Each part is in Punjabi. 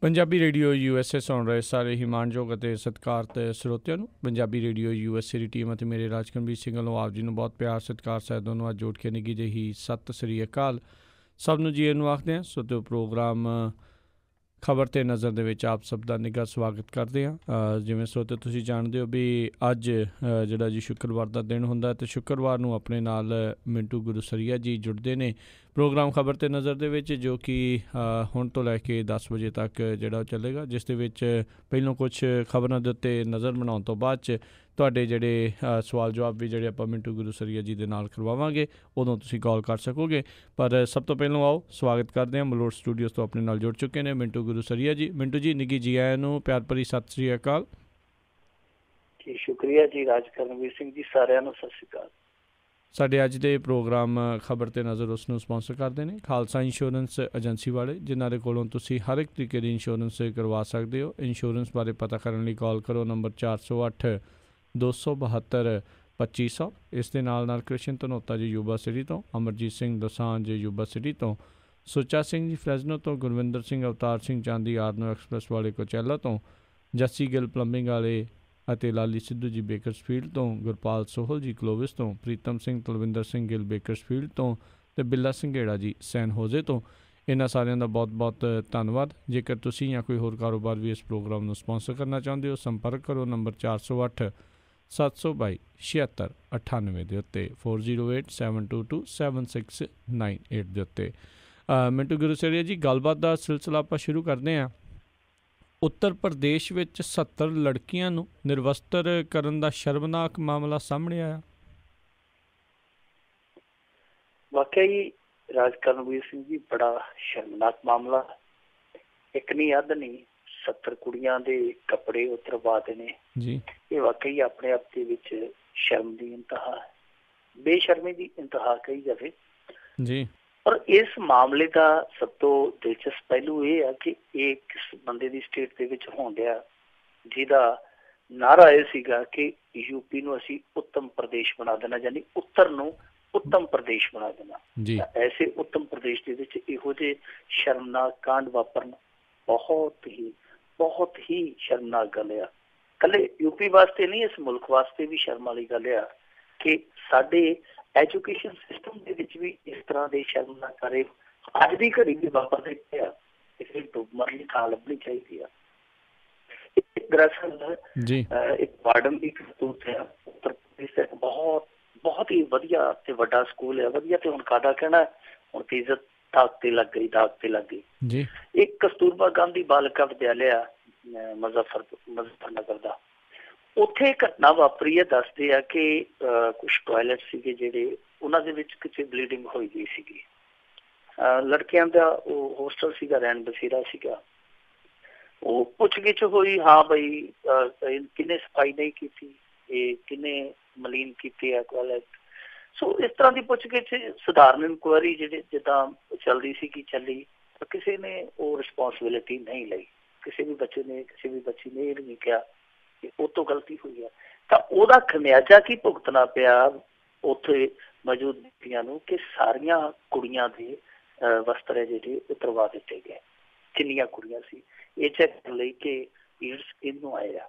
ਪੰਜਾਬੀ ਰੇਡੀਓ USA ਸੁਣ ਰਹੇ ਸਾਰੇ ਹੀ ਮਾਣਯੋਗ ਅਤੇ ਸਤਿਕਾਰਤ ਸਰੋਤਿਆਂ ਨੂੰ ਪੰਜਾਬੀ ਰੇਡੀਓ USA ਦੀ ਟੀਮ ਅਤੇ ਮੇਰੇ ਰਾਜਕਨਵੀਰ ਸਿੰਘ ਵੱਲੋਂ ਆਪ ਜੀ ਨੂੰ ਬਹੁਤ ਪਿਆਰ ਸਤਿਕਾਰ ਸਾਹਿਬ ਦੋਨੋਂ ਅੱਜ ਜੋੜ ਕੇ ਨਿੱਘੀ ਜਿਹੀ ਸਤਿ ਸ੍ਰੀ ਅਕਾਲ ਸਭ ਨੂੰ ਜੀ ਨੂੰ ਆਖਦੇ ਹਾਂ। ਸੋ ਪ੍ਰੋਗਰਾਮ ਖਬਰ 'ਤੇ ਨਜ਼ਰ ਦੇ ਵਿੱਚ ਆਪ ਸਭ ਦਾ ਨਿੱਘਾ ਸਵਾਗਤ ਕਰਦੇ ਹਾਂ। ਜਿਵੇਂ ਸਰੋਤੇ ਤੁਸੀਂ ਜਾਣਦੇ ਹੋ ਵੀ ਅੱਜ ਜਿਹੜਾ ਜੀ ਸ਼ੁੱਕਰਵਾਰ ਦਾ ਦਿਨ ਹੁੰਦਾ ਅਤੇ ਸ਼ੁੱਕਰਵਾਰ ਨੂੰ ਆਪਣੇ ਨਾਲ ਮਿੰਟੂ ਗੁਰੂਸਰੀਆ ਜੀ ਜੁੜਦੇ ਨੇ ਪ੍ਰੋਗਰਾਮ ਖਬਰ 'ਤੇ ਨਜ਼ਰ ਦੇ ਵਿੱਚ, ਜੋ ਕਿ ਹੁਣ ਤੋਂ ਲੈ ਕੇ 10 ਵਜੇ ਤੱਕ ਜਿਹੜਾ ਉਹ ਚੱਲੇਗਾ, ਜਿਸ ਦੇ ਵਿੱਚ ਪਹਿਲੋਂ ਕੁਛ ਖਬਰਾਂ ਦੇ ਉੱਤੇ ਨਜ਼ਰ ਬਣਾਉਣ ਤੋਂ ਬਾਅਦ 'ਚ ਤੁਹਾਡੇ ਜਿਹੜੇ ਸਵਾਲ ਜਵਾਬ ਵੀ ਜਿਹੜੇ ਆਪਾਂ ਮਿੰਟੂ ਗੁਰੂਸਰੀਆ ਜੀ ਦੇ ਨਾਲ ਕਰਵਾਵਾਂਗੇ, ਉਦੋਂ ਤੁਸੀਂ ਕਾਲ ਕਰ ਸਕੋਗੇ। ਪਰ ਸਭ ਤੋਂ ਪਹਿਲਾਂ ਆਓ ਸਵਾਗਤ ਕਰਦੇ ਹਾਂ, ਮਲੋਟ ਸਟੂਡੀਓਜ਼ ਤੋਂ ਆਪਣੇ ਨਾਲ ਜੁੜ ਚੁੱਕੇ ਨੇ ਮਿੰਟੂ ਗੁਰੂਸਰੀਆ ਜੀ। ਮਿੰਟੂ ਜੀ ਨਿੱਘੀ ਜੀ ਆਇਆਂ ਨੂੰ ਪਿਆਰ ਭਰੀ ਸਤਿ ਸ੍ਰੀ ਅਕਾਲ ਜੀ। ਸ਼ੁਕਰੀਆ ਜੀ ਰਾਜਕਰਨਵੀਰ ਸਿੰਘ ਜੀ, ਸਾਰਿਆਂ ਨੂੰ ਸਤਿ ਸ੍ਰੀ ਅਕਾਲ। ਸਾਡੇ ਅੱਜ ਦੇ ਪ੍ਰੋਗਰਾਮ ਖਬਰ 'ਤੇ ਨਜ਼ਰ ਉਸ ਨੂੰ ਸਪੋਂਸਰ ਕਰਦੇ ਨੇ ਖਾਲਸਾ ਇੰਸ਼ੋਰੈਂਸ ਏਜੰਸੀ ਵਾਲੇ, ਜਿਨ੍ਹਾਂ ਦੇ ਕੋਲੋਂ ਤੁਸੀਂ ਹਰ ਇੱਕ ਤਰੀਕੇ ਦੀ ਇੰਸ਼ੋਰੈਂਸ ਕਰਵਾ ਸਕਦੇ ਹੋ। ਇੰਸ਼ੋਰੈਂਸ ਬਾਰੇ ਪਤਾ ਕਰਨ ਲਈ ਕਾਲ ਕਰੋ ਨੰਬਰ 408 272 2500। ਇਸ ਦੇ ਨਾਲ ਕ੍ਰਿਸ਼ਨ ਧਨੋਤਾ ਜੀ ਯੂਬਾ ਸਿਟੀ ਤੋਂ, ਅਮਰਜੀਤ ਸਿੰਘ ਦੋਸਾਂਝ ਯੂਬਾ ਸਿਟੀ ਤੋਂ, ਸੁੱਚਾ ਸਿੰਘ ਜੀ ਫਰੈਜ਼ਨੋ ਤੋਂ, ਗੁਰਵਿੰਦਰ ਸਿੰਘ ਅਵਤਾਰ ਸਿੰਘ ਚਾਂਦੀ ਆਰਨੋ ਐਕਸਪ੍ਰੈਸ ਵਾਲੇ ਕੋਚੈਲਾ ਤੋਂ, ਜੱਸੀ ਗਿੱਲ ਪਲੰਬਿੰਗ ਵਾਲੇ ਅਤੇ ਲਾਲੀ ਸਿੱਧੂ ਜੀ ਬੇਕਰਸਫੀਲਡ ਤੋਂ, ਗੁਰਪਾਲ ਸੋਹਲ ਜੀ ਕਲੋਵਿਸ ਤੋਂ, ਪ੍ਰੀਤਮ ਸਿੰਘ ਤਲਵਿੰਦਰ ਸਿੰਘ ਗਿੱਲ ਬੇਕਰਸਫੀਲਡ ਤੋਂ ਅਤੇ ਬਿੱਲਾ ਸਿੰਘੇੜਾ ਜੀ ਸੈਨ ਹੋਜ਼ੇ ਤੋਂ। ਇਹਨਾਂ ਸਾਰਿਆਂ ਦਾ ਬਹੁਤ ਬਹੁਤ ਧੰਨਵਾਦ। ਜੇਕਰ ਤੁਸੀਂ ਜਾਂ ਕੋਈ ਹੋਰ ਕਾਰੋਬਾਰ ਵੀ ਇਸ ਪ੍ਰੋਗਰਾਮ ਨੂੰ ਸਪੋਂਸਰ ਕਰਨਾ ਚਾਹੁੰਦੇ ਹੋ, ਸੰਪਰਕ ਕਰੋ ਨੰਬਰ 408 722 7698 ਦੇ ਉੱਤੇ, 408 722 7698 ਦੇ ਉੱਤੇ। ਮਿੰਟੂ ਗੁਰੂਸਰੀਆ ਜੀ, ਗੱਲਬਾਤ ਦਾ ਸਿਲਸਿਲਾ ਆਪਾਂ ਸ਼ੁਰੂ ਕਰਦੇ ਹਾਂ। ਉੱਤਰ ਪ੍ਰਦੇਸ਼ ਵਿੱਚ 70 ਲੜਕੀਆਂ ਨੂੰ ਨਿਰਵਸਤਰ ਕਰਨ ਦਾ ਸ਼ਰਮਨਾਕ ਮਾਮਲਾ ਸਾਹਮਣੇ ਆਇਆ। ਵਾਕਿਆ ਹੀ ਰਾਜਕਰਨਵੀਰ ਸਿੰਘ ਜੀ, ਬੜਾ ਸ਼ਰਮਨਾਕ ਮਾਮਲਾ। ਇੱਕ ਨਹੀਂ ਅੱਧ ਨਹੀਂ, 70 ਕੁੜੀਆਂ ਦੇ ਕੱਪੜੇ ਉਤਰਵਾਦੇ ਨੇ ਜੀ। ਇਹ ਵਾਕਈ ਆਪਣੇ ਆਪ ਦੇ ਵਿੱਚ ਸ਼ਰਮ ਦੀ ਇੰਤਹਾ, ਬੇਸ਼ਰਮੀ ਦੀ ਇੰਤਹਾ ਕਹੀ ਜਾਵੇ ਜੀ। ਪਰ ਇਸ ਮਾਮਲੇ ਦਾ ਸਭ ਤੋਂ ਦਿਲਚਸਪ ਪਹਿਲੂ ਇਹ ਹੈ ਕਿ ਇਹ ਕਿਸ ਬੰਦੇ ਦੀ ਸਟੇਟ ਦੇ ਵਿੱਚ ਹੋਣ ਡਿਆ ਜਿਹਦਾ ਨਾਅਰਾ ਇਹ ਸੀਗਾ ਕਿ ਯੂਪੀ ਨੂੰ ਅਸੀਂ ਉੱਤਮ ਪ੍ਰਦੇਸ਼ ਬਣਾ ਦੇਣਾ, ਯਾਨੀ ਉੱਤਰ ਨੂੰ ਉੱਤਮ ਪ੍ਰਦੇਸ਼ ਬਣਾ ਦੇਣਾ। ਐਸੇ ਉੱਤਮ ਪ੍ਰਦੇਸ਼ ਦੇ ਵਿੱਚ ਇਹੋ ਜਿਹੇ ਸ਼ਰਮਨਾਕ ਕਾਂਡ ਵਾਪਰਨ ਬਹੁਤ ਹੀ ਸ਼ਰਮਨਾਕ ਗੱਲ ਆ। ਇਕੱਲੇ ਯੂਪੀ ਵਾਸਤੇ ਨਹੀਂ, ਇਸ ਮੁਲਕ ਵਾਸਤੇ ਵੀ ਸ਼ਰਮ ਵਾਲੀ ਗੱਲ ਆ ਕਿ ਸਾਡੇ ਐਜੂਕੇਸ਼ਨ ਸਿਸਟਮ ਦੇ ਵਿੱਚ ਵੀ ਇਸ ਤਰ੍ਹਾਂ ਦੇ ਸ਼ਰਮਨਾਕ ਕਾਰੇ ਅੱਜ ਦੀ ਘੜੀ ਵੀ ਵਾਪਰਦੇ ਪਏ ਆ। ਇਸ ਲਈ ਡੁੱਬਮਰ ਲਈ ਥਾਂ ਲੱਭਣੀ ਚਾਹੀਦੀ ਆ। ਦਰਅਸਲ ਇੱਕ ਵਾਰਡਨ ਦੀ ਕਰਤੂਤ ਹੈ। ਉੱਤਰ ਪ੍ਰਦੇਸ਼ ਦਾ ਬਹੁਤ ਹੀ ਵਧੀਆ ਤੇ ਵੱਡਾ ਸਕੂਲ ਹੈ। ਵਧੀਆ ਤੇ ਹੁਣ ਕਾਹਦਾ ਕਹਿਣਾ, ਹੁਣ ਤੇ ਇੱਜ਼ਤ ਦਾਗ ਤੇ ਲੱਗ ਗਈ ਜੀ। ਇੱਕ ਕਸਤੂਰਬਾ ਗਾਂਧੀ ਬਾਲਿਕਾ ਵਿਦਿਆਲਿਆ ਮੁਜ਼ੱਫਰ ਨਗਰ ਦਾ, ਉੱਥੇ ਘਟਨਾ ਵਾਪਰੀ ਹੈ। ਦੱਸਦੇ ਆ ਕਿ ਕੁਛ ਟੋਇਲਟ ਸੀਗੇ ਜਿਹੜੇ, ਉਹਨਾਂ ਦੇ ਵਿੱਚ ਕਿਤੇ ਬਲੀਡਿੰਗ ਹੋਈ ਗਈ ਸੀਗੀ। ਲੜਕਿਆਂ ਦਾ ਉਹ ਹੋਸਟਲ ਸੀਗਾ, ਰਹਿਣ ਬਸੇਰਾ ਸੀਗਾ। ਉਹ ਪੁੱਛ ਗਿੱਛ ਹੋਈ, ਹਾਂ ਬਈ ਕਿੰਨੇ ਸਫਾਈ ਨਹੀਂ ਕੀਤੀ, ਇਹ ਕਿੰਨੇ ਮਲੀਨ ਕੀਤੇ ਆ ਟੋਇਲਟ। ਸੋ ਇਸ ਤਰ੍ਹਾਂ ਦੀ ਪੁੱਛ ਗਿੱਛ, ਸਧਾਰਨ ਇਨਕੁਆਇਰੀ ਜਿੱਦਾਂ ਚੱਲਦੀ ਸੀਗੀ ਚੱਲੀ, ਕਿਸੇ ਨੇ ਉਹ ਰਿਸਪੋਂਸੀਬਿਲਿਟੀ ਨਹੀਂ ਲਈ। ਕਿਸੇ ਵੀ ਬੱਚੀ ਨੇ ਇਹ ਨਹੀਂ ਕਿਹਾ ਕਿ ਉਹ ਤੋਂ ਗਲਤੀ ਹੋਈ ਹੈ। ਤਾਂ ਉਹਦਾ ਖਮਿਆਜਾ ਕੀ ਭੁਗਤਣਾ ਪਿਆ ਉੱਥੇ ਮੌਜੂਦ ਬੀਬੀਆਂ ਨੂੰ ਕਿ ਸਾਰੀਆਂ ਕੁੜੀਆਂ ਦੇ ਵਸਤਰ ਹੈ ਜਿਹੜੇ ਉਤਰਵਾ ਦਿੱਤੇ ਗਏ। ਕਿੰਨੀਆਂ ਕੁੜੀਆਂ ਸੀ ਇਹ ਚੈੱਕ ਕਰਨ ਲਈ ਕਿ ਪੀਰੀਅਡਸ ਕਿਹਨੂੰ ਆਏ ਆ।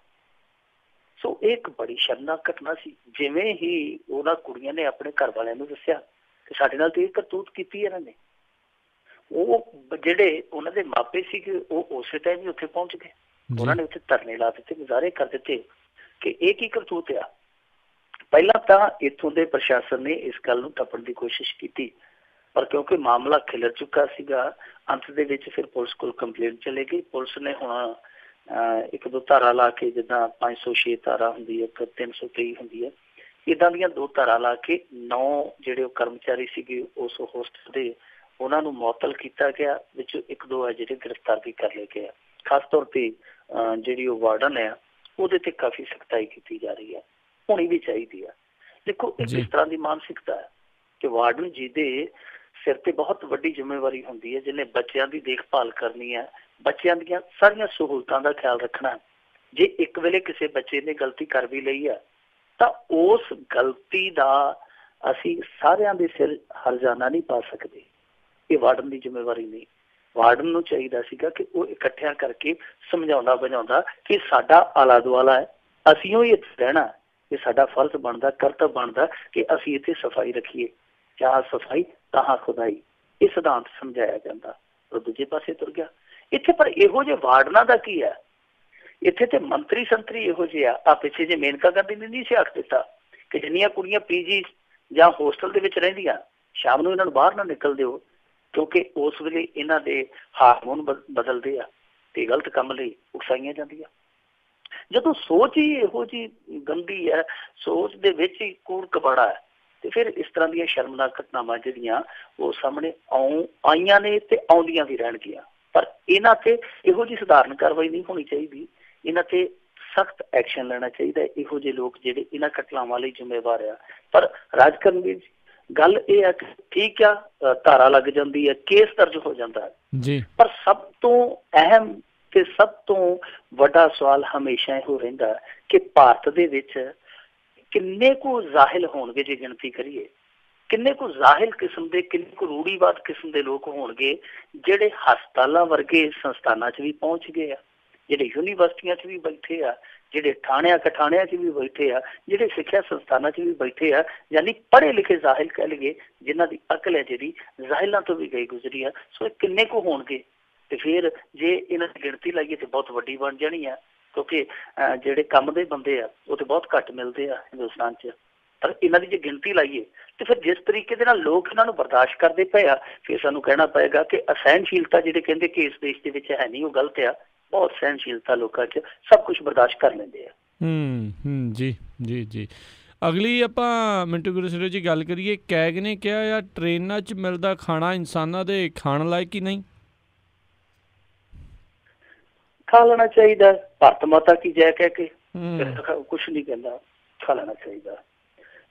ਸੋ ਇਹ ਇੱਕ ਬੜੀ ਸ਼ਰਮਨਾਕ ਘਟਨਾ ਸੀ। ਜਿਵੇਂ ਹੀ ਉਹਨਾਂ ਕੁੜੀਆਂ ਨੇ ਆਪਣੇ ਘਰ ਵਾਲਿਆਂ ਨੂੰ ਦੱਸਿਆ ਕਿ ਸਾਡੇ ਨਾਲ ਤੇ ਇਹ ਕਰਤੂਤ ਕੀਤੀ ਇਹਨਾਂ ਨੇ, ਉਹ ਜਿਹੜੇ ਉਹਨਾਂ ਦੇ ਮਾਪੇ ਸੀਗੇ ਉਹ ਉਸੇ ਟਾਈਮ ਹੀ ਉੱਥੇ ਪਹੁੰਚ ਗਏ। ਉਹਨਾਂ ਨੇ ਉੱਥੇ ਧਰਨੇ ਲਾ ਦਿੱਤੇ, ਮੁਜ਼ਾਹਰੇ ਕਰ ਦਿੱਤੇ ਕਿ ਇਹ ਕੀ ਕਰਤੂਤ ਆ। ਪਹਿਲਾਂ ਤਾਂ ਇੱਥੋਂ ਦੇ ਪ੍ਰਸ਼ਾਸਨ ਨੇ ਇਸ ਗੱਲ ਨੂੰ ਟੱਪਣ ਦੀ ਕੋਸ਼ਿਸ਼ ਕੀਤੀ, ਪਰ ਕਿਉਂਕਿ ਮਾਮਲਾ ਖਿਲਰ ਚੁੱਕਾ ਸੀਗਾ, ਅੰਤ ਦੇ ਵਿੱਚ ਫਿਰ ਪੁਲਿਸ ਕੋਲ ਕੰਪਲੇਂਟ ਚਲੇ ਗਈ। ਪੁਲਿਸ ਨੇ ਹੁਣ 1-2 ਧਾਰਾ ਲਾ ਕੇ, ਜਿੱਦਾਂ 506 ਧਾਰਾ ਹੁੰਦੀ ਹੈ, 323 ਹੁੰਦੀ ਹੈ, ਇੱਦਾਂ ਦੀਆਂ 2 ਧਾਰਾ ਲਾ ਕੇ 9 ਜਿਹੜੇ ਉਹ ਕਰਮਚਾਰੀ ਸੀਗੇ ਉਸ ਹੋਸਟਲ ਦੇ, ਉਹਨਾਂ ਨੂੰ ਮੁਅੱਤਲ ਕੀਤਾ ਗਿਆ। ਵਿੱਚੋਂ 1-2 ਹੈ ਜਿਹੜੇ ਗ੍ਰਿਫਤਾਰ ਵੀ ਕਰ ਲਏ ਗਏ ਆ। ਖਾਸ ਤੌਰ ਤੇ ਜਿਹੜੀ ਉਹ ਵਾਰਡਨ ਹੈ ਉਹਦੇ ਤੇ ਕਾਫੀ ਸਖਤਾਈ ਕੀਤੀ ਜਾ ਰਹੀ ਹੈ, ਹੋਣੀ ਵੀ ਚਾਹੀਦੀ ਆ। ਦੇਖੋ ਇਹ ਕਿਸ ਤਰ੍ਹਾਂ ਦੀ ਮਾਨਸਿਕਤਾ ਹੈ ਕਿ ਵਾਰਡਨ ਜੀ ਦੇ ਸਿਰ ਤੇ ਬਹੁਤ ਵੱਡੀ ਜ਼ਿੰਮੇਵਾਰੀ ਹੁੰਦੀ ਹੈ, ਜਿਹਨੇ ਬੱਚਿਆਂ ਦੀ ਦੇਖਭਾਲ ਕਰਨੀ ਹੈ, ਬੱਚਿਆਂ ਦੀਆਂ ਸਾਰੀਆਂ ਸਹੂਲਤਾਂ ਦਾ ਖਿਆਲ ਰੱਖਣਾ। ਜੇ ਇੱਕ ਵੇਲੇ ਕਿਸੇ ਬੱਚੇ ਨੇ ਗਲਤੀ ਕਰ ਵੀ ਲਈ ਆ ਤਾਂ ਉਸ ਗਲਤੀ ਦਾ ਅਸੀਂ ਸਾਰਿਆਂ ਦੇ ਸਿਰ ਹਰਜਾਨਾ ਨਹੀਂ ਪਾ ਸਕਦੇ। ਇਹ ਵਾਰਡਨ ਦੀ ਜ਼ਿੰਮੇਵਾਰੀ ਨਹੀਂ। ਵਾਰਡਨ ਨੂੰ ਚਾਹੀਦਾ ਸੀਗਾ ਕਿ ਉਹ ਇਕੱਠਿਆਂ ਕਰਕੇ ਸਮਝਾਉਂਦਾ ਬੁਝਾਉਂਦਾ ਕਿ ਸਾਡਾ ਆਲਾ ਦੁਆਲਾ ਹੈ, ਅਸੀਂ ਉਹ ਇੱਥੇ ਰਹਿਣਾ, ਇਹ ਸਾਡਾ ਫਰਜ਼ ਬਣਦਾ, ਕਰਤੱਵ ਬਣਦਾ ਕਿ ਅਸੀਂ ਇੱਥੇ ਸਫਾਈ ਰੱਖੀਏ, ਜਹਾਂ ਸਫਾਈ ਤਹਾਂ ਖੁਦਾਈ, ਇਹ ਸਿਧਾਂਤ ਸਮਝਾਇਆ ਜਾਂਦਾ। ਉਹ ਦੂਜੇ ਪਾਸੇ ਤੁਰ ਗਿਆ। ਇੱਥੇ ਪਰ ਇਹੋ ਜਿਹੇ ਵਾਰਡਨਾਂ ਦਾ ਕੀ ਹੈ, ਇੱਥੇ ਤੇ ਮੰਤਰੀ ਸੰਤਰੀ ਇਹੋ ਜਿਹੇ ਆ ਪਿੱਛੇ ਜੇ ਮੇਨਕਾ ਗਾਂਧੀ ਨੇ ਨਹੀਂ ਸੀ ਆਖ ਦਿੱਤਾ ਕਿ ਜਿੰਨੀਆਂ ਕੁੜੀਆਂ ਪੀਜੀ ਜਾਂ ਹੋਸਟਲ ਦੇ ਵਿੱਚ ਰਹਿੰਦੀਆਂ, ਸ਼ਾਮ ਨੂੰ ਇਹਨਾਂ ਨੂੰ ਬਾਹਰ ਨਾ ਨਿਕਲ ਦਿਓ, ਕਿਉਂਕਿ ਉਸ ਵੇਲੇ ਇਹਨਾਂ ਦੇ ਹਾਰਮੋਨ ਬਦਲਦੇ ਆ ਤੇ ਗਲਤ ਕੰਮ ਲਈ ਉਕਸਾਈਆਂ ਜਾਂਦੀਆਂ। ਜਦੋਂ ਸੋਚ ਹੀ ਇਹੋ ਜਿਹੀ ਗੰਦੀ ਹੈ, ਸੋਚ ਦੇ ਵਿੱਚ ਹੀ ਕੂੜ ਕਬਾੜਾ ਹੈ, ਤੇ ਫਿਰ ਇਸ ਤਰ੍ਹਾਂ ਦੀਆਂ ਸ਼ਰਮਨਾਕ ਘਟਨਾਵਾਂ ਜਿਹੜੀਆਂ ਉਹ ਸਾਹਮਣੇ ਆਈਆਂ ਨੇ ਤੇ ਆਉਂਦੀਆਂ ਵੀ ਰਹਿਣਗੀਆਂ। ਪਰ ਇਹਨਾਂ ਤੇ ਇਹੋ ਜਿਹੀ ਸਧਾਰਨ ਕਾਰਵਾਈ ਨਹੀਂ ਹੋਣੀ ਚਾਹੀਦੀ, ਇਹਨਾਂ ਤੇ ਸਖਤ ਐਕਸ਼ਨ ਲੈਣਾ ਚਾਹੀਦਾ। ਇਹੋ ਜਿਹੇ ਲੋਕ ਜਿਹੜੇ ਇਹਨਾਂ ਘਟਨਾਵਾਂ ਲਈ ਜ਼ਿੰਮੇਵਾਰ ਆ। ਪਰ ਰਾਜਕਰਨ ਵੀ ਗੱਲ ਇਹ ਹੈ ਕਿ ਠੀਕ ਆ, ਧਾਰਾ ਲੱਗ ਜਾਂਦੀ ਹੈ, ਕੇਸ ਦਰਜ ਹੋ ਜਾਂਦਾ ਹੈ, ਪਰ ਸਭ ਤੋਂ ਅਹਿਮ ਤੇ ਸਭ ਤੋਂ ਵੱਡਾ ਸਵਾਲ ਹਮੇਸ਼ਾ ਇਹੋ ਰਹਿੰਦਾ ਕਿ ਭਾਰਤ ਦੇ ਵਿੱਚ ਕਿੰਨੇ ਕੁ ਜ਼ਾਹਿਲ ਹੋਣਗੇ, ਜੇ ਗਿਣਤੀ ਕਰੀਏ ਕਿੰਨੇ ਕੁ ਜ਼ਾਹਿਲ ਕਿਸਮ ਦੇ, ਕਿੰਨੇ ਕੁ ਰੂੜੀਵਾਦ ਕਿਸਮ ਦੇ ਲੋਕ ਹੋਣਗੇ ਜਿਹੜੇ ਹਸਪਤਾਲਾਂ ਵਰਗੇ ਸੰਸਥਾਨਾਂ 'ਚ ਵੀ ਪਹੁੰਚ ਗਏ ਆ, ਜਿਹੜੇ ਯੂਨੀਵਰਸਿਟੀਆਂ 'ਚ ਵੀ ਬੈਠੇ ਆ, ਜਿਹੜੇ ਥਾਣਿਆਂ ਕਠਾਣਿਆਂ 'ਚ ਵੀ ਬੈਠੇ ਆ, ਜਿਹੜੇ ਸਿੱਖਿਆ ਸੰਸਥਾਨਾਂ 'ਚ ਵੀ ਬੈਠੇ ਆ, ਯਾਨੀ ਪੜ੍ਹੇ ਲਿਖੇ ਜ਼ਾਹਿਲ ਕਹਿ ਲਈਏ, ਜਿਨ੍ਹਾਂ ਦੀ ਅਕਲ ਹੈ ਜਿਹੜੀ ਜ਼ਾਹਿਲਾਂ ਤੋਂ ਵੀ ਗਈ ਗੁਜ਼ਰੀ ਆ। ਸੋ ਇਹ ਕਿੰਨੇ ਕੁ ਹੋਣਗੇ, ਤੇ ਫਿਰ ਜੇ ਇਹਨਾਂ ਦੀ ਗਿਣਤੀ ਲਾਈਏ ਤੇ ਬਹੁਤ ਵੱਡੀ ਬਣ ਜਾਣੀ ਆ, ਕਿਉਂਕਿ ਜਿਹੜੇ ਕੰਮ ਦੇ ਬੰਦੇ ਆ ਉਹ ਤੇ ਬਹੁਤ ਘੱਟ ਮਿਲਦੇ ਆ ਹਿੰਦੁਸਤਾਨ 'ਚ। ਪਰ ਇਹਨਾਂ ਦੀ ਜੇ ਗਿਣਤੀ ਲਾਈਏ ਤੇ ਫਿਰ ਜਿਸ ਤਰੀਕੇ ਦੇ ਨਾਲ ਲੋਕ ਇਹਨਾਂ ਨੂੰ ਬਰਦਾਸ਼ਤ ਕਰਦੇ ਪਏ ਆ, ਫਿਰ ਸਾਨੂੰ ਕਹਿਣਾ ਪਏਗਾ ਕਿ ਅਸਹਿਣਸ਼ੀਲਤਾ ਜਿਹੜੇ ਕਹਿੰਦੇ ਕਿ ਇਸ ਦੇਸ਼ ਦੇ ਵਿੱਚ ਹੈ ਨਹੀਂ, ਉਹ ਗਲਤ ਆ। ਬਹੁਤ ਸਹਿਣਸ਼ੀਲਤਾ ਲੋਕਾਂ 'ਚ, ਸਭ ਕੁਛ ਬਰਦਾਸ਼ਤ ਕਰ ਲੈਂਦੇ ਆ। ਜੀ ਜੀ ਜੀ। ਅਗਲੀ ਆਪਾਂ ਮਿੰਟੂ ਗੁਰਸੇਵਕ ਜੀ ਗੱਲ ਕਰੀਏ, ਕੈਗ ਨੇ ਕਿਹਾ ਆ ਟ੍ਰੇਨਾਂ 'ਚ ਮਿਲਦਾ ਖਾਣਾ ਇਨਸਾਨਾਂ ਦੇ ਖਾਣ ਲਾਇਕ ਹੀ ਨਹੀਂ, ਖਾ ਲੈਣਾ ਚਾਹੀਦਾ। ਭਾਰਤ ਮਾਤਾ ਕੀ ਜੈ ਕਹਿ ਕੇ ਕੁਛ ਨਹੀਂ ਕਹਿੰਦਾ, ਖਾ ਲੈਣਾ ਚਾਹੀਦਾ।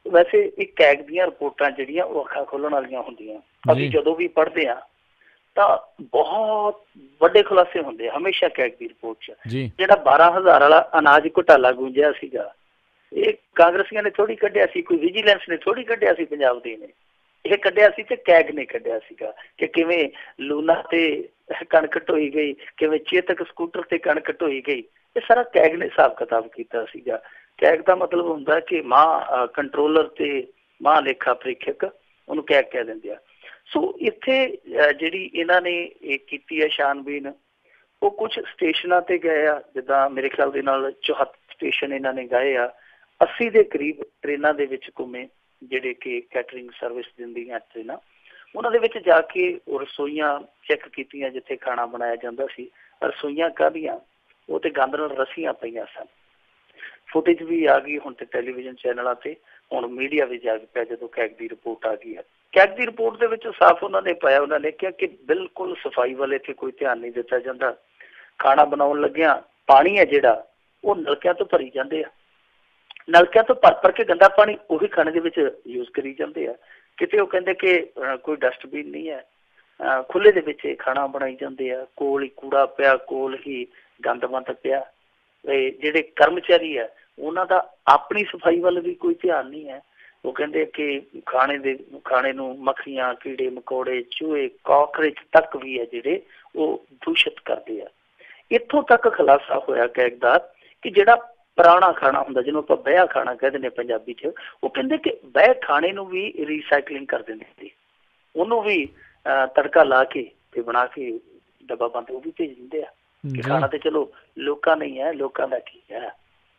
ਵੈਸੇ ਇਹ ਕੈਗ ਦੀਆਂ ਰਿਪੋਰਟਾਂ ਜਿਹੜੀਆਂ ਉਹ ਅੱਖਾਂ ਖੋਲਣ ਵਾਲੀਆਂ ਹੁੰਦੀਆਂ। ਅਸੀਂ ਜਦੋਂ ਵੀ ਪੜ੍ਹਦੇ ਹਾਂ ਤਾਂ ਬਹੁਤ ਵੱਡੇ ਖੁਲਾਸੇ ਹੁੰਦੇ ਆ ਹਮੇਸ਼ਾ ਕੈਗ ਦੀ ਰਿਪੋਰਟ 'ਚ। ਜਿਹੜਾ 12,000 ਵਾਲਾ ਅਨਾਜ ਘੁਟਾਲਾ ਗੂੰਜਿਆ ਸੀਗਾ, ਇਹ ਕਾਂਗਰਸੀਆਂ ਨੇ ਥੋੜ੍ਹੀ ਕੱਢਿਆ ਸੀ, ਕੋਈ ਵਿਜੀਲੈਂਸ ਨੇ ਥੋੜ੍ਹੀ ਕੱਢਿਆ ਸੀ, ਪੰਜਾਬ ਦੇ ਨੇ ਇਹ ਕੱਢਿਆ ਸੀ ਤੇ ਕੈਗ ਨੇ ਕੱਢਿਆ ਸੀਗਾ ਕਿ ਕਿਵੇਂ ਲੂਣਾ ਤੇ ਕਣਕ ਢੋਈ ਗਈ, ਕਿਵੇਂ ਚੇਤਕ ਸਕੂਟਰ ਤੇ ਕਣਕ ਢੋਈ ਗਈ। ਇਹ ਸਾਰਾ ਕੈਗ ਨੇ ਹਿਸਾਬ ਕਿਤਾਬ ਕੀਤਾ ਸੀਗਾ। ਕੈਗ ਦਾ ਮਤਲਬ ਹੁੰਦਾ ਕਿ ਮਾਂ ਕੰਟਰੋਲਰ ਤੇ ਮਾਂ ਲੇਖਾ ਪ੍ਰੀਖਿਅਕ, ਉਹਨੂੰ ਕੈਗ ਕਹਿ ਦਿੰਦੇ ਆ। ਸੋ ਇੱਥੇ ਜਿਹੜੀ ਇਹਨਾਂ ਨੇ ਇਹ ਕੀਤੀ ਹੈ ਛਾਨਬੀਨ, ਉਹ ਕੁਛ ਸਟੇਸ਼ਨਾਂ ਤੇ ਗਏ ਆ, ਜਿੱਦਾਂ ਮੇਰੇ ਖਿਆਲ ਦੇ ਨਾਲ 74 ਸਟੇਸ਼ਨ ਇਹਨਾਂ ਨੇ ਗਏ ਆ, 80 ਦੇ ਕਰੀਬ ਟ੍ਰੇਨਾਂ ਦੇ ਵਿੱਚ ਘੁੰਮੇ ਜਿਹੜੇ ਕਿ ਕੈਟਰਿੰਗ ਸਰਵਿਸ ਦਿੰਦੀਆਂ ਟ੍ਰੇਨਾਂ। ਉਹਨਾਂ ਦੇ ਵਿੱਚ ਜਾ ਕੇ ਉਹ ਰਸੋਈਆਂ ਚੈੱਕ ਕੀਤੀਆਂ ਜਿੱਥੇ ਖਾਣਾ ਬਣਾਇਆ ਜਾਂਦਾ ਸੀ। ਰਸੋਈਆਂ ਕਾਹਦੀਆਂ, ਉਹ ਤੇ ਗੰਦ ਨਾਲ ਰੱਸੀਆਂ ਪਈਆਂ ਸਨ। ਫੁਟੇਜ ਵੀ ਆ ਗਈ ਹੁਣ ਤੇ ਟੈਲੀਵਿਜ਼ਨ ਚੈਨਲਾਂ ਤੇ, ਹੁਣ ਮੀਡੀਆ ਵੀ ਜਾਗ ਪਿਆ ਜਦੋਂ ਕੈਗ ਦੀ ਰਿਪੋਰਟ ਆ ਗਈ ਹੈ। ਕੈਗ ਦੀ ਰਿਪੋਰਟ ਦੇ ਵਿੱਚ ਸਾਫ਼ ਉਹਨਾਂ ਨੇ ਪਾਇਆ, ਉਹਨਾਂ ਨੇ ਕਿਹਾ ਕਿ ਬਿਲਕੁਲ ਸਫਾਈ ਵੱਲ ਇੱਥੇ ਕੋਈ ਧਿਆਨ ਨਹੀਂ ਦਿੱਤਾ ਜਾਂਦਾ। ਖਾਣਾ ਬਣਾਉਣ ਲੱਗਿਆ ਪਾਣੀ ਹੈ ਜਿਹੜਾ ਉਹ ਨਲਕਿਆਂ ਤੋਂ ਭਰੀ ਜਾਂਦੇ ਆ, ਨਲਕਿਆਂ ਤੋਂ ਭਰ ਕੇ ਗੰਦਾ ਪਾਣੀ ਉਹੀ ਖਾਣੇ ਦੇ ਵਿੱਚ ਯੂਜ਼ ਕਰੀ ਜਾਂਦੇ ਆ। ਕਿਤੇ ਉਹ ਕਹਿੰਦੇ ਕਿ ਕੋਈ ਡਸਟਬਿਨ ਨਹੀਂ ਹੈ, ਖੁੱਲ੍ਹੇ ਦੇ ਵਿੱਚ ਖਾਣਾ ਬਣਾਈ ਜਾਂਦੇ ਆ, ਕੋਲ ਹੀ ਕੂੜਾ ਪਿਆ, ਕੋਲ ਹੀ ਗੰਦ ਮੰਦ ਪਿਆ। ਜਿਹੜੇ ਕਰਮਚਾਰੀ ਆ ਉਹਨਾਂ ਦਾ ਆਪਣੀ ਸਫਾਈ ਵੱਲ ਵੀ ਕੋਈ ਧਿਆਨ ਨਹੀਂ ਹੈ। ਉਹ ਕਹਿੰਦੇ ਕਿ ਖਾਣੇ ਨੂੰ ਮੱਖੀਆਂ, ਕੀੜੇ ਮਕੌੜੇ, ਚੂਹੇ, ਕਾਕਰੇਚ ਤੱਕ ਵੀ ਹੈ ਜਿਹੜੇ ਉਹ ਦੂਸ਼ਿਤ ਕਰਦੇ ਆ। ਇੱਥੋਂ ਤੱਕ ਖੁਲਾਸਾ ਹੋਇਆ ਕੈਗ ਦਾ ਕਿ ਜਿਹੜਾ ਪੁਰਾਣਾ ਖਾਣਾ ਹੁੰਦਾ, ਜਿਹਨੂੰ ਆਪਾਂ ਬਹਿਆ ਖਾਣਾ ਕਹਿ ਦਿੰਦੇ ਪੰਜਾਬੀ 'ਚ, ਉਹ ਕਹਿੰਦੇ ਕਿ ਬਹਿ ਖਾਣੇ ਨੂੰ ਵੀ ਰੀਸਾਈਕਲਿੰਗ ਕਰ ਦਿੰਦੇ ਸੀ, ਉਹਨੂੰ ਵੀ ਤੜਕਾ ਲਾ ਕੇ ਤੇ ਬਣਾ ਕੇ ਡੱਬਾ ਬੰਦ ਉਹ ਵੀ ਭੇਜ ਦਿੰਦੇ ਆ ਕਿ ਖਾਣਾ ਤੇ ਚਲੋ ਲੋਕਾਂ ਨਹੀਂ ਹੈ, ਲੋਕਾਂ ਦਾ ਕੀ ਹੈ,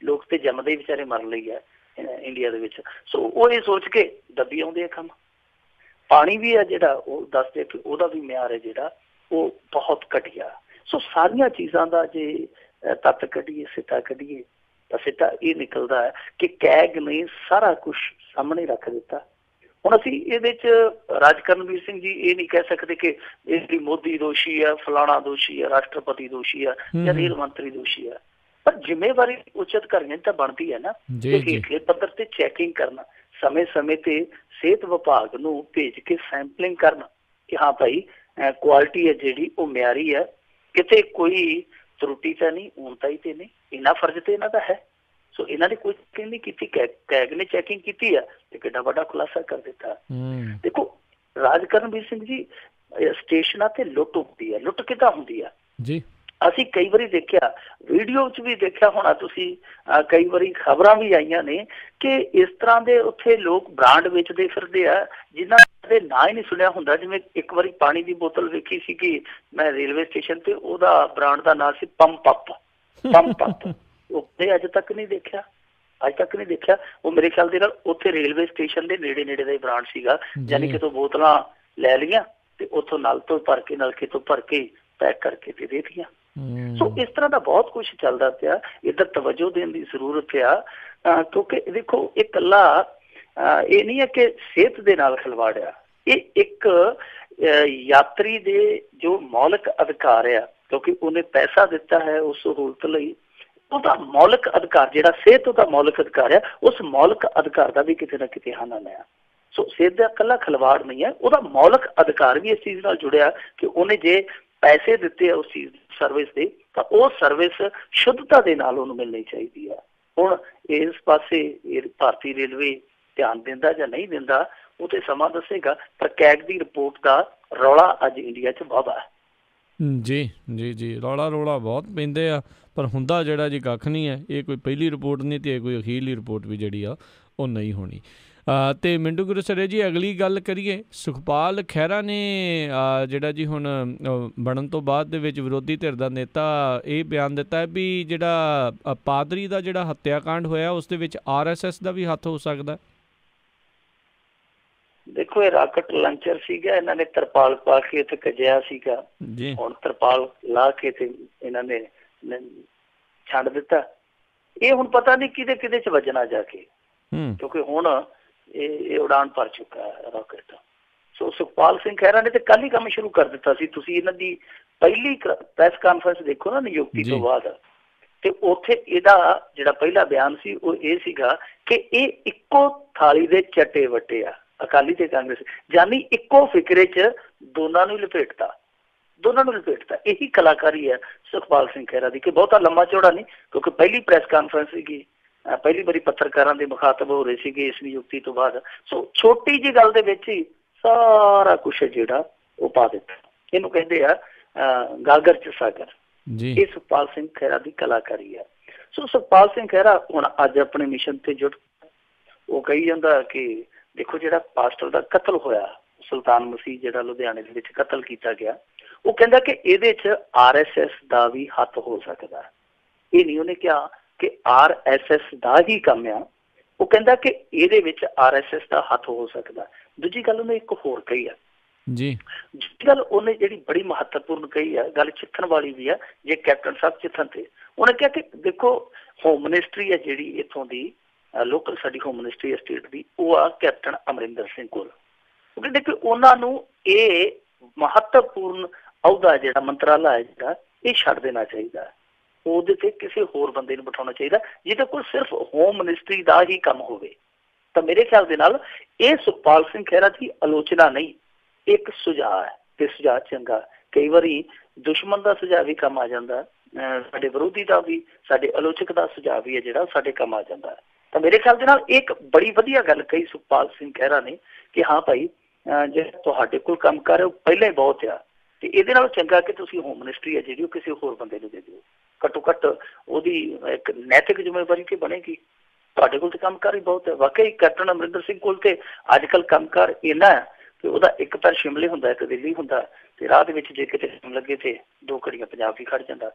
ਲੋਕ ਤੇ ਜੰਮਦੇ ਹੀ ਵਿਚਾਰੇ ਮਰਨ ਲਈ ਹੈ ਇੰਡੀਆ ਦੇ ਵਿੱਚ। ਸੋ ਉਹ ਇਹ ਸੋਚ ਕੇ ਦੱਬੀ ਆਉਂਦੇ ਆ ਕੰਮ। ਪਾਣੀ ਵੀ ਹੈ ਜਿਹੜਾ ਉਹ ਦੱਸਦੇ ਕਿ ਉਹਦਾ ਵੀ ਮਿਆਰ ਹੈ ਜਿਹੜਾ ਉਹ ਬਹੁਤ ਘਟੀਆ। ਸੋ ਸਾਰੀਆਂ ਚੀਜ਼ਾਂ ਦਾ ਜੇ ਤੱਤ ਕੱਢੀਏ, ਸਿੱਟਾ ਕੱਢੀਏ, ਤਾਂ ਸਿੱਟਾ ਇਹ ਨਿਕਲਦਾ ਹੈ ਕਿ ਕੈਗ ਨੇ ਸਾਰਾ ਕੁਛ ਸਾਹਮਣੇ ਰੱਖ ਦਿੱਤਾ। ਹੁਣ ਅਸੀਂ ਇਹਦੇ 'ਚ ਰਾਜਕਰਨਵੀਰ ਸਿੰਘ ਜੀ ਇਹ ਨਹੀਂ ਕਹਿ ਸਕਦੇ ਕਿ ਇਹਦੀ ਮੋਦੀ ਦੋਸ਼ੀ ਆ, ਫਲਾਣਾ ਦੋਸ਼ੀ ਆ, ਰਾਸ਼ਟਰਪਤੀ ਦੋਸ਼ੀ ਆ ਜਾਂ ਰੇਲ ਮੰਤਰੀ ਦੋਸ਼ੀ ਆ, ਪਰ ਜ਼ਿੰਮੇਵਾਰੀ ਉਚਿਤ ਕਰਨੀ ਤਾਂ ਬਣਦੀ ਹੈ ਨਾ। ਹੇਠਲੇ ਪੱਧਰ ਤੇ ਚੈਕਿੰਗ ਕਰਨਾ, ਸਮੇਂ ਸਮੇਂ ਤੇ ਸਿਹਤ ਵਿਭਾਗ ਨੂੰ ਭੇਜ ਕੇ ਸੈਂਪਲਿੰਗ ਕਰਨਾ ਕਿ ਹਾਂ ਭਾਈ ਕੁਆਲਿਟੀ ਹੈ ਜਿਹੜੀ ਉਹ ਮਿਆਰੀ ਹੈ, ਕਿਤੇ ਕੋਈ ਤਰੁੱਟੀ ਤਾਂ ਨਹੀਂ, ਊਣਤਾਈ ਤੇ ਨਹੀਂ। ਇੰਨਾ ਫਰਜ਼ ਤੇ ਇਹਨਾਂ ਦਾ ਹੈ। ਸੋ ਇਹਨਾਂ ਨੇ ਕੋਈ ਚੈਕਿੰਗ ਨਹੀਂ ਕੀਤੀ, ਕੈਗ ਨੇ ਚੈਕਿੰਗ ਕੀਤੀ ਆ ਤੇ ਕਿੱਡਾ ਵੱਡਾ ਖੁਲਾਸਾ ਕਰ ਦਿੱਤਾ। ਦੇਖੋ ਰਾਜਕਰਨਵੀਰ ਸਿੰਘ ਜੀ, ਸਟੇਸ਼ਨਾਂ ਤੇ ਲੁੱਟ ਹੁੰਦੀ ਹੈ। ਲੁੱਟ ਕਿੱਦਾਂ ਹੁੰਦੀ ਆ ਜੀ? ਅਸੀਂ ਕਈ ਵਾਰੀ ਦੇਖਿਆ, ਵੀਡੀਓ 'ਚ ਵੀ ਦੇਖਿਆ ਹੋਣਾ ਤੁਸੀਂ, ਕਈ ਵਾਰੀ ਖਬਰਾਂ ਵੀ ਆਈਆਂ ਨੇ ਕਿ ਇਸ ਤਰ੍ਹਾਂ ਦੇ ਉੱਥੇ ਲੋਕ ਬ੍ਰਾਂਡ ਵੇਚਦੇ ਫਿਰਦੇ ਆ ਜਿਨ੍ਹਾਂ ਦੇ ਨਾਂ ਹੀ ਨਹੀਂ ਸੁਣਿਆ ਹੁੰਦਾ। ਜਿਵੇਂ ਇੱਕ ਵਾਰੀ ਪਾਣੀ ਦੀ ਬੋਤਲ ਵੇਖੀ ਸੀ ਕਿ ਮੈਂ ਰੇਲਵੇ ਸਟੇਸ਼ਨ ਤੇ, ਉਹਦਾ ਬ੍ਰਾਂਡ ਦਾ ਨਾਂ ਸੀ ਪੰਪ ਅਪ। ਪੰਪ ਅਪ ਉੱਥੇ ਅੱਜ ਤੱਕ ਨਹੀਂ ਦੇਖਿਆ, ਅੱਜ ਤੱਕ ਨਹੀਂ ਦੇਖਿਆ। ਉਹ ਮੇਰੇ ਖਿਆਲ ਦੇ ਨਾਲ ਉੱਥੇ ਰੇਲਵੇ ਸਟੇਸ਼ਨ ਦੇ ਨੇੜੇ ਨੇੜੇ ਦਾ ਹੀ ਬ੍ਰਾਂਡ ਸੀਗਾ, ਯਾਨੀ ਕਿ ਤੋਂ ਬੋਤਲਾਂ ਲੈ ਲਈਆਂ ਤੇ ਉੱਥੋਂ ਨਲ ਤੋਂ ਭਰ ਕੇ, ਨਲਕੇ ਤੋਂ ਭਰ ਕੇ ਪੈਕ ਕਰਕੇ ਤੇ ਦੇ ਦਿੱਤੀਆਂ। ਸੋ ਇਸ ਤਰ੍ਹਾਂ ਦਾ ਬਹੁਤ ਕੁਛ ਚੱਲਦਾ ਪਿਆ। ਇੱਧਰ ਤਵੱਜੋ ਦੇਣ ਦੀ ਜ਼ਰੂਰਤ ਆ, ਕਿਉਂਕਿ ਦੇਖੋ ਇਹ ਇਕੱਲਾ ਇਹ ਨਹੀਂ ਹੈ ਕਿ ਸਿਹਤ ਦੇ ਨਾਲ ਖਿਲਵਾੜ ਆ, ਇਹ ਇੱਕ ਯਾਤਰੀ ਦੇ ਜੋ ਮੌਲਿਕ ਅਧਿਕਾਰ ਆ, ਕਿਉਂਕਿ ਉਹਨੇ ਪੈਸਾ ਦਿੱਤਾ ਹੈ ਉਸ ਸਹੂਲਤ ਲਈ, ਉਹਦਾ ਮੌਲਿਕ ਅਧਿਕਾਰ ਜਿਹੜਾ ਸਿਹਤ ਉਹਦਾ ਮੌਲਿਕ ਅਧਿਕਾਰ ਆ, ਉਸ ਮੌਲਿਕ ਅਧਿਕਾਰ ਦਾ ਵੀ ਕਿਤੇ ਨਾ ਕਿਤੇ ਹਨਨ ਆ। ਸੋ ਸਿਹਤ ਦਾ ਇਕੱਲਾ ਖਿਲਵਾੜ ਨਹੀਂ ਹੈ, ਉਹਦਾ ਮੌਲਿਕ ਅਧਿਕਾਰ ਵੀ ਇਸ ਚੀਜ਼ ਨਾਲ ਜੁੜਿਆ ਕਿ ਉਹਨੇ ਜੇ ਪੈਸੇ ਦਿੱਤੇ ਆ ਉਸ ਚੀਜ਼ ਸਰਵਿਸ ਦੇ, ਤਾਂ ਉਹ ਸਰਵਿਸ ਸ਼ੁੱਧਤਾ ਦੇ ਨਾਲ ਉਹਨੂੰ ਮਿਲਣੀ ਚਾਹੀਦੀ ਆ। ਹੁਣ ਇਸ ਪਾਸੇ ਭਾਰਤੀ ਰੇਲਵੇ ਧਿਆਨ ਦਿੰਦਾ ਜਾਂ ਨਹੀਂ ਦਿੰਦਾ ਉਹ ਤੇ ਸਮਾਂ ਦੱਸੇਗਾ, ਪਰ ਕੈਗ ਦੀ ਰਿਪੋਰਟ ਦਾ ਰੌਲਾ ਅੱਜ ਇੰਡੀਆ 'ਚ ਵਾਹਵਾ ਹੈ। ਜੀ ਜੀ ਜੀ, ਰੌਲਾ ਬਹੁਤ ਪੈਂਦੇ ਆ, ਪਰ ਹੁੰਦਾ ਜਿਹੜਾ ਜੀ ਕੱਖ ਨਹੀਂ ਹੈ। ਇਹ ਕੋਈ ਪਹਿਲੀ ਰਿਪੋਰਟ ਨਹੀਂ ਅਤੇ ਕੋਈ ਅਖੀਰਲੀ ਰਿਪੋਰਟ ਵੀ ਜਿਹੜੀ ਆ ਉਹ ਨਹੀਂ ਹੋਣੀ। ਅਤੇ ਮਿੰਟੂ ਗੁਰਸਰੇ ਜੀ, ਅਗਲੀ ਗੱਲ ਕਰੀਏ, ਸੁਖਪਾਲ ਖਹਿਰਾ ਨੇ ਜਿਹੜਾ ਜੀ ਹੁਣ ਬਣਨ ਤੋਂ ਬਾਅਦ ਦੇ ਵਿੱਚ ਵਿਰੋਧੀ ਧਿਰ ਦਾ ਨੇਤਾ ਇਹ ਬਿਆਨ ਦਿੱਤਾ ਹੈ ਵੀ ਜਿਹੜਾ ਪਾਦਰੀ ਦਾ ਜਿਹੜਾ ਹੱਤਿਆਕਾਂਡ ਹੋਇਆ ਉਸ ਦੇ ਵਿੱਚ RSS ਦਾ ਵੀ ਹੱਥ ਹੋ ਸਕਦਾ। ਦੇਖੋ ਇਹ ਰਾਕਟ ਲਾਂਚਰ ਸੀਗਾ, ਇਹਨਾਂ ਨੇ ਤਰਪਾਲ ਪਾ ਕੇ ਉੱਥੇ ਕੱਜਿਆ ਸੀਗਾ ਜੀ, ਹੁਣ ਤਰਪਾਲ ਲਾ ਕੇ ਤੇ ਇਹਨਾਂ ਨੇ ਛੱਡ ਦਿੱਤਾ। ਇਹ ਹੁਣ ਪਤਾ ਨਹੀਂ ਕਿਹਦੇ ਕਿਹਦੇ 'ਚ ਵੱਜਣਾ ਜਾ ਕੇ, ਕਿਉਂਕਿ ਹੁਣ ਇਹ ਉਡਾਨ ਭਰ ਚੁੱਕਾ ਹੈ ਰਾਕਟ। ਸੋ ਸੁਖਪਾਲ ਸਿੰਘ ਖਹਿਰਾ ਨੇ ਤੇ ਕੱਲ੍ਹ ਹੀ ਕੰਮ ਸ਼ੁਰੂ ਕਰ ਦਿੱਤਾ ਸੀ। ਤੁਸੀਂ ਇਹਨਾਂ ਦੀ ਪਹਿਲੀ ਪ੍ਰੈਸ ਕਾਨਫਰੰਸ ਦੇਖੋ ਨਾ ਨਿਯੁਕਤੀ ਤੋਂ ਬਾਅਦ, ਤੇ ਉੱਥੇ ਇਹਦਾ ਜਿਹੜਾ ਪਹਿਲਾ ਬਿਆਨ ਸੀ ਉਹ ਇਹ ਸੀਗਾ ਕਿ ਇਹ ਇੱਕੋ ਥਾਲੀ ਦੇ ਚੱਟੇ ਵੱਟੇ ਆ, ਅਕਾਲੀ ਤੇ ਕਾਂਗਰਸ, ਯਾਨੀ ਇੱਕੋ ਫਿਕਰੇ 'ਚ ਦੋਨਾਂ ਨੂੰ ਲਪੇਟਤਾ। ਇਹੀ ਕਲਾਕਾਰੀ ਹੈ ਸੁਖਪਾਲ ਸਿੰਘ ਖਹਿਰਾ ਦੀ, ਕਿ ਬਹੁਤਾ ਲੰਮਾ ਚੌੜਾ ਨਹੀਂ, ਕਿਉਂਕਿ ਪਹਿਲੀ ਪ੍ਰੈਸ ਕਾਨਫਰੰਸ ਸੀਗੀ, ਪਹਿਲੀ ਵਾਰੀ ਪੱਤਰਕਾਰਾਂ ਦੇ ਮੁਖਾਤਬ ਹੋ ਰਹੇ ਸੀਗੇ ਇਸ ਨਿਯੁਕਤੀ ਤੋਂ ਬਾਅਦ। ਸੋ ਛੋਟੀ ਜਿਹੀ ਗੱਲ ਦੇ ਵਿੱਚ ਹੀ ਸਾਰਾ ਕੁਛ ਜਿਹੜਾ ਉਹ ਪਾ ਦਿੱਤਾ। ਇਹਨੂੰ ਕਹਿੰਦੇ ਆ ਗਾਗਰ ਚ ਸਾਗਰ। ਇਹ ਸੁਖਪਾਲ ਸਿੰਘ ਖਹਿਰਾ ਦੀ ਕਲਾਕਾਰੀ ਹੈ। ਸੋ ਸੁਖਪਾਲ ਸਿੰਘ ਖਹਿਰਾ ਹੁਣ ਅੱਜ ਆਪਣੇ ਮਿਸ਼ਨ ਤੇ ਜੁਟ, ਉਹ ਕਹੀ ਜਾਂਦਾ ਕਿ ਦੇਖੋ ਜਿਹੜਾ ਪਾਸਟਰ ਦਾ ਕਤਲ ਹੋਇਆ, ਸੁਲਤਾਨ ਮਸੀਹ ਜਿਹੜਾ ਲੁਧਿਆਣੇ ਦੇ ਵਿੱਚ ਕਤਲ ਕੀਤਾ ਗਿਆ, ਉਹ ਕਹਿੰਦਾ ਕਿ ਇਹਦੇ 'ਚ RSS ਦਾ ਵੀ ਹੱਥ ਹੋ ਸਕਦਾ। ਇਹ ਨਹੀਂ ਉਹਨੇ ਕਿਹਾ ਕਿ RSS ਦਾ ਹੀ ਕੰਮ ਆ, ਉਹ ਕਹਿੰਦਾ ਕਿ ਇਹਦੇ ਵਿੱਚ RSS ਦਾ ਹੱਥ ਹੋ ਸਕਦਾ। ਦੂਜੀ ਗੱਲ ਉਹਨੇ ਇੱਕ ਹੋਰ ਕਹੀ ਆ ਜੀ, ਦੂਜੀ ਗੱਲ ਉਹਨੇ ਜਿਹੜੀ ਬੜੀ ਮਹੱਤਵਪੂਰਨ ਕਹੀ ਆ, ਗੱਲ ਚਿੱਥਣ ਵਾਲੀ ਵੀ ਆ, ਜੇ ਕੈਪਟਨ ਸਾਹਿਬ ਚਿੱਥਣ ਤੇ, ਉਹਨੇ ਕਿਹਾ ਕਿ ਦੇਖੋ ਹੋਮ ਮਿਨਿਸਟਰੀ ਹੈ ਜਿਹੜੀ ਇੱਥੋਂ ਦੀ ਲੋਕਲ ਸਾਡੀ ਹੋਮ ਮਿਨਿਸਟਰੀ ਹੈ ਸਟੇਟ ਦੀ, ਉਹ ਆ ਕੈਪਟਨ ਅਮਰਿੰਦਰ ਸਿੰਘ ਕੋਲ। ਉਹ ਕਹਿੰਦੇ ਕਿ ਉਹਨਾਂ ਨੂੰ ਇਹ ਮਹੱਤਵਪੂਰਨ ਅਹੁਦਾ ਜਿਹੜਾ ਮੰਤਰਾਲਾ ਹੈ ਜਿਹੜਾ ਇਹ ਛੱਡ ਦੇਣਾ ਚਾਹੀਦਾ, ਉਹਦੇ ਤੇ ਕਿਸੇ ਹੋਰ ਬੰਦੇ ਨੂੰ ਬਿਠਾਉਣਾ ਚਾਹੀਦਾ ਜਿਹਦੇ ਕੋਲ ਸਿਰਫ ਹੋਮ ਮਿਨਿਸਟਰੀ ਦਾ ਹੀ ਕੰਮ ਹੋਵੇ। ਤਾਂ ਮੇਰੇ ਖਿਆਲ ਦੇ ਨਾਲ ਇਹ ਸੁਖਪਾਲ ਸਿੰਘ ਖਹਿਰਾ ਦੀ ਆਲੋਚਨਾ ਨਹੀਂ, ਇੱਕ ਸੁਝਾਅ ਹੈ, ਤੇ ਸੁਝਾਅ ਚੰਗਾ। ਕਈ ਵਾਰੀ ਦੁਸ਼ਮਣ ਦਾ ਸੁਝਾਅ ਵੀ ਕੰਮ ਆ ਜਾਂਦਾ, ਸਾਡੇ ਵਿਰੋਧੀ ਦਾ ਵੀ, ਸਾਡੇ ਆਲੋਚਕ ਦਾ ਸੁਝਾਅ ਵੀ ਹੈ ਜਿਹੜਾ ਸਾਡੇ ਕੰਮ ਆ ਜਾਂਦਾ। ਤਾਂ ਮੇਰੇ ਖਿਆਲ ਦੇ ਨਾਲ ਇੱਕ ਬੜੀ ਵਧੀਆ ਗੱਲ ਕਹੀ ਸੁਖਪਾਲ ਸਿੰਘ ਖਹਿਰਾ ਨੇ ਕਿ ਹਾਂ ਭਾਈ, ਜੇ ਤੁਹਾਡੇ ਕੋਲ ਕੰਮ ਕਰ ਰਹੇ ਹੋ ਪਹਿਲਾਂ ਹੀ ਬਹੁਤ ਆ, ਤੇ ਇਹਦੇ ਨਾਲੋਂ ਚੰਗਾ ਕਿ ਤੁਸੀਂ ਹੋਮ ਮਿਨਿਸਟਰੀ ਹੈ ਜਿਹੜੀ ਉਹ ਕਿਸੇ ਹੋਰ ਬੰਦੇ ਨੂੰ ਦੇ ਦਿਓ। ਘੱਟੋ ਘੱਟ ਉਹਦੀ ਇੱਕ ਨੈਤਿਕ ਜ਼ਿੰਮੇਵਾਰੀ ਤੇ ਬਣੇਗੀ। ਤੁਹਾਡੇ ਕੋਲ ਤੇ ਕੰਮਕਾਰ ਹੀ ਬਹੁਤ ਹੈ। ਵਾਕਈ ਕੈਪਟਨ ਅਮਰਿੰਦਰ ਸਿੰਘ ਕੋਲ ਤੇ ਅੱਜ ਕੱਲ੍ਹ ਕੰਮਕਾਰ ਇੰਨਾ ਹੈ ਕਿ ਉਹਦਾ ਇੱਕ ਪੈਰ ਸ਼ਿਮਲੇ ਹੁੰਦਾ, ਇੱਕ ਦਿੱਲੀ ਹੁੰਦਾ, ਤੇ ਰਾਹ ਦੇ ਵਿੱਚ ਜੇ ਕਿਤੇ ਲੱਗੇ ਤੇ 2 ਘੜੀਆਂ ਪੰਜਾਬ ਵੀ ਖੜ ਜਾਂਦਾ।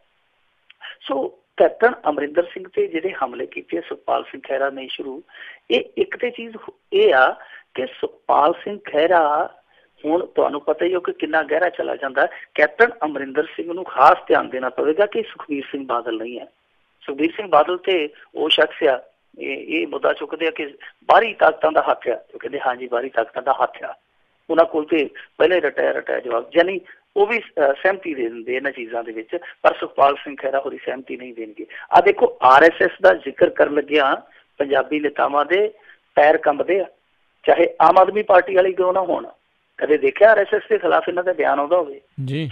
ਸੋ ਕੈਪਟਨ ਅਮਰਿੰਦਰ ਸਿੰਘ ਤੇ ਜਿਹੜੇ ਹਮਲੇ ਕੀਤੇ ਸੁਖਪਾਲ ਸਿੰਘ ਖਹਿਰਾ ਨੇ ਸ਼ੁਰੂ, ਇਹ ਇੱਕ ਤੇ ਚੀਜ਼ ਇਹ ਆ ਕਿ ਸੁਖਪਾਲ ਸਿੰਘ ਖਹਿਰਾ ਹੁਣ ਤੁਹਾਨੂੰ ਪਤਾ ਹੀ ਹੋ ਕਿ ਕਿੰਨਾ ਗਹਿਰਾ ਚਲਾ ਜਾਂਦਾ। ਕੈਪਟਨ ਅਮਰਿੰਦਰ ਸਿੰਘ ਨੂੰ ਖਾਸ ਧਿਆਨ ਦੇਣਾ ਪਵੇਗਾ ਕਿ ਸੁਖਬੀਰ ਸਿੰਘ ਬਾਦਲ ਨਹੀਂ ਹੈ। ਸੁਖਬੀਰ ਸਿੰਘ ਬਾਦਲ ਤੇ ਉਹ ਸ਼ਖਸ ਆ, ਇਹ ਮੁੱਦਾ ਚੁੱਕਦੇ ਆ ਕਿ ਬਾਹਰੀ ਤਾਕਤਾਂ ਦਾ ਹੱਥ ਆ, ਉਹ ਕਹਿੰਦੇ ਹਾਂਜੀ ਬਾਹਰੀ ਤਾਕਤਾਂ ਦਾ ਹੱਥ ਆ, ਉਹਨਾਂ ਕੋਲ ਤੇ ਪਹਿਲੇ ਰਟਾਇਆ ਜਵਾਬ, ਯਾਨੀ ਉਹ ਵੀ ਸਹਿਮਤੀ ਦੇ ਦਿੰਦੇ ਇਹਨਾਂ ਚੀਜ਼ਾਂ ਦੇ ਵਿੱਚ, ਪਰ ਸੁਖਪਾਲ ਸਿੰਘ ਖਹਿਰਾ ਹੋਰੀ ਸਹਿਮਤੀ ਨਹੀਂ ਦੇਣਗੇ। ਆਹ ਦੇਖੋ RSS ਦਾ ਜ਼ਿਕਰ ਕਰਨ ਲੱਗਿਆ ਪੰਜਾਬੀ ਨੇਤਾਵਾਂ ਦੇ ਪੈਰ ਕੰਬਦੇ ਆ, ਚਾਹੇ ਆਮ ਆਦਮੀ ਪਾਰਟੀ ਵਾਲੇ ਕਿਉਂ ਨਾ ਹੋਣ, ਕਦੇ ਦੇਖਿਆ RSS ਦੇ ਖਿਲਾਫ ਇਹਨਾਂ ਦਾ ਬਿਆਨ ਆਉਂਦਾ ਹੋਵੇ?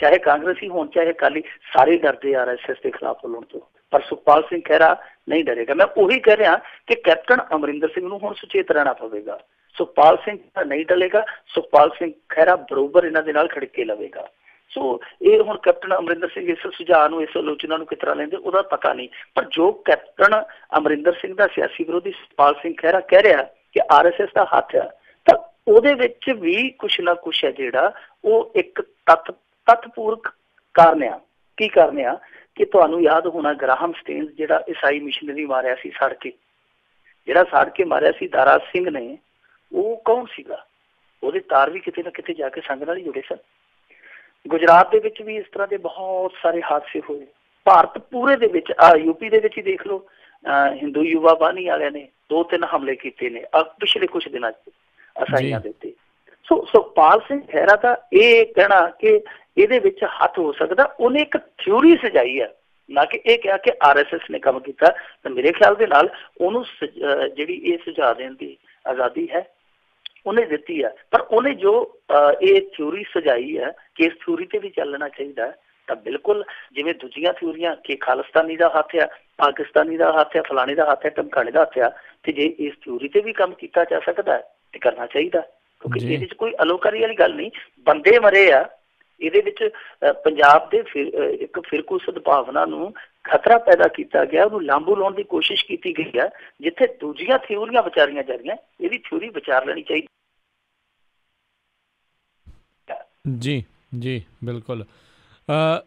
ਚਾਹੇ ਕਾਂਗਰਸੀ ਹੋਣ ਚਾਹੇ ਅਕਾਲੀ, ਸਾਰੇ ਡਰਦੇ RSS ਦੇ ਖਿਲਾਫ ਬੋਲਣ ਤੋਂ, ਪਰ ਸੁਖਪਾਲ ਸਿੰਘ ਖਹਿਰਾ ਨਹੀਂ ਡਰੇਗਾ। ਮੈਂ ਉਹੀ ਕਹਿ ਰਿਹਾ ਕਿ ਕੈਪਟਨ ਅਮਰਿੰਦਰ ਸਿੰਘ ਨੂੰ ਹੁਣ ਸੁਚੇਤ ਰਹਿਣਾ ਪਵੇਗਾ। ਸੁਖਪਾਲ ਸਿੰਘ ਨਹੀਂ ਡਰੇਗਾ, ਸੁਖਪਾਲ ਸਿੰਘ ਖਹਿਰਾ ਬਰੋਬਰ ਇਹਨਾਂ ਦੇ ਨਾਲ ਖੜਕੇ ਲਵੇਗਾ। ਸੋ ਇਹ ਹੁਣ ਕੈਪਟਨ ਅਮਰਿੰਦਰ ਸਿੰਘ ਇਸ ਸੁਝਾਅ ਨੂੰ, ਇਸ ਆਲੋਚਨਾ ਨੂੰ ਕਿਸ ਤਰ੍ਹਾਂ ਲੈਂਦੇ ਉਹਦਾ ਪਤਾ ਨਹੀਂ, ਪਰ ਜੋ ਕੈਪਟਨ ਅਮਰਿੰਦਰ ਸਿੰਘ ਦਾ ਸਿਆਸੀ ਵਿਰੋਧੀ ਸੁਖਪਾਲ ਸਿੰਘ ਖਹਿਰਾ ਕਹਿ ਰਿਹਾ ਕਿ RSS ਦਾ ਹੱਥ ਆ, ਤਾਂ ਉਹਦੇ ਵਿੱਚ ਵੀ ਕੁਛ ਨਾ ਕੁਛ ਹੈ ਜਿਹੜਾ ਉਹ ਇੱਕ ਤੱਥਪੂਰਕ ਕਾਰਨ ਆ। ਕੀ ਕਾਰਨ ਆ ਕਿ ਤੁਹਾਨੂੰ ਯਾਦ ਹੋਣਾ ਗ੍ਰਾਹਮ ਸਟੇਨਜ਼ ਜਿਹੜਾ ਈਸਾਈ ਮਿਸ਼ਨਰੀ ਮਾਰਿਆ ਸੀ ਸੜ ਕੇ, ਜਿਹੜਾ ਸੜ ਕੇ ਮਾਰਿਆ ਸੀ ਦਾਰਾ ਸਿੰਘ ਨੇ, ਉਹ ਕੌਣ ਸੀਗਾ? ਉਹਦੇ ਤਾਰ ਵੀ ਕਿਤੇ ਨਾ ਕਿਤੇ ਜਾ ਕੇ ਸੰਗ ਨਾਲ ਹੀ ਜੁੜੇ ਸਨ। ਗੁਜਰਾਤ ਦੇ ਵਿੱਚ ਵੀ ਇਸ ਤਰ੍ਹਾਂ ਦੇ ਬਹੁਤ ਸਾਰੇ ਹਾਦਸੇ ਹੋਏ। ਭਾਰਤ ਪੂਰੇ ਦੇ ਵਿੱਚ UP ਦੇ ਵਿੱਚ ਹੀ ਦੇਖ ਲਓ, ਹਿੰਦੂ ਯੁਵਾ ਬਾਣੀ ਵਾਲਿਆਂ ਨੇ 2-3 ਹਮਲੇ ਕੀਤੇ ਨੇ ਪਿਛਲੇ ਕੁਛ ਦਿਨਾਂ 'ਚ ਈਸਾਈਆਂ ਦੇ ਉੱਤੇ। ਸੋ ਸੁਖਪਾਲ ਸਿੰਘ ਖਹਿਰਾ ਦਾ ਇਹ ਕਹਿਣਾ ਕਿ ਇਹਦੇ ਵਿੱਚ ਹੱਥ ਹੋ ਸਕਦਾ, ਉਹਨੇ ਇੱਕ ਥਿਊਰੀ ਸਜਾਈ ਹੈ, ਨਾ ਕਿ ਇਹ ਕਿਹਾ ਕਿ RSS ਨੇ ਕੰਮ ਕੀਤਾ। ਤਾਂ ਮੇਰੇ ਖਿਆਲ ਦੇ ਨਾਲ ਉਹਨੂੰ ਜਿਹੜੀ ਇਹ ਸੁਝਾਅ ਦੇਣ ਦੀ ਆਜ਼ਾਦੀ ਹੈ ਉਹਨੇ ਦਿੱਤੀ ਹੈ, ਪਰ ਉਹਨੇ ਜੋ ਇਹ ਥਿਊਰੀ ਸਜਾਈ ਹੈ ਕਿ ਇਸ ਥਿਊਰੀ ਤੇ ਵੀ ਚੱਲਣਾ ਚਾਹੀਦਾ, ਤਾਂ ਬਿਲਕੁਲ ਜਿਵੇਂ ਦੂਜੀਆਂ ਥਿਊਰੀਆਂ ਕਿ ਖਾਲਿਸਤਾਨੀ ਦਾ ਹੱਥ ਆ, ਪਾਕਿਸਤਾਨੀ ਦਾ ਹੱਥ ਆ, ਫਲਾਣੇ ਦਾ ਹੱਥ ਆ, ਧਮਕਾਣੇ ਦਾ ਹੱਥ ਆ, ਤੇ ਜੇ ਇਸ ਥਿਊਰੀ ਤੇ ਵੀ ਕੰਮ ਕੀਤਾ ਜਾ ਸਕਦਾ ਤੇ ਕਰਨਾ ਚਾਹੀਦਾ, ਕਿਉਂਕਿ ਇਹਦੇ 'ਚ ਕੋਈ ਅਲੋਕਾਰੀ ਵਾਲੀ ਗੱਲ ਨਹੀਂ। ਬੰਦੇ ਮਰੇ ਆ ਇਹਦੇ ਵਿੱਚ, ਪੰਜਾਬ ਦੇ ਇੱਕ ਫਿਰਕੂ ਸਦਭਾਵਨਾ ਨੂੰ ਖਤਰਾ ਪੈਦਾ ਕੀਤਾ ਗਿਆ, ਉਹਨੂੰ ਲਾਂਬੂ ਲਾਉਣ ਦੀ ਕੋਸ਼ਿਸ਼ ਕੀਤੀ ਗਈ ਹੈ, ਜਿੱਥੇ ਦੂਜੀਆਂ ਥਿਊਰੀਆਂ ਵਿਚਾਰੀਆਂ ਜਾ ਰਹੀਆਂ, ਇਹਦੀ ਥਿਊਰੀ ਵਿਚਾਰ ਲੈਣੀ ਚਾਹੀਦੀ। ਜੀ ਜੀ ਬਿਲਕੁਲ।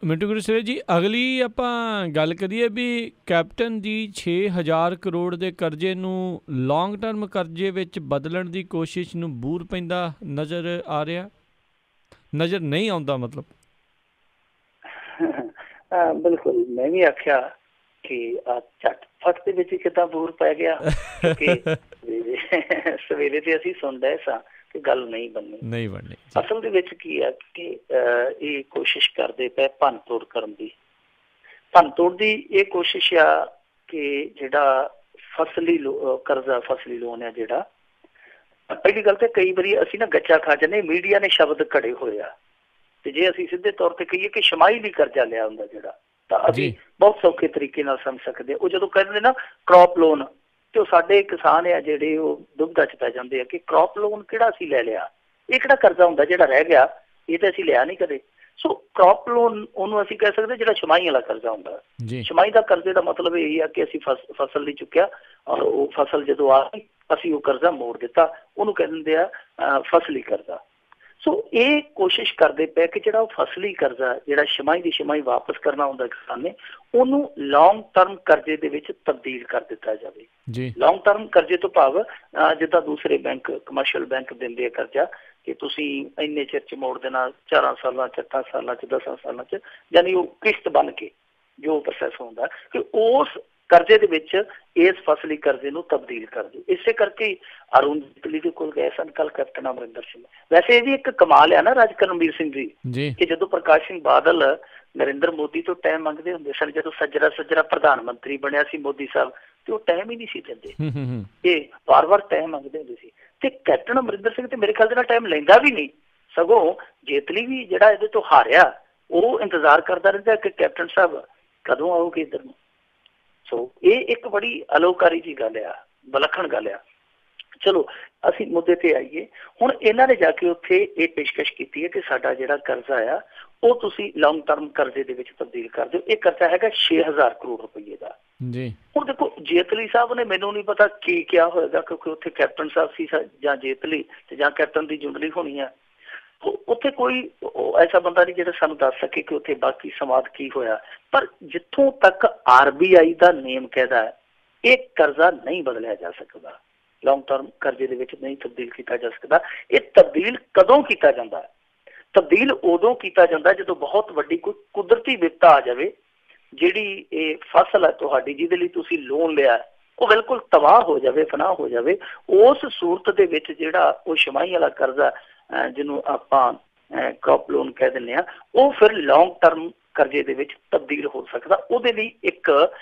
ਮਿੰਟੂ ਗੁਰਸੇਵਕ ਜੀ, ਅਗਲੀ ਆਪਾਂ ਗੱਲ ਕਰੀਏ ਵੀ ਕੈਪਟਨ ਦੀ 6000 ਕਰੋੜ ਦੇ ਕਰਜ਼ੇ ਨੂੰ ਲੌਂਗ ਟਰਮ ਕਰਜ਼ੇ ਵਿੱਚ ਬਦਲਣ ਦੀ ਕੋਸ਼ਿਸ਼ ਨੂੰ ਬੂਰ ਪੈਂਦਾ ਨਜ਼ਰ ਆ ਰਿਹਾ, ਨਜ਼ਰ ਨਹੀਂ ਆਉਂਦਾ ਮਤਲਬ? ਬਿਲਕੁਲ, ਮੈਂ ਵੀ ਆਖਿਆ ਕਿ ਝਟਪਟ ਦੇ ਵਿੱਚ ਕਿੱਦਾਂ ਬੂਰ ਪੈ ਗਿਆ, ਕਿਉਂਕਿ ਸਵੇਰੇ ਤੇ ਅਸੀਂ ਸੁਣਦੇ ਸਾਂ ਕਿ ਗੱਲ ਨਹੀਂ ਬਣਨੀ। ਅਸਲ ਦੇ ਵਿੱਚ ਕੀ ਹੈ ਕਿ ਇਹ ਕੋਸ਼ਿਸ਼ ਕਰਦੇ ਪਏ ਭੰਨ ਤੋੜ ਕਰਨ ਦੀ। ਭੰਨ ਤੋੜ ਦੀ ਇਹ ਕੋਸ਼ਿਸ਼ ਆ ਕਿ ਜਿਹੜਾ ਫਸਲੀ ਕਰਜ਼ਾ, ਫਸਲੀ ਲੋਨ ਹੈ ਜਿਹੜਾ, ਪਹਿਲੀ ਗੱਲ ਤੇ ਕਈ ਵਾਰੀ ਅਸੀਂ ਨਾ ਗੱਚਾ ਖਾ ਜਾਂਦੇ, ਮੀਡੀਆ ਨੇ ਸ਼ਬਦ ਘੜੇ ਹੋਏ ਆ, ਤੇ ਜੇ ਅਸੀਂ ਸਿੱਧੇ ਤੌਰ ਤੇ ਕਹੀਏ ਕਿ ਸ਼ਮਾਈ ਲਈ ਕਰਜ਼ਾ ਲਿਆ ਹੁੰਦਾ ਜਿਹੜਾ, ਤਾਂ ਅਸੀਂ ਬਹੁਤ ਸੌਖੇ ਤਰੀਕੇ ਨਾਲ ਸਮਝ ਸਕਦੇ। ਉਹ ਜਦੋਂ ਕਹਿੰਦੇ ਨਾ ਕ੍ਰੌਪ ਲੋਨ, ਤੇ ਉਹ ਸਾਡੇ ਕਿਸਾਨ ਆ ਜਿਹੜੇ ਉਹ ਦੁਬਦਾ 'ਚ ਪੈ ਜਾਂਦੇ ਆ ਕਿ ਕ੍ਰੌਪ ਲੋਨ ਕਿਹੜਾ ਅਸੀਂ ਲੈ ਲਿਆ, ਇਹ ਕਿਹੜਾ ਕਰਜ਼ਾ ਹੁੰਦਾ ਜਿਹੜਾ ਰਹਿ ਗਿਆ, ਇਹ ਤਾਂ ਅਸੀਂ ਲਿਆ ਨਹੀਂ ਕਦੇ। ਸੋ ਕ੍ਰੌਪ ਲੋਨ ਉਹਨੂੰ ਅਸੀਂ ਕਹਿ ਸਕਦੇ ਜਿਹੜਾ ਛਮਾਈ ਵਾਲਾ ਕਰਜ਼ਾ ਹੁੰਦਾ। ਛਮਾਈ ਦਾ ਕਰਜ਼ੇ ਦਾ ਮਤਲਬ ਇਹ ਆ ਕਿ ਅਸੀਂ ਫਸਲ ਨਹੀਂ ਚੁੱਕਿਆ, ਔਰ ਉਹ ਫਸਲ ਜਦੋਂ ਆ ਗਈ ਅਸੀਂ ਉਹ ਕਰਜ਼ਾ ਮੋੜ ਦਿੱਤਾ, ਉਹਨੂੰ ਕਹਿ ਦਿੰਦੇ ਆ ਫਸਲੀ ਕਰਜ਼ਾ। ਸੋ ਇਹ ਕੋਸ਼ਿਸ਼ ਕਰਦੇ ਪਏ ਕਿ ਜਿਹੜਾ ਉਹ ਫਸਲੀ ਕਰਜ਼ਾ, ਜਿਹੜਾ ਛਮਾਈ ਦੀ ਛਮਾਈ ਵਾਪਸ ਕਰਨਾ ਹੁੰਦਾ ਕਿਸਾਨ ਨੇ, ਉਹਨੂੰ ਲੌਂਗ ਟਰਮ ਕਰਜ਼ੇ ਦੇ ਵਿੱਚ ਤਬਦੀਲ ਕਰ ਦਿੱਤਾ ਜਾਵੇ। ਲੌਂਗ ਟਰਮ ਕਰਜ਼ੇ ਤੋਂ ਭਾਵ ਜਿੱਦਾਂ ਦੂਸਰੇ ਬੈਂਕ, ਕਮਰਸ਼ੀਅਲ ਬੈਂਕ ਦਿੰਦੇ ਆ ਕਰਜ਼ਾ ਕਿ ਤੁਸੀਂ ਇੰਨੇ ਚਿਰ 'ਚ ਮੋੜ ਦੇਣਾ, 4 ਸਾਲਾਂ 'ਚ, 8 ਸਾਲਾਂ 'ਚ, 10 ਸਾਲਾਂ 'ਚ, ਯਾਨੀ ਉਹ ਕਿਸ਼ਤ ਬਣ ਕੇ ਜੋ ਪ੍ਰੋਸੈਸ ਹੁੰਦਾ ਕਿ ਉਸ ਕਰਜ਼ੇ ਦੇ ਵਿੱਚ ਇਸ ਫਸਲੀ ਕਰਜ਼ੇ ਨੂੰ ਤਬਦੀਲ ਕਰ ਦਿਓ। ਇਸੇ ਕਰਕੇ ਅਰੁਣ ਜੇਤਲੀ ਦੇ ਕੋਲ ਗਏ ਸਨ ਕੱਲ ਕੈਪਟਨ ਅਮਰਿੰਦਰ ਸਿੰਘ। ਵੈਸੇ ਇਹ ਵੀ ਇੱਕ ਕਮਾਲ ਆ ਨਾ ਰਾਜ ਕਰਨਵੀਰ ਸਿੰਘ ਜੀ, ਕਿ ਜਦੋਂ ਪ੍ਰਕਾਸ਼ ਸਿੰਘ ਬਾਦਲ ਨਰਿੰਦਰ ਮੋਦੀ ਤੋਂ ਟਾਈਮ ਮੰਗਦੇ ਹੁੰਦੇ ਸਨ, ਜਦੋਂ ਸੱਜਰਾ ਪ੍ਰਧਾਨ ਮੰਤਰੀ ਬਣਿਆ ਸੀ ਮੋਦੀ ਸਾਹਿਬ, ਤੇ ਉਹ ਟਾਈਮ ਹੀ ਨਹੀਂ ਸੀ ਦਿੰਦੇ, ਇਹ ਵਾਰ-ਵਾਰ ਟਾਈਮ ਮੰਗਦੇ ਹੁੰਦੇ ਸੀ। ਤੇ ਕੈਪਟਨ ਅਮਰਿੰਦਰ ਸਿੰਘ ਤੇ ਮੇਰੇ ਖਿਆਲ ਦੇ ਨਾਲ ਟਾਈਮ ਲੈਂਦਾ ਵੀ ਨਹੀਂ, ਸਗੋਂ ਜੇਤਲੀ ਵੀ ਜਿਹੜਾ ਇਹਦੇ ਤੋਂ ਹਾਰਿਆ ਉਹ ਇੰਤਜ਼ਾਰ ਕਰਦਾ ਰਹਿੰਦਾ ਕਿ ਕੈਪਟਨ ਸਾਹਿਬ ਕਦੋਂ ਆਓਗੇ ਇੱਧਰ ਨੂੰ। ਸੋ ਇਹ ਇੱਕ ਬੜੀ ਅਲੋਕਾਰੀ ਦੀ ਗੱਲ ਆ, ਵਿਲੱਖਣ ਗੱਲ ਆ। ਚਲੋ ਅਸੀਂ ਮੁੱਦੇ ਤੇ ਆਈਏ। ਹੁਣ ਇਹਨਾਂ ਨੇ ਜਾ ਕੇ ਉੱਥੇ ਇਹ ਪੇਸ਼ਕਸ਼ ਕੀਤੀ ਹੈ ਕਿ ਸਾਡਾ ਜਿਹੜਾ ਕਰਜ਼ਾ ਆ ਉਹ ਤੁਸੀਂ ਲੌਂਗ ਟਰਮ ਕਰਜ਼ੇ ਦੇ ਵਿੱਚ ਤਬਦੀਲ ਕਰ ਦਿਓ। ਇਹ ਕਰਜ਼ਾ ਹੈਗਾ 6000 ਕਰੋੜ ਰੁਪਈਏ ਦਾ। ਹੁਣ ਦੇਖੋ ਜੇਤਲੀ ਸਾਹਿਬ ਨੇ, ਮੈਨੂੰ ਨਹੀਂ ਪਤਾ ਕੀ ਕਿਹਾ ਹੋਏਗਾ, ਕਿਉਂਕਿ ਉੱਥੇ ਕੈਪਟਨ ਸਾਹਿਬ ਸੀ ਜਾਂ ਜੇਤਲੀ ਤੇ ਜਾਂ ਕੈਪਟਨ ਦੀ ਜੁੰਡਲੀ ਹੋਣੀ ਆ, ਉੱਥੇ ਕੋਈ ਐਸਾ ਬੰਦਾ ਨਹੀਂ ਜਿਹੜਾ ਸਾਨੂੰ ਦੱਸ ਸਕੇ ਕਿ ਉੱਥੇ ਬਾਕੀ ਸੰਵਾਦ ਕੀ ਹੋਇਆ। ਪਰ ਜਿੱਥੋਂ ਤੱਕ RBI ਦਾ ਨੇਮ ਕਹਿੰਦਾ ਹੈ, ਇਹ ਕਰਜ਼ਾ ਨਹੀਂ ਬਦਲਿਆ ਜਾ ਸਕਦਾ, ਲੌਂਗ ਟਰਮ ਕਰਜ਼ੇ ਦੇ ਵਿੱਚ ਨਹੀਂ ਤਬਦੀਲ ਕੀਤਾ ਜਾ ਸਕਦਾ। ਇਹ ਤਬਦੀਲ ਕਦੋਂ ਕੀਤਾ ਜਾਂਦਾ? ਤਬਦੀਲ ਉਦੋਂ ਕੀਤਾ ਜਾਂਦਾ ਜਦੋਂ ਬਹੁਤ ਵੱਡੀ ਕੋਈ ਕੁਦਰਤੀ ਵਿਪਤਾ ਆ ਜਾਵੇ, ਜਿਹੜੀ ਇਹ ਫਸਲ ਹੈ ਤੁਹਾਡੀ ਜਿਹਦੇ ਲਈ ਤੁਸੀਂ ਲੋਨ ਲਿਆ ਉਹ ਬਿਲਕੁਲ ਤਬਾਹ ਹੋ ਜਾਵੇ, ਫਨਾਹ ਹੋ ਜਾਵੇ। ਉਸ ਸੂਰਤ ਦੇ ਵਿੱਚ ਜਿਹੜਾ ਉਹ ਛਮਾਈ ਵਾਲਾ ਕਰਜ਼ਾ ਜਿਹਨੂੰ ਆਪਾਂ ਕ੍ਰੌਪ ਲੋਨ ਕਹਿ ਦਿੰਦੇ ਹਾਂ, ਉਹ ਫਿਰ ਲੌਂਗ ਟਰਮ ਕਰਜ਼ੇ ਦੇ ਵਿੱਚ ਤਬਦੀਲ ਹੋ ਸਕਦਾ। ਉਹਦੇ ਲਈ ਇੱਕ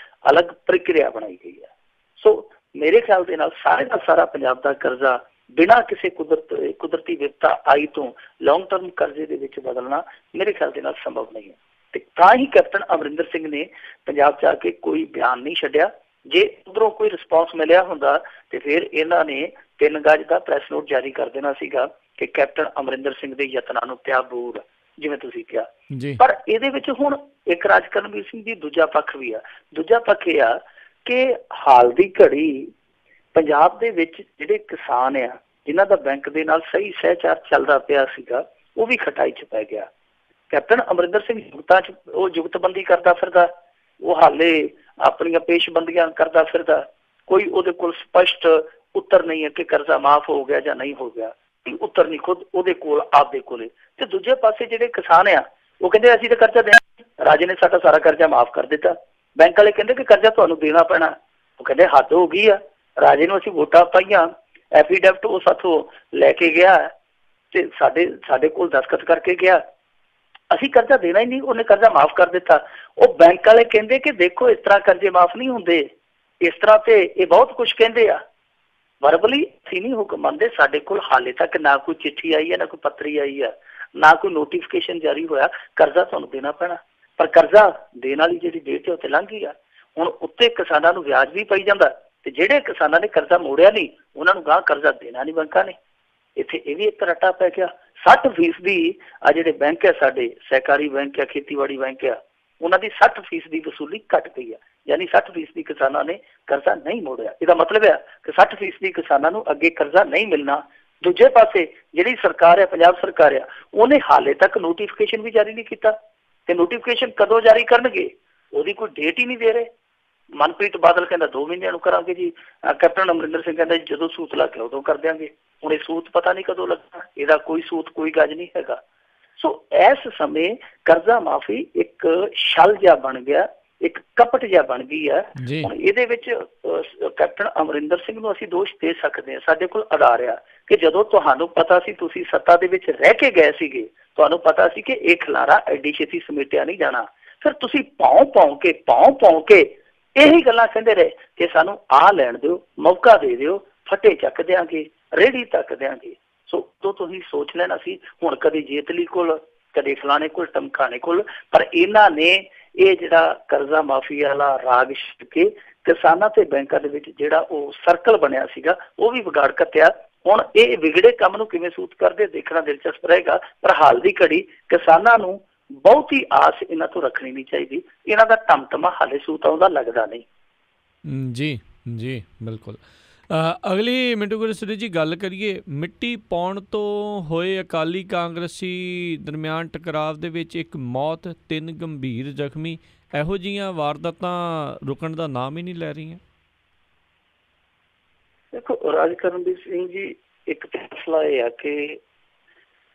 ਅਲੱਗ ਪ੍ਰਕਿਰਿਆ ਬਣਾਈ ਗਈ ਹੈ। ਸੋ ਮੇਰੇ ਖਿਆਲ ਦੇ ਨਾਲ ਸਾਰੇ ਦਾ ਸਾਰਾ ਪੰਜਾਬ ਦਾ ਕਰਜ਼ਾ ਬਿਨਾਂ ਕਿਸੇ ਕੁਦਰਤੀ ਵਿਪਤਾ ਆਈ ਤੋਂ ਲੌਂਗ ਟਰਮ ਕਰਜ਼ੇ ਦੇ ਵਿੱਚ ਬਦਲਣਾ ਮੇਰੇ ਖਿਆਲ ਦੇ ਨਾਲ ਸੰਭਵ ਨਹੀਂ ਹੈ। ਤੇ ਤਾਂ ਹੀ ਕੈਪਟਨ ਅਮਰਿੰਦਰ ਸਿੰਘ ਨੇ ਪੰਜਾਬ 'ਚ ਆ ਕੇ ਕੋਈ ਬਿਆਨ ਨਹੀਂ ਛੱਡਿਆ। ਜੇ ਉੱਧਰੋਂ ਕੋਈ ਰਿਸਪੌਂਸ ਮਿਲਿਆ ਹੁੰਦਾ ਤੇ ਫਿਰ ਇਹਨਾਂ ਨੇ 3 ਗਜ਼ ਦਾ ਪ੍ਰੈਸ ਨੋਟ ਜਾਰੀ ਕਰ ਦੇਣਾ ਸੀਗਾ ਕਿ ਕੈਪਟਨ ਅਮਰਿੰਦਰ ਸਿੰਘ ਦੇ ਯਤਨਾਂ ਨੂੰ ਪਿਆਬੂਰ, ਜਿਵੇਂ ਤੁਸੀਂ ਕਿਹਾ। ਪਰ ਇਹਦੇ ਵਿੱਚ ਹੁਣ ਇੱਕ ਰਾਜ ਕਰਨਵੀਰ ਸਿੰਘ ਦੀ ਦੂਜਾ ਪੱਖ ਵੀ ਆ। ਦੂਜਾ ਪੱਖ ਇਹ ਆ ਕਿ ਹਾਲ ਦੀ ਘੜੀ ਪੰਜਾਬ ਦੇ ਵਿੱਚ ਜਿਹੜੇ ਕਿਸਾਨ ਆ, ਜਿਨ੍ਹਾਂ ਦਾ ਬੈਂਕ ਦੇ ਨਾਲ ਸਹੀ ਸਹਿਚਾਰ ਚੱਲਦਾ ਪਿਆ ਸੀਗਾ, ਉਹ ਵੀ ਖਟਾਈ 'ਚ ਪੈ ਗਿਆ। ਕੈਪਟਨ ਅਮਰਿੰਦਰ ਸਿੰਘ ਜੁਗਤਾਂ 'ਚ ਉਹ ਜੁਗਤਬੰਦੀ ਕਰਦਾ ਫਿਰਦਾ, ਉਹ ਹਾਲੇ ਆਪਣੀਆਂ ਪੇਸ਼ਬੰਦੀਆਂ ਕਰਦਾ ਫਿਰਦਾ। ਕੋਈ ਉਹਦੇ ਕੋਲ ਸਪਸ਼ਟ ਉੱਤਰ ਨਹੀਂ ਹੈ ਕਿ ਕਰਜ਼ਾ ਮਾਫ ਹੋ ਗਿਆ ਜਾਂ ਨਹੀਂ ਹੋ ਗਿਆ। ਉੱਤਰ ਨਹੀਂ ਖੁਦ ਉਹਦੇ ਕੋਲ, ਆਪਦੇ ਕੋਲੇ। ਤੇ ਦੂਜੇ ਪਾਸੇ ਜਿਹੜੇ ਕਿਸਾਨ ਆ ਉਹ ਕਹਿੰਦੇ ਅਸੀਂ ਤਾਂ ਕਰਜ਼ਾ ਦੇਣਾ, ਰਾਜੇ ਨੇ ਸਾਡਾ ਸਾਰਾ ਕਰਜ਼ਾ ਮਾਫ ਕਰ ਦਿੱਤਾ। ਬੈਂਕ ਵਾਲੇ ਕਹਿੰਦੇ ਕਿ ਕਰਜ਼ਾ ਤੁਹਾਨੂੰ ਦੇਣਾ ਪੈਣਾ। ਉਹ ਕਹਿੰਦੇ ਹੱਦ ਹੋ ਗਈ ਆ, ਰਾਜੇ ਨੂੰ ਅਸੀਂ ਵੋਟਾਂ ਪਾਈਆਂ, ਐਫੀਡੈਵਿਟ ਉਹ ਸਾਥੋਂ ਲੈ ਕੇ ਗਿਆ ਤੇ ਸਾਡੇ ਕੋਲ ਦਸਤਖਤ ਕਰਕੇ ਗਿਆ, ਅਸੀਂ ਕਰਜ਼ਾ ਦੇਣਾ ਹੀ ਨਹੀਂ, ਉਹਨੇ ਕਰਜ਼ਾ ਮਾਫ ਕਰ ਦਿੱਤਾ। ਉਹ ਬੈਂਕ ਵਾਲੇ ਕਹਿੰਦੇ ਕਿ ਦੇਖੋ ਇਸ ਤਰ੍ਹਾਂ ਕਰਜ਼ੇ ਮਾਫ ਨਹੀਂ ਹੁੰਦੇ, ਇਸ ਤਰ੍ਹਾਂ ਤੇ ਇਹ ਬਹੁਤ ਕੁਛ ਕਹਿੰਦੇ ਆ। ਵਰਬਲੀ ਅਸੀਂ ਨਹੀਂ ਹੁਕਮ ਮੰਨਦੇ। ਸਾਡੇ ਕੋਲ ਹਾਲੇ ਤੱਕ ਨਾ ਕੋਈ ਚਿੱਠੀ ਆਈ ਹੈ, ਨਾ ਕੋਈ ਪੱਤਰੀ ਆਈ ਹੈ, ਨਾ ਕੋਈ ਨੋਟੀਫਿਕੇਸ਼ਨ ਜਾਰੀ ਹੋਇਆ। ਕਰਜ਼ਾ ਤੁਹਾਨੂੰ ਦੇਣਾ ਪੈਣਾ, ਪਰ ਕਰਜ਼ਾ ਦੇਣ ਵਾਲੀ ਜਿਹੜੀ ਡੇਟ ਹੈ ਉਹ ਤੇ ਲੰਘ ਗਈ ਆ। ਹੁਣ ਉੱਤੇ ਕਿਸਾਨਾਂ ਨੂੰ ਵਿਆਜ ਵੀ ਪਈ ਜਾਂਦਾ ਤੇ ਜਿਹੜੇ ਕਿਸਾਨਾਂ ਨੇ ਕਰਜ਼ਾ ਮੋੜਿਆ ਨਹੀਂ ਉਹਨਾਂ ਨੂੰ ਗਾਂਹ ਕਰਜ਼ਾ ਦੇਣਾ ਨਹੀਂ ਬੈਂਕਾਂ ਨੇ। ਇੱਥੇ ਇਹ ਵੀ ਇੱਕ ਰੱਟਾ ਪੈ ਗਿਆ। 60% ਆ ਜਿਹੜੇ ਬੈਂਕ ਆ ਸਾਡੇ, ਸਹਿਕਾਰੀ ਬੈਂਕ ਆ, ਖੇਤੀਬਾੜੀ ਬੈਂਕ ਆ, ਉਹਨਾਂ ਦੀ 60% ਵਸੂਲੀ ਘਟ ਗਈ ਆ। ਯਾਨੀ 60% ਕਿਸਾਨਾਂ ਨੇ ਕਰਜ਼ਾ ਨਹੀਂ ਮੋੜਿਆ। ਇਹਦਾ ਮਤਲਬ ਹੈ ਕਿ 60% ਕਿਸਾਨਾਂ ਨੂੰ ਅੱਗੇ ਕਰਜ਼ਾ ਨਹੀਂ ਮਿਲਣਾ। ਦੂਜੇ ਪਾਸੇ ਜਿਹੜੀ ਸਰਕਾਰ ਹੈ, ਪੰਜਾਬ ਸਰਕਾਰ ਆ, ਉਹਨੇ ਹਾਲੇ ਤੱਕ ਨੋਟੀਫਿਕੇਸ਼ਨ ਵੀ ਜਾਰੀ ਨਹੀਂ ਕੀਤਾ। ਤੇ ਨੋਟੀਫਿਕੇਸ਼ਨ ਕਦੋਂ ਜਾਰੀ ਕਰਨਗੇ ਉਹਦੀ ਕੋਈ ਡੇਟ ਹੀ ਨਹੀਂ ਦੇ ਰਹੇ। ਮਨਪ੍ਰੀਤ ਬਾਦਲ ਕਹਿੰਦਾ 2 ਮਹੀਨਿਆਂ ਨੂੰ ਕਰਾਂਗੇ ਜੀ, ਕੈਪਟਨ ਅਮਰਿੰਦਰ ਸਿੰਘ ਕਹਿੰਦਾ ਜਦੋਂ ਸੂਤ ਲੱਗ ਗਿਆ ਉਦੋਂ ਕਰ ਦਿਆਂਗੇ। ਹੁਣ ਇਹ ਸੂਤ ਪਤਾ ਨਹੀਂ ਕਦੋਂ ਲੱਗਣਾ, ਇਹਦਾ ਕੋਈ ਸੂਤ ਕੋਈ ਗੱਜ ਨਹੀਂ ਹੈਗਾ। ਸੋ ਇਸ ਸਮੇਂ ਕਰਜ਼ਾ ਮਾਫੀ ਇੱਕ ਛਲ ਜਿਹਾ ਬਣ ਗਿਆ, ਇੱਕ ਕਪਟ ਜਿਹਾ ਬਣ ਗਈ ਹੈ। ਹੁਣ ਇਹਦੇ ਵਿੱਚ ਕੈਪਟਨ ਅਮਰਿੰਦਰ ਸਿੰਘ ਨੂੰ ਅਸੀਂ ਦੋਸ਼ ਦੇ ਸਕਦੇ ਹਾਂ। ਸਾਡੇ ਕੋਲ ਆਧਾਰ ਆ ਕਿ ਜਦੋਂ ਤੁਹਾਨੂੰ ਪਤਾ ਸੀ, ਤੁਸੀਂ ਸੱਤਾ ਦੇ ਵਿੱਚ ਰਹਿ ਕੇ ਗਏ ਸੀਗੇ, ਤੁਹਾਨੂੰ ਪਤਾ ਸੀ ਕਿ ਇਹ ਖਿਲਾਰਾ ਐਡੀ ਛੇਤੀ ਸਮੇਟਿਆ ਨਹੀਂ ਜਾਣਾ, ਫਿਰ ਤੁਸੀਂ ਭੌਂ ਕੇ ਇਹੀ ਗੱਲਾਂ ਕਹਿੰਦੇ ਰਹੇ ਕਿ ਸਾਨੂੰ ਆਹ ਲੈਣ ਦਿਓ, ਮੌਕਾ ਦੇ ਦਿਓ, ਫੱਟੇ ਚੱਕ ਦਿਆਂਗੇ, ਰੇਹੜੀ ਤੱਕ ਦਿਆਂਗੇ। ਸੋ ਉਦੋਂ ਤੁਸੀਂ ਸੋਚ ਲੈਣਾ ਸੀ। ਹੁਣ ਕਦੇ ਜੇਤਲੀ ਕੋਲ, ਕਦੇ ਫਲਾਣੇ ਕੋਲ, ਟਮਕਾਣੇ ਕੋਲ, ਪਰ ਇਹਨਾਂ ਨੇ ਇਹ ਜਿਹੜਾ ਕਰਜ਼ਾ ਮਾਫੀ ਵਾਲਾ ਰਾਗ ਛੱਡ ਕੇ ਕਿਸਾਨਾਂ ਤੇ ਬੈਂਕਾਂ ਦੇ ਵਿੱਚ ਜਿਹੜਾ ਉਹ ਸਰਕਲ ਬਣਿਆ ਸੀਗਾ ਉਹ ਵੀ ਵਿਗਾੜ ਕੱਟਿਆ। ਹੁਣ ਇਹ ਵਿਗੜੇ ਕੰਮ ਨੂੰ ਕਿਵੇਂ ਸੂਤ ਕਰਦੇ ਦੇਖਣਾ ਦਿਲਚਸਪ ਰਹੇਗਾ। ਪਰ ਹਾਲ ਦੀ ਘੜੀ ਕਿਸਾਨਾਂ ਨੂੰ ਬਹੁਤੀ ਆਸ ਇਹਨਾਂ ਤੋਂ ਰੱਖਣੀ ਨਹੀਂ ਚਾਹੀਦੀ। ਇਹਨਾਂ ਦਾ ਟਮਟਮਾ ਹਾਲੇ ਸੂਤ ਆਉਂਦਾ ਲੱਗਦਾ ਨਹੀਂ। ਜੀ ਜੀ ਬਿਲਕੁਲ। ਅਗਲੀ ਮਿੰਟੂ ਗੁਰਸਰੀ ਜੀ ਗੱਲ ਕਰੀਏ, ਮਿੱਟੀ ਪਾਉਣ ਤੋਂ ਹੋਏ ਅਕਾਲੀ ਕਾਂਗਰਸੀ ਦਰਮਿਆਨ ਟਕਰਾਵ ਦੇ ਵਿੱਚ ਇੱਕ ਮੌਤ, 3 ਗੰਭੀਰ ਜ਼ਖਮੀ, ਇਹੋ ਜਿਹੀਆਂ ਵਾਰਦਾਤਾਂ ਰੁਕਣ ਦਾ ਨਾਮ ਹੀ ਨਹੀਂ ਲੈ ਰਹੀਆਂ। ਦੇਖੋ ਰਾਜ ਕਰਨਵੀਰ ਸਿੰਘ ਜੀ, ਇੱਕ ਮਸਲਾ ਇਹ ਆ ਕਿ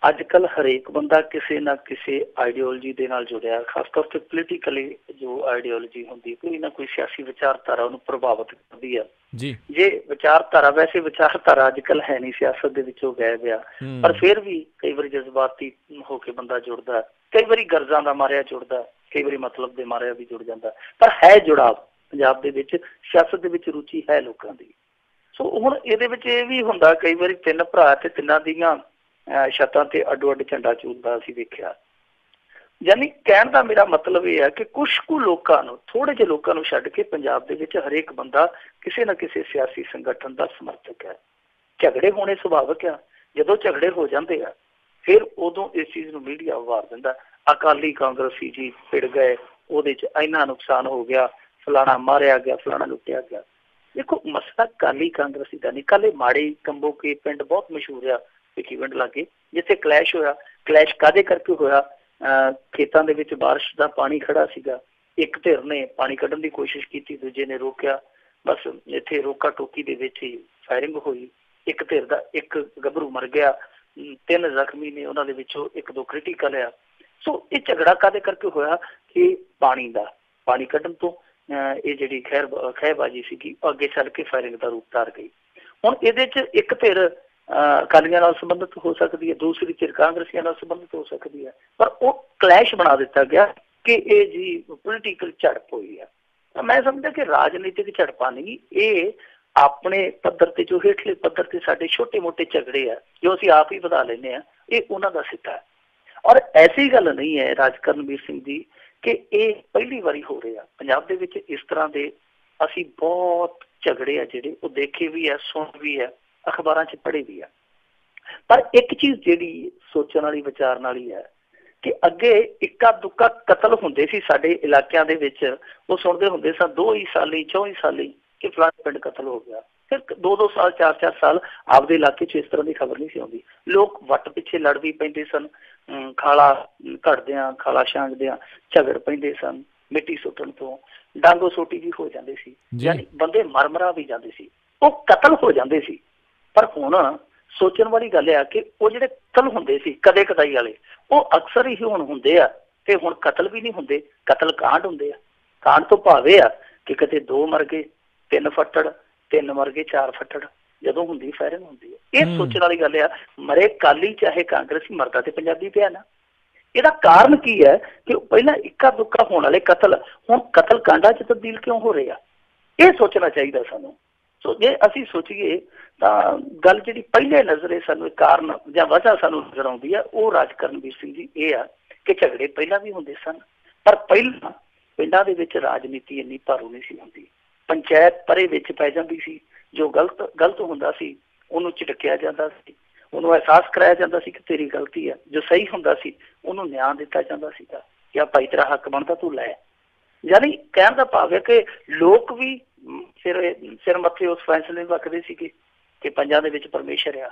ਅੱਜ ਕੱਲ੍ਹ ਹਰੇਕ ਬੰਦਾ ਕਿਸੇ ਨਾ ਕਿਸੇ ਆਈਡੀਓਲੋਜੀ ਦੇ ਨਾਲ ਜੁੜਿਆ, ਖਾਸ ਤੌਰ ਤੇ ਪੋਲੀਟੀਕਲੀ ਜੋ ਆਈਡੀਓਲੋਜੀ ਹੁੰਦੀ, ਕੋਈ ਨਾ ਕੋਈ ਸਿਆਸੀ ਵਿਚਾਰਧਾਰਾ ਉਹਨੂੰ ਪ੍ਰਭਾਵਿਤ ਕਰਦੀ ਆ। ਜੇ ਵਿਚਾਰਧਾਰਾ, ਵੈਸੇ ਵਿਚਾਰਧਾਰਾ ਅੱਜ ਕੱਲ੍ਹ ਹੈ ਨਹੀਂ, ਸਿਆਸਤ ਦੇ ਵਿੱਚੋਂ ਗਾਇਬ ਆ, ਪਰ ਫਿਰ ਵੀ ਕਈ ਵਾਰੀ ਜਜ਼ਬਾਤੀ ਹੋ ਕੇ ਬੰਦਾ ਜੁੜਦਾ, ਕਈ ਵਾਰੀ ਗਰਜ਼ਾਂ ਦਾ ਮਾਰਿਆ ਜੁੜਦਾ, ਕਈ ਵਾਰੀ ਮਤਲਬ ਦੇ ਮਾਰਿਆ ਵੀ ਜੁੜ ਜਾਂਦਾ। ਪਰ ਹੈ ਜੁੜਾਵ ਪੰਜਾਬ ਦੇ ਵਿੱਚ, ਸਿਆਸਤ ਦੇ ਵਿੱਚ ਰੁਚੀ ਹੈ ਲੋਕਾਂ ਦੀ। ਸੋ ਹੁਣ ਇਹਦੇ ਵਿੱਚ ਇਹ ਵੀ ਹੁੰਦਾ, ਕਈ ਵਾਰੀ 3 ਭਰਾ ਤੇ ਤਿੰਨਾਂ ਦੀਆਂ ਛੱਤਾਂ ਤੇ ਅੱਡੋ ਅੱਡ ਝੰਡਾ ਝੂਲਦਾ ਅਸੀਂ ਵੇਖਿਆ। ਯਾਨੀ ਕਹਿਣ ਦਾ ਮੇਰਾ ਮਤਲਬ ਇਹ ਹੈ ਕਿ ਕੁਛ ਕੁ ਲੋਕਾਂ ਨੂੰ, ਥੋੜੇ ਜਿਹੇ ਲੋਕਾਂ ਨੂੰ ਛੱਡ ਕੇ ਪੰਜਾਬ ਦੇ ਵਿੱਚ ਹਰੇਕ ਬੰਦਾ ਕਿਸੇ ਨਾ ਕਿਸੇ ਸਿਆਸੀ ਸੰਗਠਨ ਦਾ ਸਮਰਥਕ ਹੈ। ਝਗੜੇ ਹੋਣੇ ਸੁਭਾਵਿਕ ਆ, ਜਦੋਂ ਝਗੜੇ ਹੋ ਜਾਂਦੇ ਆ ਫਿਰ ਉਦੋਂ ਇਸ ਚੀਜ਼ ਨੂੰ ਮੀਡੀਆ ਉਭਾਰ ਦਿੰਦਾ, ਅਕਾਲੀ ਕਾਂਗਰਸੀ ਜੀ ਭਿੜ ਗਏ, ਉਹਦੇ 'ਚ ਇੰਨਾ ਨੁਕਸਾਨ ਹੋ ਗਿਆ, ਫਲਾਣਾ ਮਾਰਿਆ ਗਿਆ, ਫਲਾਣਾ ਲੁੱਟਿਆ ਗਿਆ। ਦੇਖੋ ਮਸਲਾ ਅਕਾਲੀ ਕਾਂਗਰਸੀ ਦਾ ਨਹੀਂ, ਕੱਲ੍ਹ ਮਾੜੀ ਕੰਬੋ ਕੇ ਪਿੰਡ ਬਹੁਤ ਮਸ਼ਹੂਰ ਆ ਭਿੱਖੀਵਿੰਡ ਲਾਗੇ, ਜਿੱਥੇ ਕਲੈਸ਼ ਹੋਇਆ। ਕਲੈਸ਼ ਕਾਹਦੇ ਕਰਕੇ ਹੋਇਆ? ਖੇਤਾਂ ਦੇ ਵਿੱਚ ਬਾਰਿਸ਼ ਦਾ ਪਾਣੀ ਖੜਾ ਸੀਗਾ, ਇੱਕ ਧਿਰ ਨੇ ਪਾਣੀ ਕੱਢਣ ਦੀ ਕੋਸ਼ਿਸ਼ ਕੀਤੀ, ਦੂਜੇ ਨੇ ਰੋਕਿਆ, ਬਸ ਇੱਥੇ ਰੋਕਾ ਟੋਕੀ ਦੇ ਵਿੱਚ ਹੀ ਫਾਇਰਿੰਗ ਹੋਈ। ਇੱਕ ਧਿਰ ਦਾ ਇੱਕ ਗੱਭਰੂ ਮਰ ਗਿਆ, 3 ਜ਼ਖਮੀ ਨੇ, ਉਹਨਾਂ ਦੇ ਵਿੱਚੋਂ 1-2 ਕ੍ਰਿਟੀਕਲ ਆ। ਸੋ ਇਹ ਝਗੜਾ ਕਾਹਦੇ ਕਰਕੇ ਹੋਇਆ ਕਿ ਪਾਣੀ ਕੱਢਣ ਤੋਂ ਇਹ ਜਿਹੜੀ ਖਹਿਬਾਜ਼ੀ ਸੀਗੀ ਅੱਗੇ ਚੱਲ ਕੇ ਫਾਇਰਿੰਗ ਦਾ ਰੂਪ ਧਾਰ ਗਈ। ਹੁਣ ਇਹਦੇ 'ਚ ਇੱਕ ਧਿਰ ਅਕਾਲੀਆਂ ਨਾਲ ਸੰਬੰਧਿਤ ਹੋ ਸਕਦੀ ਹੈ, ਦੂਸਰੀ ਧਿਰ ਕਾਂਗਰਸੀਆਂ ਨਾਲ ਸੰਬੰਧਿਤ ਹੋ ਸਕਦੀ ਹੈ, ਪਰ ਉਹ ਕਲੈਸ਼ ਬਣਾ ਦਿੱਤਾ ਗਿਆ ਕਿ ਇਹ ਜੀ ਪੋਲੀਟੀਕਲ ਝੜਪ ਹੋਈ ਹੈ। ਤਾਂ ਮੈਂ ਸਮਝਦਾ ਕਿ ਰਾਜਨੀਤਿਕ ਝੜਪਾਂ ਨਹੀਂ, ਇਹ ਆਪਣੇ ਪੱਧਰ ਤੇ ਜੋ ਹੇਠਲੇ ਪੱਧਰ ਤੇ ਸਾਡੇ ਛੋਟੇ ਮੋਟੇ ਝਗੜੇ ਆ ਜੋ ਅਸੀਂ ਆਪ ਹੀ ਵਧਾ ਲੈਂਦੇ ਹਾਂ, ਇਹ ਉਹਨਾਂ ਦਾ ਸਿੱਟਾ ਹੈ। ਔਰ ਐਸੀ ਗੱਲ ਨਹੀਂ ਹੈ ਰਾਜ ਕਰਨਵੀਰ ਸਿੰਘ ਜੀ ਕਿ ਇਹ ਪਹਿਲੀ ਵਾਰੀ ਹੋ ਰਿਹਾ ਪੰਜਾਬ ਦੇ ਵਿੱਚ। ਇਸ ਤਰ੍ਹਾਂ ਦੇ ਅਸੀਂ ਬਹੁਤ ਝਗੜੇ ਆ ਜਿਹੜੇ ਉਹ ਦੇਖੇ ਵੀ ਹੈ, ਸੁਣ ਵੀ ਹੈ, ਅਖਬਾਰਾਂ 'ਚ ਪੜ੍ਹੇ ਵੀ ਆ। ਪਰ ਇੱਕ ਚੀਜ਼ ਜਿਹੜੀ ਸੋਚਣ ਵਾਲੀ, ਵਿਚਾਰਨ ਵਾਲੀ ਹੈ ਕਿ ਅੱਗੇ ਇੱਕਾ ਦੁੱਕਾ ਕਤਲ ਹੁੰਦੇ ਸੀ ਸਾਡੇ ਇਲਾਕਿਆਂ ਦੇ ਵਿੱਚ, ਉਹ ਸੁਣਦੇ ਹੁੰਦੇ ਸਨ 2 ਹੀ ਸਾਲੀ 4 ਸਾਲੀ ਕਿ ਫਲਾਣੇ ਪਿੰਡ ਕਤਲ ਹੋ ਗਿਆ। ਫਿਰ 2-2 ਸਾਲ 4-4 ਸਾਲ ਆਪਦੇ ਇਲਾਕੇ 'ਚ ਇਸ ਤਰ੍ਹਾਂ ਦੀ ਖਬਰ ਨਹੀਂ ਸੀ ਆਉਂਦੀ। ਲੋਕ ਵੱਟ ਪਿੱਛੇ ਲੜ ਵੀ ਪੈਂਦੇ ਸਨ, ਖਾਲਾ ਘੜਦਿਆਂ, ਖਾਲਾ ਛਾਂਗਦਿਆਂ ਝਗੜ ਪੈਂਦੇ ਸਨ, ਮਿੱਟੀ ਸੁੱਟਣ ਤੋਂ ਡਾਂਗੋ ਸੋਟੀ ਵੀ ਹੋ ਜਾਂਦੇ ਸੀ, ਯਾਨੀ ਬੰਦੇ ਮਰਮਰਾ ਵੀ ਜਾਂਦੇ ਸੀ, ਉਹ ਕਤਲ ਹੋ ਜਾਂਦੇ ਸੀ। ਪਰ ਹੁਣ ਸੋਚਣ ਵਾਲੀ ਗੱਲ ਆ ਕਿ ਉਹ ਜਿਹੜੇ ਕਤਲ ਹੁੰਦੇ ਸੀ ਕਦੇ ਕਦਾਈ ਵਾਲੇ, ਉਹ ਅਕਸਰ ਹੀ ਹੁਣ ਹੁੰਦੇ ਆ। ਤੇ ਹੁਣ ਕਤਲ ਵੀ ਨਹੀਂ ਹੁੰਦੇ, ਕਤਲ ਕਾਂਡ ਹੁੰਦੇ ਆ। ਕਾਂਡ ਤੋਂ ਭਾਵੇਂ ਆ ਕਿ ਕਿਤੇ 2 ਮਰ ਗਏ, 3 ਫੱਟੜ, 3 ਮਰ ਗਏ, 4 ਫੱਟੜ, ਜਦੋਂ ਹੁੰਦੀ ਫਾਇਰਿੰਗ ਹੁੰਦੀ ਹੈ। ਇਹ ਸੋਚਣ ਵਾਲੀ ਗੱਲ ਆ, ਮਰੇ ਕਾਲੀ ਚਾਹੇ ਕਾਂਗਰਸੀ, ਮਰਦਾ ਤੇ ਪੰਜਾਬੀ ਪਿਆ ਨਾ। ਇਹਦਾ ਕਾਰਨ ਕੀ ਹੈ ਕਿ ਪਹਿਲਾਂ ਇੱਕਾ ਦੁੱਕਾ ਹੋਣ ਵਾਲੇ ਕਤਲ ਹੁਣ ਕਤਲ ਕਾਂਡਾਂ 'ਚ ਤਬਦੀਲ ਕਿਉਂ ਹੋ ਰਹੇ ਆ? ਇਹ ਸੋਚਣਾ ਚਾਹੀਦਾ ਸਾਨੂੰ। ਸੋ ਜੇ ਅਸੀਂ ਸੋਚੀਏ ਤਾਂ ਗੱਲ ਜਿਹੜੀ ਪਹਿਲੇ ਨਜ਼ਰੇ ਸਾਨੂੰ ਕਾਰਨ ਜਾਂ ਵਜ੍ਹਾ ਸਾਨੂੰ ਨਜ਼ਰ ਆਉਂਦੀ ਆ, ਉਹ ਰਾਜ ਕਰਨਵੀਰ ਸਿੰਘ ਜੀ ਇਹ ਆ ਕਿ ਝਗੜੇ ਪਹਿਲਾਂ ਵੀ ਹੁੰਦੇ ਸਨ, ਪਰ ਪਹਿਲਾਂ ਪਿੰਡਾਂ ਦੇ ਵਿੱਚ ਰਾਜਨੀਤੀ ਇੰਨੀ ਭਾਰੂ ਨਹੀਂ ਸੀ ਹੁੰਦੀ। ਪੰਚਾਇਤ ਪਰੇ ਵਿੱਚ ਪੈ ਜਾਂਦੀ ਸੀ, ਜੋ ਗਲਤ ਹੁੰਦਾ ਸੀ ਉਹਨੂੰ ਝਿੜਕਿਆ ਜਾਂਦਾ ਸੀ, ਉਹਨੂੰ ਅਹਿਸਾਸ ਕਰਾਇਆ ਜਾਂਦਾ ਸੀ ਕਿ ਤੇਰੀ ਗਲਤੀ ਹੈ। ਜੋ ਸਹੀ ਹੁੰਦਾ ਸੀ ਉਹਨੂੰ ਨਿਆਂ ਦਿੱਤਾ ਜਾਂਦਾ ਸੀਗਾ ਕਿ ਆ ਭਾਈ ਤੇਰਾ ਹੱਕ ਬਣਦਾ, ਤੂੰ ਲੈ। ਯਾਨੀ ਕਹਿਣ ਦਾ ਭਾਵ ਹੈ ਕਿ ਲੋਕ ਵੀ ਸਿਰ ਮੱਥੇ ਉਸ ਫੈਸਲੇ ਨੂੰ ਰੱਖਦੇ ਸੀਗੇ ਕਿ ਪੰਜਾਂ ਦੇ ਵਿੱਚ ਪਰਮੇਸ਼ਰ ਆ,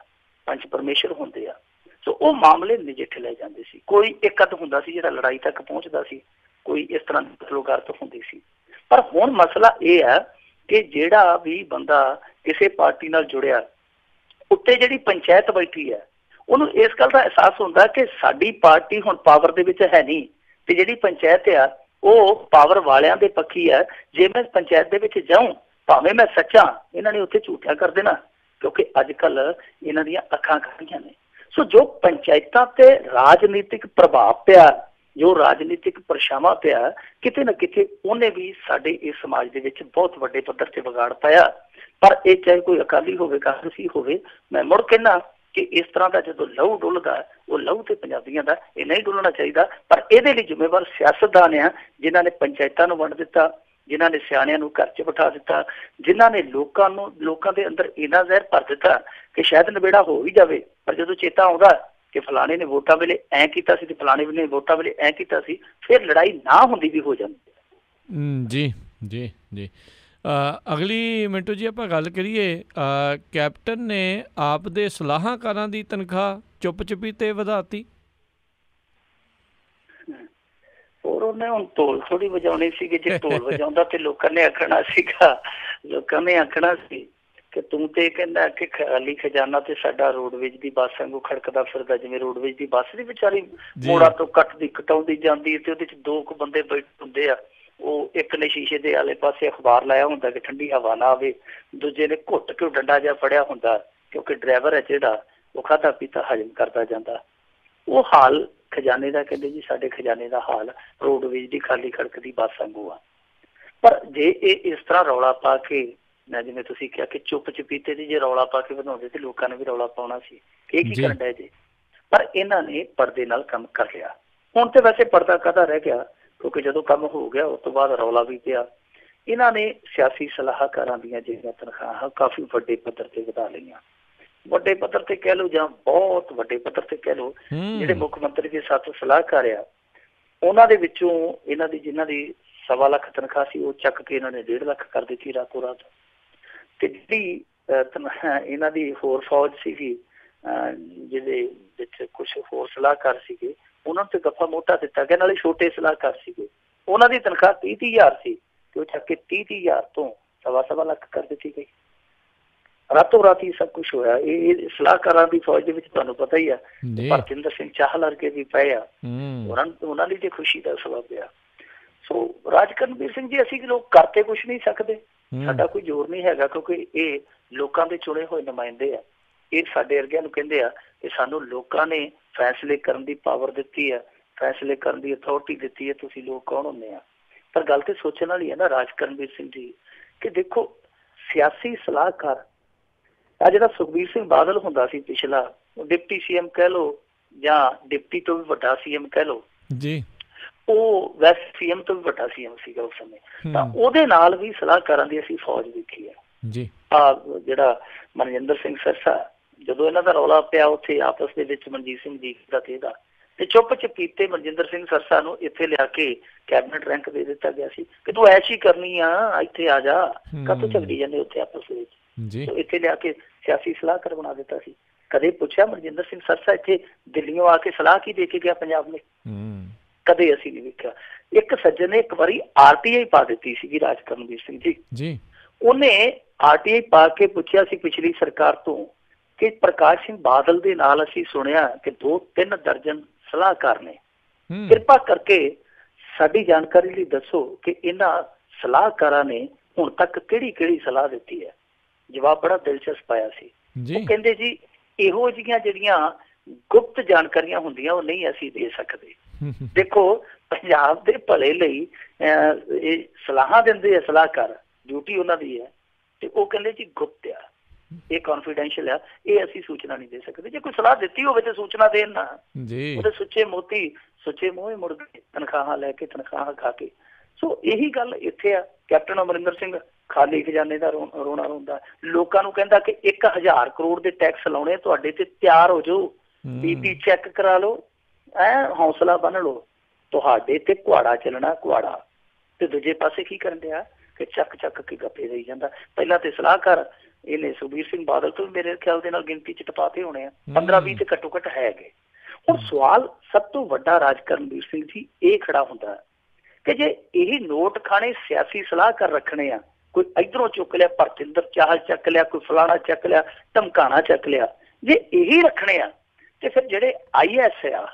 ਪੰਜ ਪਰਮੇਸ਼ਰ ਹੁੰਦੇ ਆ। ਸੋ ਉਹ ਮਾਮਲੇ ਨਜਿੱਠ ਲੈ ਜਾਂਦੇ ਸੀ। ਕੋਈ ਇੱਕ ਅੱਧ ਹੁੰਦਾ ਸੀ ਜਿਹੜਾ ਲੜਾਈ ਤੱਕ ਪਹੁੰਚਦਾ ਸੀ, ਕੋਈ ਇਸ ਤਰ੍ਹਾਂ ਦੀ ਗਲਤ ਹੁੰਦੀ ਸੀ। ਪਰ ਹੁਣ ਮਸਲਾ ਇਹ ਹੈ ਕਿ ਜਿਹੜਾ ਵੀ ਬੰਦਾ ਕਿਸੇ ਪਾਰਟੀ ਨਾਲ ਜੁੜਿਆ, ਉੱਤੇ ਜਿਹੜੀ ਪੰਚਾਇਤ ਬੈਠੀ ਹੈ, ਉਹਨੂੰ ਇਸ ਗੱਲ ਦਾ ਅਹਿਸਾਸ ਹੁੰਦਾ ਕਿ ਸਾਡੀ ਪਾਰਟੀ ਹੁਣ ਪਾਵਰ ਦੇ ਵਿੱਚ ਹੈ ਨਹੀਂ, ਤੇ ਜਿਹੜੀ ਪੰਚਾਇਤ ਆ ਉਹ ਪਾਵਰ ਵਾਲਿਆਂ ਦੇ ਪੱਖੀ ਹੈ। ਜੇ ਮੈਂ ਪੰਚਾਇਤ ਦੇ ਵਿੱਚ ਜਾਊਂ, ਭਾਵੇਂ ਮੈਂ ਸੱਚਾ, ਇਹਨਾਂ ਨੇ ਉੱਥੇ ਝੂਠਿਆ ਕਰ ਦੇਣਾ, ਕਿਉਂਕਿ ਅੱਜ ਕੱਲ ਇਹਨਾਂ ਦੀਆਂ ਅੱਖਾਂ ਖੜੀਆਂ ਨੇ। ਸੋ ਜੋ ਪੰਚਾਇਤਾਂ ਤੇ ਰਾਜਨੀਤਿਕ ਪ੍ਰਭਾਵ ਪਿਆ, ਜੋ ਰਾਜਨੀਤਿਕ ਪਰਛਾਵਾਂ ਪਿਆ, ਕਿਤੇ ਨਾ ਕਿਤੇ ਉਹਨੇ ਵੀ ਸਾਡੇ ਇਸ ਸਮਾਜ ਦੇ ਵਿੱਚ ਬਹੁਤ ਵੱਡੇ ਪੱਧਰ ਤੇ ਵਿਗਾੜ ਪਾਇਆ। ਪਰ ਇਹ ਚਾਹੇ ਕੋਈ ਅਕਾਲੀ ਹੋਵੇ, ਕਾਂਗਰਸੀ ਹੋਵੇ, ਮੈਂ ਮੁੜ ਕਹਿੰਦਾ ਕਿ ਇਸ ਤਰ੍ਹਾਂ ਦਾ ਜਦੋਂ ਲਹੂ ਡੁੱਲਦਾ, ਉਹ ਲਹੂ ਤੇ ਪੰਜਾਬੀਆਂ ਦਾ ਇਹ ਨਹੀਂ ਡੁੱਲਣਾ ਚਾਹੀਦਾ। ਪਰ ਇਹਦੇ ਲਈ ਜ਼ਿੰਮੇਵਾਰ ਸਿਆਸਤਦਾਨ ਆ, ਜਿਨ੍ਹਾਂ ਨੇ ਪੰਚਾਇਤਾਂ ਨੂੰ ਵੰਡ ਦਿੱਤਾ, ਜਿਨ੍ਹਾਂ ਨੇ ਸਿਆਣਿਆਂ ਨੂੰ ਘਰ 'ਚ ਬਿਠਾ ਦਿੱਤਾ, ਜਿਨ੍ਹਾਂ ਨੇ ਲੋਕਾਂ ਦੇ ਅੰਦਰ ਇੰਨਾ ਜ਼ਹਿਰ ਭਰ ਦਿੱਤਾ ਕਿ ਸ਼ਾਇਦ ਨਿਬੇੜਾ ਹੋ ਵੀ ਜਾਵੇ, ਪਰ ਜਦੋਂ ਚੇਤਾ ਆਉਂਦਾ ਕਿ ਫਲਾਣੇ ਨੇ ਵੋਟਾਂ ਵੇਲੇ ਐਂ ਕੀਤਾ ਸੀ ਤੇ ਫਲਾਣੇ ਨੇ ਵੋਟਾਂ ਵੇਲੇ ਐਂ ਕੀਤਾ ਸੀ, ਫਿਰ ਲੜਾਈ ਨਾ ਹੁੰਦੀ ਵੀ ਹੋ ਜਾਂਦੀ। ਜੀ ਜੀ ਜੀ। ਅਗਲੀ ਮਿੰਟੂ ਜੀ ਆਪਾਂ ਗੱਲ ਕਰੀਏ, ਕੈਪਟਨ ਨੇ ਆਪ ਦੇ ਸਲਾਹਕਾਰਾਂ ਦੀ ਤਨਖਾਹ ਚੁੱਪ ਚਪੀਤੇ ਵਧਾਤੀ। ਹੋਰ ਉਹਨੇ ਹੁਣ ਢੋਲ ਥੋੜੀ ਵਜਾਉਣੀ ਸੀਗੀ। ਜੇ ਢੋਲ ਵਜਾਉਂਦਾ ਤੇ ਲੋਕਾਂ ਨੇ ਆਖਣਾ ਸੀਗਾ, ਲੋਕਾਂ ਨੇ ਆਖਣਾ ਸੀ ਕਿ ਤੂੰ ਤੇ ਕਹਿੰਦਾ ਕਿ ਖਾਲੀ ਖਜ਼ਾਨਾ ਤੇ ਸਾਡਾ ਰੋਡਵੇਜ ਦੀ ਬੱਸ ਵਾਂਗੂ ਖੜਕਦਾ ਫਿਰਦਾ। ਜਿਵੇਂ ਰੋਡਵੇਜ ਦੀ ਬੱਸ ਦੀ ਵਿਚਾਰੀ ਮੋੜਾ ਤੋਂ ਕਟਾਉਂਦੀ ਜਾਂਦੀ ਤੇ ਉਹਦੇ 'ਚ 2 ਕੁ ਬੰਦੇ ਬੈਠੇ ਹੁੰਦੇ ਆ। ਉਹ ਇੱਕ ਨੇ ਸ਼ੀਸ਼ੇ ਦੇ ਆਲੇ ਪਾਸੇ ਅਖਬਾਰ ਲਾਇਆ ਹੁੰਦਾ ਕਿ ਠੰਡੀ ਹਵਾ ਨਾ ਆਵੇ, ਦੂਜੇ ਨੇ ਘੁੱਟ ਕੇ ਡੰਡਾ ਜਿਹਾ ਫੜਿਆ ਹੁੰਦਾ, ਕਿਉਂਕਿ ਡਰਾਈਵਰ ਹੈ ਜਿਹੜਾ ਉਹ ਖਾਧਾ ਪੀਤਾ ਹਜਮ ਕਰਦਾ ਜਾਂਦਾ। ਉਹ ਹਾਲ ਖਜ਼ਾਨੇ ਦਾ, ਕਹਿੰਦੇ ਜੀ ਸਾਡੇ ਖਜ਼ਾਨੇ ਦਾ ਹਾਲ ਰੋਡਵੇਜ ਦੀ ਖਾਲੀ ਖੜਕਦੀ ਬੱਸ ਵਾਂਗੂ ਆ। ਪਰ ਜੇ ਇਹ ਇਸ ਤਰ੍ਹਾਂ ਰੌਲਾ ਪਾ ਕੇ, ਮੈਂ ਜਿਵੇਂ ਤੁਸੀਂ ਕਿਹਾ ਕਿ ਚੁੱਪ ਚਪੀਤੇ ਦੀ ਜੇ ਰੌਲਾ ਪਾ ਕੇ ਵਧਾਉਂਦੇ ਤੇ ਲੋਕਾਂ ਨੇ ਵੀ ਰੌਲਾ ਪਾਉਣਾ ਸੀ, ਇਹ ਕੀ ਕਰਨ ਡਏ ਜੇ। ਪਰ ਇਹਨਾਂ ਨੇ ਪਰਦੇ ਨਾਲ ਕੰਮ ਕਰ ਲਿਆ। ਹੁਣ ਤੇ ਵੈਸੇ ਪਰਦਾ ਕਾਹਦਾ ਰਹਿ ਗਿਆ, ਕਿਉਂਕਿ ਜਦੋਂ ਕੰਮ ਹੋ ਗਿਆ ਉਸ ਤੋਂ ਬਾਅਦ ਰੌਲਾ ਵੀ ਪਿਆ। ਇਹਨਾਂ ਨੇ ਸਿਆਸੀ ਸਲਾਹਕਾਰਾਂ ਦੀਆਂ ਜਿਹੜੀਆਂ ਤਨਖਾਹਾਂ ਕਾਫੀ ਵੱਡੇ ਪੱਧਰ ਤੇ ਵਧਾ ਲਈਆਂ। ਵੱਡੇ ਪੱਧਰ ਤੇ ਕਹਿ ਲਓ ਜਾਂ ਬਹੁਤ ਵੱਡੇ ਪੱਧਰ ਤੇ ਕਹਿ ਲਓ, ਜਿਹੜੇ ਮੁੱਖ ਮੰਤਰੀ ਦੇ 7 ਸਲਾਹਕਾਰ ਆ, ਉਹਨਾਂ ਦੇ ਵਿੱਚੋਂ ਇਹਨਾਂ ਦੀ ਜਿਨ੍ਹਾਂ ਦੀ 1.25 ਲੱਖ ਤਨਖਾਹ ਸੀ, ਉਹ ਚੱਕ ਕੇ ਇਹਨਾਂ ਨੇ 1.5 ਲੱਖ ਕਰ ਦਿੱਤੀ ਰਾਤੋਂ ਰਾਤ। ਤੇ ਜਿਹੜੀ ਇਹਨਾਂ ਦੀ ਹੋਰ ਫੌਜ ਸੀਗੀ, ਜਿਹਦੇ ਵਿੱਚ ਕੁਛ ਹੋਰ ਸਲਾਹਕਾਰ ਸੀਗੇ, ਉਹਨਾਂ ਨੂੰ ਤੇ ਗੱਫਾ ਮੋਟਾ ਦਿੱਤਾ ਗਿਆ। ਨਾਲੇ ਛੋਟੇ ਸਲਾਹਕਾਰ ਸੀਗੇ, ਉਹਨਾਂ ਦੀ ਤਨਖਾਹ 30,000 ਸੀ ਤੇ ਉਹ ਚੱਕ ਕੇ 30,000 ਤੋਂ 1.25 ਲੱਖ ਕਰ ਦਿੱਤੀ ਗਈ। ਰਾਤੋਂ ਰਾਤ ਹੀ ਸਭ ਕੁਛ ਹੋਇਆ। ਇਹ ਸਲਾਹਕਾਰਾਂ ਦੀ ਫੌਜ ਦੇ ਵਿੱਚ ਤੁਹਾਨੂੰ ਪਤਾ ਹੀ ਆ, ਭਰਤਿੰਦਰ ਸਿੰਘ ਚਾਹਲ ਵਰਗੇ ਵੀ ਪਏ ਆ, ਉਹਨਾਂ ਲਈ ਤੇ ਖੁਸ਼ੀ ਦਾ ਸਬਬ ਆ। ਸੋ ਰਾਜ ਕਰਨਵੀਰ ਸਿੰਘ ਜੀ, ਅਸੀਂ ਲੋਕ ਕਰਤੇ ਕੁਛ ਨਹੀਂ ਸਕਦੇ, ਸਾਡਾ ਕੋਈ ਜ਼ੋਰ ਨਹੀਂ ਹੈਗਾ, ਕਿਉਂਕਿ ਇਹ ਲੋਕਾਂ ਦੇ ਚੁਣੇ ਹੋਏ ਨੁਮਾਇੰਦੇ ਆ। ਇਹ ਸਾਡੇ ਵਰਗਿਆਂ ਨੂੰ ਕਹਿੰਦੇ ਆ ਕਿ ਸਾਨੂੰ ਲੋਕਾਂ ਨੇ ਫੈਸਲੇ ਕਰਨ ਦੀ ਪਾਵਰ ਦਿੱਤੀ ਹੈ, ਫੈਸਲੇ ਕਰਨ ਦੀ ਅਥਾਰਟੀ ਦਿੱਤੀ ਹੈ, ਤੁਸੀਂ ਲੋਕ ਕੌਣ ਹੁੰਦੇ ਆ। ਪਰ ਗੱਲ ਤੇ ਸੋਚਣ ਵਾਲੀ ਹੈ ਨਾ ਰਾਜ ਕਰਨਵੀਰ ਸਿੰਘ ਜੀ, ਕਿ ਦੇਖੋ ਸਿਆਸੀ ਸਲਾਹਕਾਰ ਆ ਜਿਹੜਾ ਸੁਖਬੀਰ ਸਿੰਘ ਬਾਦਲ ਹੁੰਦਾ ਸੀ ਪਿਛਲਾ, ਡਿਪਟੀ CM ਕਹਿ ਲਓ ਜਾਂ ਡਿਪਟੀ ਤੋਂ ਵੀ ਵੱਡਾ CM ਕਹਿ ਲਓ ਜੀ, ਉਹ ਵੈਸਟ CM ਤੋਂ ਵੀ ਵੱਡਾ CM ਸੀਗਾ ਉਸ ਸਮੇਂ, ਤਾਂ ਉਹਦੇ ਨਾਲ ਵੀ ਸਲਾਹਕਾਰਾਂ ਦੀ ਅਸੀਂ ਫੌਜ ਦੇਖੀ ਹੈ ਜੀ। ਜਿਹੜਾ ਮਨਜਿੰਦਰ ਸਿੰਘ ਸਰਸਾ, ਜਦੋਂ ਇਹਨਾਂ ਦਾ ਰੌਲਾ ਪਿਆ ਉੱਥੇ ਆਪਸ ਦੇ ਵਿੱਚ ਮਨਜੀਤ ਸਿੰਘ ਜੀ ਦਾ ਤੇ ਚੁੱਪ ਚਪੀਤੇ ਮਨਜਿੰਦਰ ਸਿੰਘ ਸਰਸਾ ਨੂੰ ਇੱਥੇ ਲਿਆ ਕੇ ਕੈਬਨਿਟ ਰੈਂਕ ਦੇ ਦਿੱਤਾ ਗਿਆ ਸੀ ਕਿ ਤੂੰ ਐਸ਼ ਹੀ ਕਰਨੀ ਆ, ਇੱਥੇ ਆ ਜਾ, ਕਾਹਤੋਂ ਝਗੜੀ ਜਾਂਦੇ ਉੱਥੇ ਆਪਸ ਦੇ ਵਿੱਚ। ਇੱਥੇ ਲਿਆ ਕੇ ਸਿਆਸੀ ਸਲਾਹਕਾਰ ਬਣਾ ਦਿੱਤਾ ਸੀ। ਕਦੇ ਪੁੱਛਿਆ ਮਨਜਿੰਦਰ ਸਿੰਘ ਸਰਸਾ ਇੱਥੇ ਦਿੱਲੀੋਂ ਆ ਕੇ ਸਲਾਹ ਕੀ ਦੇ ਕੇ ਗਿਆ ਪੰਜਾਬ ਨੇ? ਕਦੇ ਅਸੀਂ ਨਹੀਂ ਵੇਖਿਆ। ਇੱਕ ਸੱਜਣ ਨੇ ਇੱਕ ਵਾਰੀ RTI ਪਾ ਦਿੱਤੀ ਸੀਗੀ ਰਾਜ ਕਰਨਵੀਰ ਸਿੰਘ ਜੀ, ਉਹਨੇ RTI ਪਾ ਕੇ ਪੁੱਛਿਆ ਸੀ ਪਿਛਲੀ ਸਰਕਾਰ ਤੋਂ ਕਿ ਪ੍ਰਕਾਸ਼ ਸਿੰਘ ਬਾਦਲ ਦੇ ਨਾਲ ਅਸੀਂ ਸੁਣਿਆ ਕਿ 2-3 ਦਰਜਨ ਸਲਾਹਕਾਰ ਨੇ, ਕਿਰਪਾ ਕਰਕੇ ਸਾਡੀ ਜਾਣਕਾਰੀ ਲਈ ਦੱਸੋ ਕਿ ਇਹਨਾਂ ਸਲਾਹਕਾਰਾਂ ਨੇ ਹੁਣ ਤੱਕ ਕਿਹੜੀ ਸਲਾਹ ਦਿੱਤੀ ਹੈ। ਜਵਾਬ ਬੜਾ ਦਿਲਚਸਪ ਆਇਆ ਸੀ। ਉਹ ਕਹਿੰਦੇ ਜੀ ਇਹੋ ਜਿਹੀਆਂ ਜਿਹੜੀਆਂ ਗੁਪਤ ਜਾਣਕਾਰੀਆਂ ਹੁੰਦੀਆਂ ਉਹ ਨਹੀਂ ਅਸੀਂ ਦੇ ਸਕਦੇ। ਦੇਖੋ ਪੰਜਾਬ ਦੇ ਭਲੇ ਲਈ ਇਹ ਸਲਾਹਾਂ ਦਿੰਦੇ ਆ ਸਲਾਹਕਾਰ, ਡਿਊਟੀ ਉਹਨਾਂ ਦੀ ਹੈ, ਤੇ ਉਹ ਕਹਿੰਦੇ ਜੀ ਗੁਪਤ ਆ, ਇਹ ਕੌਨਫੀਡੈਂਸ਼ੀਅਲ ਆ, ਇਹ ਅਸੀਂ ਸੂਚਨਾ ਨਹੀਂ ਦੇ ਸਕਦੇ। ਜੇ ਕੋਈ ਸਲਾਹ ਦਿੱਤੀ ਹੋਵੇ ਤੇ ਸੂਚਨਾ ਦੇਣ ਨਾ, ਉਹਦੇ ਸੁੱਚੇ ਮੋਹ ਮੁੜ ਗਏ, ਤਨਖਾਹਾਂ ਲੈ ਕੇ ਤਨਖਾਹਾਂ ਖਾ ਕੇ। ਸੋ ਇਹੀ ਗੱਲ ਇੱਥੇ ਆ। ਕੈਪਟਨ ਅਮਰਿੰਦਰ ਸਿੰਘ ਖਾਲੀ ਖਜ਼ਾਨੇ ਦਾ ਰੋਣਾ ਰੋਂਦਾ, ਲੋਕਾਂ ਨੂੰ ਕਹਿੰਦਾ ਕਿ 1000 ਕਰੋੜ ਦੇ ਟੈਕਸ ਲਾਉਣੇ ਤੁਹਾਡੇ ਤੇ, ਤਿਆਰ ਹੋ ਜਾਓ, BP ਚੈੱਕ ਕਰਾ ਲਓ, ਹੌਸਲਾ ਬੰਨ ਲਓ, ਤੁਹਾਡੇ ਤੇ ਕੁਹਾੜਾ ਚੱਲਣਾ ਕੁਹਾੜਾ। ਤੇ ਦੂਜੇ ਪਾਸੇ ਕੀ ਕਰਨ ਡਿਆ ਕਿ ਚੱਕ ਕੇ ਗੱਪੇ ਦੇਈ ਜਾਂਦਾ। ਪਹਿਲਾਂ ਤੇ ਸਲਾਹਕਾਰ ਇਹਨੇ ਸੁਖਬੀਰ ਸਿੰਘ ਬਾਦਲ ਤੋਂ ਵੀ ਮੇਰੇ ਖਿਆਲ ਦੇ ਨਾਲ ਗਿਣਤੀ ਚ ਟਪਾਤੇ ਹੋਣੇ ਆ, 15-20 ਤੇ ਘੱਟੋ ਘੱਟ ਹੈਗੇ। ਹੁਣ ਸਵਾਲ ਸਭ ਤੋਂ ਵੱਡਾ ਰਾਜ ਕਰਨਵੀਰ ਸਿੰਘ ਜੀ ਇਹ ਖੜਾ ਹੁੰਦਾ ਕਿ ਜੇ ਇਹ ਨੋਟ ਖਾਣੇ ਸਿਆਸੀ ਸਲਾਹਕਾਰ ਰੱਖਣੇ ਆ, ਕੋਈ ਇੱਧਰੋਂ ਚੁੱਕ ਲਿਆ, ਭਰਤਿੰਦਰ ਚਾਹਲ ਚੱਕ ਲਿਆ, ਕੋਈ ਫਲਾਣਾ ਚੱਕ ਲਿਆ, ਧਮਕਾਣਾ ਚੱਕ ਲਿਆ, ਜੇ ਇਹੀ ਰੱਖਣੇ ਆ ਤੇ ਫਿਰ ਜਿਹੜੇ IAS ਆ,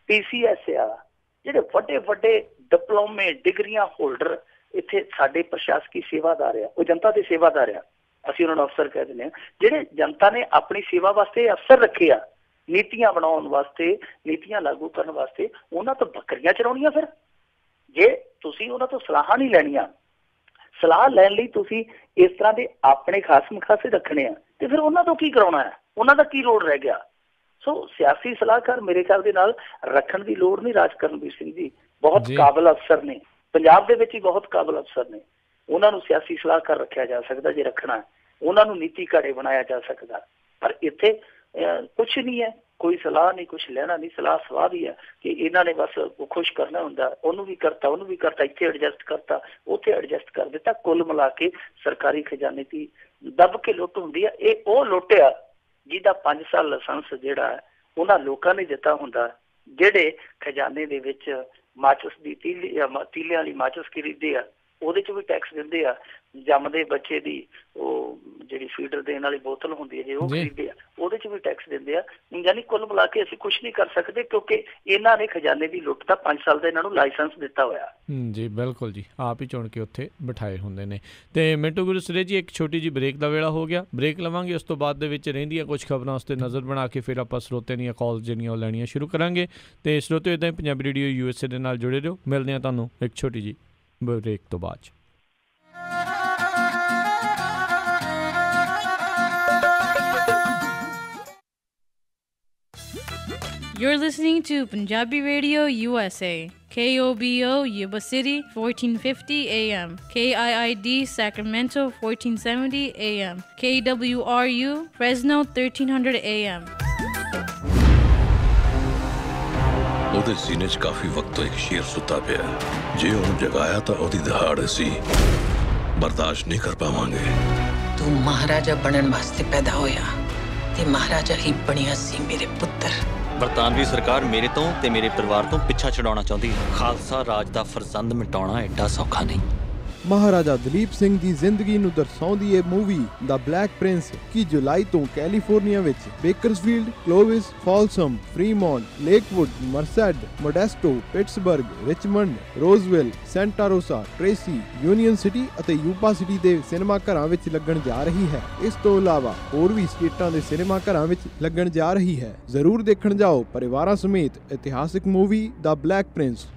PCS ਆ, ਜਿਹੜੇ ਵੱਡੇ ਡਿਪਲੋਮੇ ਡਿਗਰੀਆਂ ਹੋਲਡਰ ਇੱਥੇ ਸਾਡੇ ਪ੍ਰਸ਼ਾਸਕੀ ਸੇਵਾਦਾਰ ਆ, ਉਹ ਜਨਤਾ ਦੇ ਸੇਵਾਦਾਰ ਆ, ਅਸੀਂ ਉਹਨਾਂ ਨੂੰ ਅਫਸਰ ਕਹਿ ਦਿੰਦੇ ਹਾਂ। ਜਿਹੜੇ ਜਨਤਾ ਨੇ ਆਪਣੀ ਸੇਵਾ ਵਾਸਤੇ ਅਫਸਰ ਰੱਖੇ ਆ, ਨੀਤੀਆਂ ਬਣਾਉਣ ਵਾਸਤੇ, ਨੀਤੀਆਂ ਲਾਗੂ ਕਰਨ ਵਾਸਤੇ, ਉਹਨਾਂ ਤੋਂ ਬੱਕਰੀਆਂ ਚਰਾਉਣੀਆਂ। ਫਿਰ ਜੇ ਤੁਸੀਂ ਉਹਨਾਂ ਤੋਂ ਸਲਾਹਾਂ ਨਹੀਂ ਲੈਣੀਆਂ, ਸਲਾਹ ਲੈਣ ਲਈ ਤੁਸੀਂ ਇਸ ਤਰ੍ਹਾਂ ਦੇ ਆਪਣੇ ਖਾਸ ਮਖਾਸੇ ਰੱਖਣੇ ਆ, ਤੇ ਫਿਰ ਉਹਨਾਂ ਤੋਂ ਕੀ ਕਰਾਉਣਾ ਹੈ? ਉਹਨਾਂ ਦਾ ਕੀ ਲੋੜ ਰਹਿ ਗਿਆ? ਸੋ ਸਿਆਸੀ ਸਲਾਹਕਾਰ ਮੇਰੇ ਖਿਆਲ ਦੇ ਨਾਲ ਰੱਖਣ ਦੀ ਲੋੜ ਨਹੀਂ। ਰਾਜ ਕਰਨਵੀਰ ਸਿੰਘ ਜੀ ਬਹੁਤ ਕਾਬਲ ਅਫਸਰ ਨੇ, ਪੰਜਾਬ ਦੇ ਵਿੱਚ ਹੀ ਬਹੁਤ ਕਾਬਲ ਅਫਸਰ ਨੇ, ਉਹਨਾਂ ਨੂੰ ਸਿਆਸੀ ਸਲਾਹਕਾਰ ਰੱਖਿਆ ਜਾ ਸਕਦਾ ਜੇ ਰੱਖਣਾ, ਉਹਨਾਂ ਨੂੰ ਨੀਤੀ ਘਾੜੇ ਬਣਾਇਆ ਜਾ ਸਕਦਾ। ਪਰ ਇੱਥੇ ਕੁਛ ਨਹੀਂ ਹੈ, ਕੋਈ ਸਲਾਹ ਨਹੀਂ, ਕੁਛ ਲੈਣਾ ਨਹੀਂ। ਸਲਾਹ ਸਵਾਦ ਹੀ ਹੈ ਕਿ ਇਹਨਾਂ ਨੇ ਬਸ ਖੁਸ਼ ਕਰਨਾ ਹੁੰਦਾ, ਉਹਨੂੰ ਵੀ ਕਰਤਾ, ਇੱਥੇ ਐਡਜਸਟ ਕਰਤਾ, ਉੱਥੇ ਐਡਜਸਟ ਕਰ ਦਿੱਤਾ। ਕੁੱਲ ਮਿਲਾ ਕੇ ਸਰਕਾਰੀ ਖਜ਼ਾਨੇ ਦੀ ਦੱਬ ਕੇ ਲੁੱਟ ਹੁੰਦੀ ਹੈ। ਇਹ ਉਹ ਲੁੱਟਿਆ ਜਿਹਦਾ 5 ਸਾਲ ਲਾਇਸੈਂਸ ਜਿਹੜਾ ਹੈ ਉਹਨਾਂ ਲੋਕਾਂ ਨੇ ਦਿੱਤਾ ਹੁੰਦਾ, ਜਿਹੜੇ ਖਜ਼ਾਨੇ ਦੇ ਵਿੱਚ ਮਾਚਿਸ ਦੀ ਤੀਲਿਆਂ ਵਾਲੀ ਮਾਚਿਸ ਖਰੀਦਦੇ ਆ, ਉਹਦੇ 'ਚ ਵੀ ਟੈਕਸ ਦਿੰਦੇ ਆ। ਜੰਮਦੇ ਬੱਚੇ ਦੀ ਉਹ ਜਿਹੜੀ ਫੀਡਰ ਦੇਣ ਵਾਲੀ ਬੋਤਲ ਹੁੰਦੀ ਹੈ, ਜੇ ਉਹ ਖਰੀਦਦੇ ਆ, ਉਹਦੇ 'ਚ ਵੀ ਟੈਕਸ ਦਿੰਦੇ ਆ। ਯਾਨੀ ਕੁੱਲ ਮਿਲਾ ਕੇ ਅਸੀਂ ਕੁਛ ਨਹੀਂ ਕਰ ਸਕਦੇ, ਕਿਉਂਕਿ ਇਹਨਾਂ ਨੇ ਖਜ਼ਾਨੇ ਦੀ ਲੁੱਟ ਦਾ 5 ਸਾਲ ਦਾ ਇਹਨਾਂ ਨੂੰ ਲਾਇਸੈਂਸ ਦਿੱਤਾ ਹੋਇਆ। ਜੀ ਬਿਲਕੁਲ ਜੀ, ਆਪ ਹੀ ਚੁਣ ਕੇ ਉੱਥੇ ਬਿਠਾਏ ਹੁੰਦੇ ਨੇ। ਤੇ ਮਿੰਟੂ ਗੁਰਸਰੇ ਜੀ, ਇੱਕ ਛੋਟੀ ਜਿਹੀ ਬ੍ਰੇਕ ਦਾ ਵੇਲਾ ਹੋ ਗਿਆ, ਬ੍ਰੇਕ ਲਵਾਂਗੇ। ਉਸ ਤੋਂ ਬਾਅਦ ਦੇ ਵਿੱਚ ਰਹਿੰਦੀਆਂ ਕੁਝ ਖਬਰਾਂ ਉਸ 'ਤੇ ਨਜ਼ਰ ਬਣਾ ਕੇ ਫਿਰ ਆਪਾਂ ਸਰੋਤਿਆਂ ਦੀਆਂ ਕਾਲਸ ਜਿਹੜੀਆਂ ਉਹ ਲੈਣੀਆਂ ਸ਼ੁਰੂ ਕਰਾਂਗੇ। ਤੇ ਸਰੋਤੇ ਇੱਦਾਂ ਹੀ ਪੰਜਾਬੀ ਰੇਡੀਓ USA ਦੇ ਨਾਲ ਜੁੜੇ ਰਹੋ। ਮਿਲਦੇ ਹਾਂ ਤੁਹਾਨੂੰ ਇੱਕ ਛੋਟੀ ਜਿਹੀ ਬ੍ਰੇਕ ਤੋਂ ਬਾਅਦ। You're listening to Punjabi Radio USA, KOBO Yuba City 1450 AM, KIID Sacramento 1470 AM, KWRU Fresno 1300 AM. ਉਹਦੇ ਸੀਨੇ 'ਚ ਕਾਫੀ ਵਕਤ ਤੋਂ ਇੱਕ ਸ਼ੇਰ ਸੁੱਤਾ ਪਿਆ, ਜੇ ਉਹਨੂੰ ਜਗਾਇਆ ਤਾਂ ਉਹਦੀ ਦਹਾੜ ਅਸੀਂ ਬਰਦਾਸ਼ਤ ਨਹੀਂ ਕਰ ਪਾਵਾਂਗੇ। ਤੂੰ ਮਹਾਰਾਜਾ ਬਣਨ ਵਾਸਤੇ ਪੈਦਾ ਹੋਇਆ ਤੇ ਮਹਾਰਾਜਾ ਹੀ ਬਣਿਆ ਸੀ ਮੇਰੇ ਪੁੱਤਰ। ਬਰਤਾਨਵੀ ਸਰਕਾਰ ਮੇਰੇ ਤੋਂ ਤੇ ਮੇਰੇ ਪਰਿਵਾਰ ਤੋਂ ਪਿੱਛਾ ਛਡਾਉਣਾ ਚਾਹੁੰਦੀ ਹੈ। ਖਾਲਸਾ ਰਾਜ ਦਾ ਫਰਜ਼ੰਦ ਮਿਟਾਉਣਾ ਐਡਾ ਸੌਖਾ ਨਹੀਂ। ਮਹਾਰਾਜਾ ਦਲੀਪ ਸਿੰਘ ਦੀ ਜ਼ਿੰਦਗੀ ਨੂੰ ਦਰਸਾਉਂਦੀ ਇਹ ਮੂਵੀ ਦਾ ਬਲੈਕ ਪ੍ਰਿੰਸ 21 ਜੁਲਾਈ ਤੋਂ ਕੈਲੀਫੋਰਨੀਆ ਵਿੱਚ Bakersfield, Clovis, Folsom, Fremont, Lakewood, Merced, Modesto, Pittsburg, Richmond, Roseville, Santa Rosa, Tracy, Union City ਅਤੇ ਯੂਪਾ ਸਿਟੀ ਦੇ ਸਿਨੇਮਾ ਘਰਾਂ ਵਿੱਚ ਲੱਗਣ ਜਾ ਰਹੀ ਹੈ। ਇਸ ਤੋਂ ਇਲਾਵਾ ਹੋਰ ਵੀ ਸਟੇਟਾਂ ਦੇ ਸਿਨੇਮਾ ਘਰਾਂ ਵਿੱਚ ਲੱਗਣ ਜਾ ਰਹੀ ਹੈ। ਜ਼ਰੂਰ ਦੇਖਣ ਜਾਓ ਪਰਿਵਾਰਾਂ ਸਮੇਤ ਇਤਿਹਾਸਿਕ movie the Black Prince.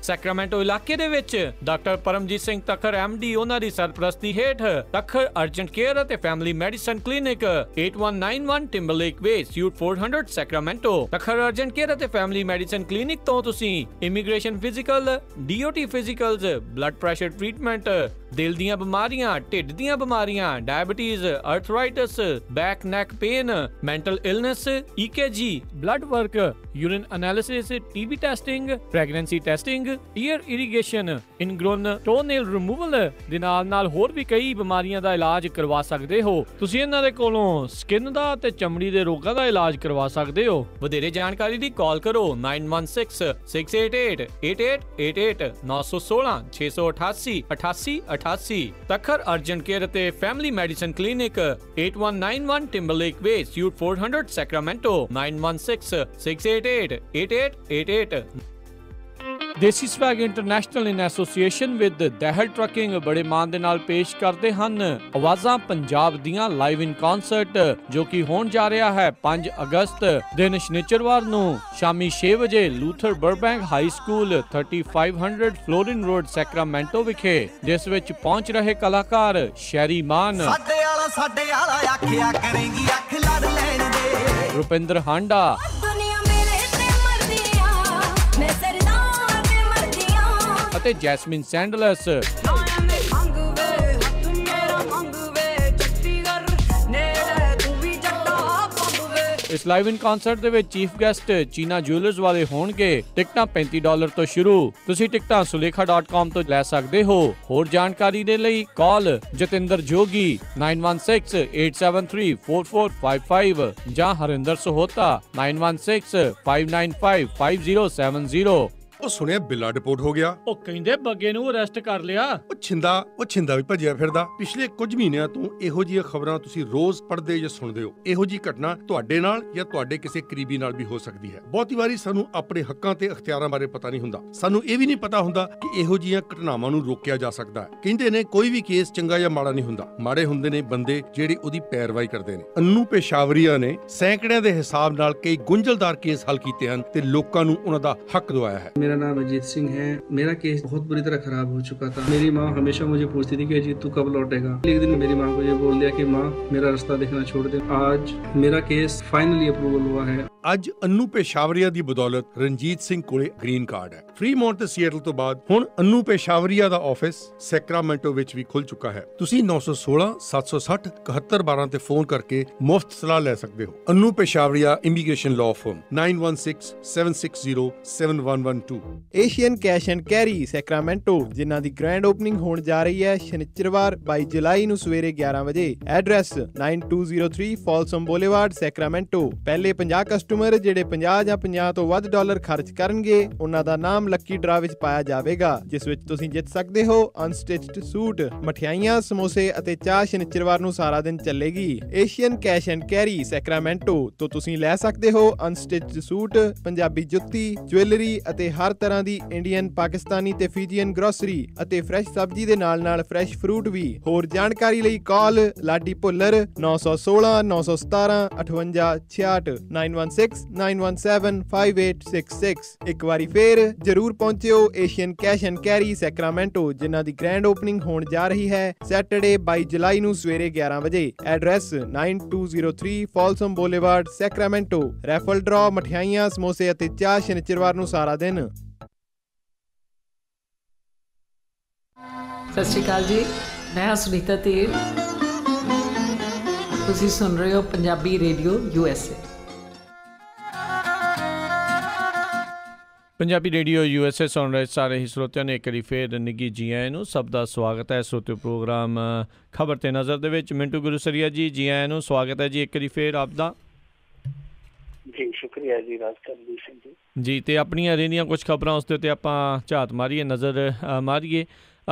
Sacramento ਇਲਾਕੇ ਦੇ ਵਿੱਚ ਡਾਕਟਰ ਪਰਮਜੀਤ ਸਿੰਘ ਤੱਖਰ MD ਉਹਨਾਂ ਦੀ ਸਰਪ੍ਰਸਤੀ ਹੇਠ ਤੱਖਰ ਅਰਜੈਂਟ ਕੇਅਰ ਅਤੇ family medicine clinic 8191 Timberlake Way suite 400 Sacramento. Takhar urgent care ਅਤੇ ਫੈਮਿਲੀ ਮੈਡੀਸਨ ਕਲੀਨਿਕ ਤੋਂ ਤੁਸੀਂ immigration physical, DOT physicals, blood pressure treatment, ਦਿਲ ਦੀਆਂ ਬਿਮਾਰੀਆਂ, ਢਿੱਡ ਦੀਆਂ ਬਿਮਾਰੀਆਂ, diabetes, arthritis, back neck pain, mental illness, EKG, blood work, urine analysis, TB testing, pregnancy testing, ear irrigation, ingrown toenail removal ਦੇ ਨਾਲ ਹੋਰ ਵੀ ਕਈ ਬਿਮਾਰੀਆਂ ਦਾ ਇਲਾਜ ਕਰਵਾ ਸਕਦੇ ਹੋ। ਤੁਸੀਂ ਇਹਨਾਂ ਦੇ ਕੋਲੋਂ ਸਕਿਨ ਦਾ ਤੇ ਚਮੜੀ ਦੇ ਰੋਗਾਂ ਦਾ ਇਲਾਜ ਕਰਵਾ ਸਕਦੇ ਹੋ। ਵਧੇਰੇ ਜਾਣਕਾਰੀ ਲਈ ਕਾਲ ਕਰੋ 9166888888 916 688 8888। ਤੱਖਰ ਅਰਜੈਂਟ ਕੇਅਰ ਅਤੇ family medicine clinic 8191 Timberlake Way suite 400 Sacramento 9166888888। Desi swag international in association with Dahil trucking ਬੜੇ ਮਾਣ ਦੇ ਨਾਲ ਪੇਸ਼ ਕਰਦੇ ਹਨ ਆਵਾਜ਼ਾਂ ਪੰਜਾਬ ਦੀਆਂ ਲਾਈਵ ਇਨ ਕਨਸਰਟ, ਜੋ ਕਿ ਹੋਣ ਜਾ ਰਿਹਾ ਹੈ 5 ਅਗਸਤ ਦਿਨ ਸ਼ਨੀਚਰਵਾਰ ਨੂੰ ਸ਼ਾਮੀ 6 ਵਜੇ Luther Burbank High School 3500 Florin Road Sacramento ਵਿਖੇ, ਜਿਸ ਵਿੱਚ ਪਹੁੰਚ ਰਹੇ ਕਲਾਕਾਰ ਸ਼ੈਰੀ ਮਾਨ, ਸਾਡੇ ਆਲਾ ਆਖਿਆ ਕਰੇਗੀ ਅੱਖ ਲੜ ਲੈਣ ਦੇ, ਰੁਪਿੰਦਰ ਹਾਂਡਾ, ਅਤੇ ਜੈਸਮਿਨ ਸੈਂਡਲਸ। ਇਸ ਲਾਈਵ ਇਨ ਕਨਸਰਟ ਦੇ ਵਿੱਚ ਚੀਫ ਗੈਸਟ ਚੀਨਾ ਜੁਐਲਰਸ ਵਾਲੇ ਹੋਣਗੇ। ਟਿਕਟਾਂ $35 ਤੋਂ ਸ਼ੁਰੂ। ਤੁਸੀਂ ਟਿਕਟਾਂ sulekha.com ਤੋਂ ਲੈ ਸਕਦੇ ਹੋ। ਹੋਰ ਜਾਣਕਾਰੀ ਦੇ ਲਈ ਕਾਲ ਜਤਿੰਦਰ ਜੋਗੀ 9168734455 ਜਾਂ ਹਰਿੰਦਰ ਸਹੋਤਾ 9165955070। ਉਹ ਸੁਣਿਆ ਬਿੱਲਾ ਡਿਪੋਰਟ ਹੋ ਗਿਆ। ਉਹ ਕਹਿੰਦੇ ਬੱਗੇ ਨੂੰ ਅਰੈਸਟ ਕਰ ਲਿਆ। ਉਹ ਛਿੰਦਾ ਵੀ ਭੱਜਿਆ ਫਿਰਦਾ। ਪਿਛਲੇ ਕੁਝ ਮਹੀਨਿਆਂ ਤੋਂ ਇਹੋ ਜਿਹੀਆਂ ਖਬਰਾਂ ਤੁਸੀਂ ਰੋਜ਼ ਪੜ੍ਹਦੇ ਜਾਂ ਸੁਣਦੇ ਹੋ। ਇਹੋ ਜਿਹੀ ਘਟਨਾ ਤੁਹਾਡੇ ਨਾਲ ਜਾਂ ਤੁਹਾਡੇ ਕਿਸੇ ਕਰੀਬੀ ਨਾਲ ਵੀ ਹੋ ਸਕਦੀ ਹੈ। ਬਹੁਤੀ ਵਾਰੀ ਸਾਨੂੰ ਆਪਣੇ ਹੱਕਾਂ ਤੇ ਅਖਤਿਆਰਾਂ ਬਾਰੇ ਪਤਾ ਨਹੀਂ ਹੁੰਦਾ। ਸਾਨੂੰ ਇਹ ਵੀ ਨਹੀਂ ਪਤਾ ਹੁੰਦਾ ਕਿ ਇਹੋ ਜਿਹੀਆਂ ਘਟਨਾਵਾਂ ਨੂੰ ਰੋਕਿਆ ਜਾ ਸਕਦਾ ਹੈ। ਕਹਿੰਦੇ ਨੇ ਕੋਈ ਵੀ ਕੇਸ ਚੰਗਾ ਜਾਂ ਮਾੜਾ ਨਹੀਂ ਹੁੰਦਾ, ਮਾੜੇ ਹੁੰਦੇ ਨੇ ਬੰਦੇ ਜਿਹੜੇ ਉਹਦੀ ਪੈਰਵਾਈ ਕਰਦੇ ਨੇ। ਅੰਨੂ ਪੇਸ਼ਾਵਰੀਆ ਨੇ ਸੈਂਕੜਿਆਂ ਦੇ ਹਿਸਾਬ ਨਾਲ ਕਈ ਗੁੰਝਲਦਾਰ ਕੇਸ ਹੱਲ ਕੀਤੇ ਹਨ ਤੇ ਲੋਕਾਂ ਨੂੰ ਉਹਨਾਂ ਦਾ ਹੱਕ ਦਿਵਾਇਆ ਹੈ। मेरा नाम अजीत सिंह है। मेरा केस बहुत बुरी तरह खराब हो चुका था। मेरी माँ हमेशा मुझे पूछती थी कि अजीत तू कब लौटेगा। एक दिन मेरी माँ को ये बोल दिया कि माँ मेरा रास्ता देखना छोड़ दे। आज मेरा केस फाइनली अप्रूवल हुआ है। ਅੱਜ ਅੰਨੂ ਪੇਸ਼ਾਵਰੀਆ ਦੀ ਬਦੌਲਤ ਰਣਜੀਤ ਸਿੰਘ ਕੋਲੇ ਗ੍ਰੀਨ ਕਾਰਡ ਹੈ। ਫਰੀਮੌਂਟ ਤੇ ਸੀਐਟਲ ਤੋਂ ਬਾਅਦ ਹੁਣ ਅੰਨੂ ਪੇਸ਼ਾਵਰੀਆ ਦਾ ਆਫਿਸ ਸੈਕਰਾਮੈਂਟੋ ਵਿੱਚ ਵੀ ਖੁੱਲ ਚੁੱਕਾ ਹੈ। ਤੁਸੀਂ 916-760-7112 ਤੇ ਫੋਨ ਕਰਕੇ ਮੁਫਤ ਸਲਾਹ ਲੈ ਸਕਦੇ ਹੋ। Annu Peshawaria immigration law firm 9167607112। Asian Cash and Carry Sacramento, ਜਿਨ੍ਹਾਂ ਦੀ ਗ੍ਰੈਂਡ ਓਪਨਿੰਗ ਹੋਣ ਜਾ ਰਹੀ ਹੈ ਸ਼ਨੀਚਰਵਾਰ 22 ਜੁਲਾਈ ਨੂੰ ਸਵੇਰੇ 11 ਵਜੇ। Address 9203 Folsom Boulevard Sacramento. ਪਹਿਲੇ 50 ਕਸਟਮਰ ਜਿਹੜੇ 50 ਜਾਂ 50 ਤੋਂ ਵੱਧ ਡਾਲਰ ਖਰਚ ਕਰਨਗੇ, ਉਹਨਾਂ ਦਾ ਨਾਮ ਲੱਕੀ ਡਰਾ ਵਿੱਚ ਪਾਇਆ ਜਾਵੇਗਾ, ਜਿਸ ਵਿੱਚ ਤੁਸੀਂ ਜਿੱਤ ਸਕਦੇ ਹੋ ਅਨਸਟਿਚਡ ਸੂਟ, ਮਠਿਆਈਆਂ, ਸਮੋਸੇ ਅਤੇ ਚਾਹ। ਸ਼ਨੀਚਰਵਾਰ ਨੂੰ ਸਾਰਾ ਦਿਨ ਚੱਲੇਗੀ। Asian Cash and Carry Sacramento ਤੋਂ ਤੁਸੀਂ ਲੈ ਸਕਦੇ ਹੋ ਅਨਸਟਿਚਡ ਸੂਟ, ਪੰਜਾਬੀ ਜੁੱਤੀ, ਜੁਐਲਰੀ ਅਤੇ ਹਰ ਤਰ੍ਹਾਂ ਦੀ ਇੰਡੀਅਨ, ਪਾਕਿਸਤਾਨੀ ਤੇ ਫੀਜੀਅਨ ਗਰੋਸਰੀ ਅਤੇ ਫਰੈਸ਼ ਸਬਜ਼ੀ ਦੇ ਨਾਲ ਫਰੈਸ਼ ਫਰੂਟ ਵੀ। ਹੋਰ ਜਾਣਕਾਰੀ ਲਈ ਕਾਲ ਲਾਡੀ ਭੁੱਲਰ 916-917-5866 9169175866। ਇੱਕ ਵਾਰੀ ਫੇਰ ਜਰੂਰ ਪਹੁੰਚਿਓ Asian Cash and Carry Sacramento, ਜਿਨ੍ਹਾਂ ਦੀ ਗ੍ਰੈਂਡ ਓਪਨਿੰਗ ਹੋਣ ਜਾ ਰਹੀ ਹੈ ਸੈਟਰਡੇ 22 ਜੁਲਾਈ ਨੂੰ ਸਵੇਰੇ 11 ਵਜੇ। Address 9203 Folsom Boulevard Sacramento. Raffle draw, ਮਠਿਆਈਆਂ, ਸਮੋਸੇ ਅਤੇ ਚਾਹ ਸ਼ਨੀਚਰਵਾਰ ਨੂੰ ਸਾਰਾ ਦਿਨ। ਸਤਿ ਸ਼੍ਰੀ ਅਕਾਲ ਜੀ, ਮੈਂ ਹਾਂ ਸੁਨੀਤਾ ਤੇਲ। ਤੁਸੀਂ ਸੁਣ ਰਹੇ ਹੋ Punjabi radio USA। Punjabi radio USA ਸੁਣ ਰਹੇ ਸਾਰੇ ਹੀ ਸਰੋਤਿਆਂ ਨੂੰ ਇੱਕ ਵਾਰੀ ਫੇਰ ਨਿੱਘੀ ਜੀ ਆਇਆਂ ਨੂੰ। ਸਭ ਦਾ ਸਵਾਗਤ ਹੈ ਸਰੋਤਿਓ ਪ੍ਰੋਗਰਾਮ ਖਬਰ ਤੇ ਨਜ਼ਰ ਦੇ ਵਿੱਚ। ਮਿੰਟੂ ਗੁਰੂਸਰੀਆ ਜੀ, ਜੀ ਆਇਆਂ ਨੂੰ, ਸਵਾਗਤ ਹੈ ਜੀ ਇੱਕ ਵਾਰੀ ਫੇਰ ਆਪ ਦਾ। ਜੀ ਸ਼ੁਕਰੀਆ ਜੀ ਰਾਜਕਰਮਜੀਤ ਸਿੰਘ ਜੀ। ਤੇ ਆਪਣੀਆਂ ਰਹਿੰਦੀਆਂ ਕੁਝ ਖਬਰਾਂ ਉਸ ਦੇ ਉੱਤੇ ਆਪਾਂ ਝਾਤ ਮਾਰੀਏ, ਨਜ਼ਰ ਮਾਰੀਏ।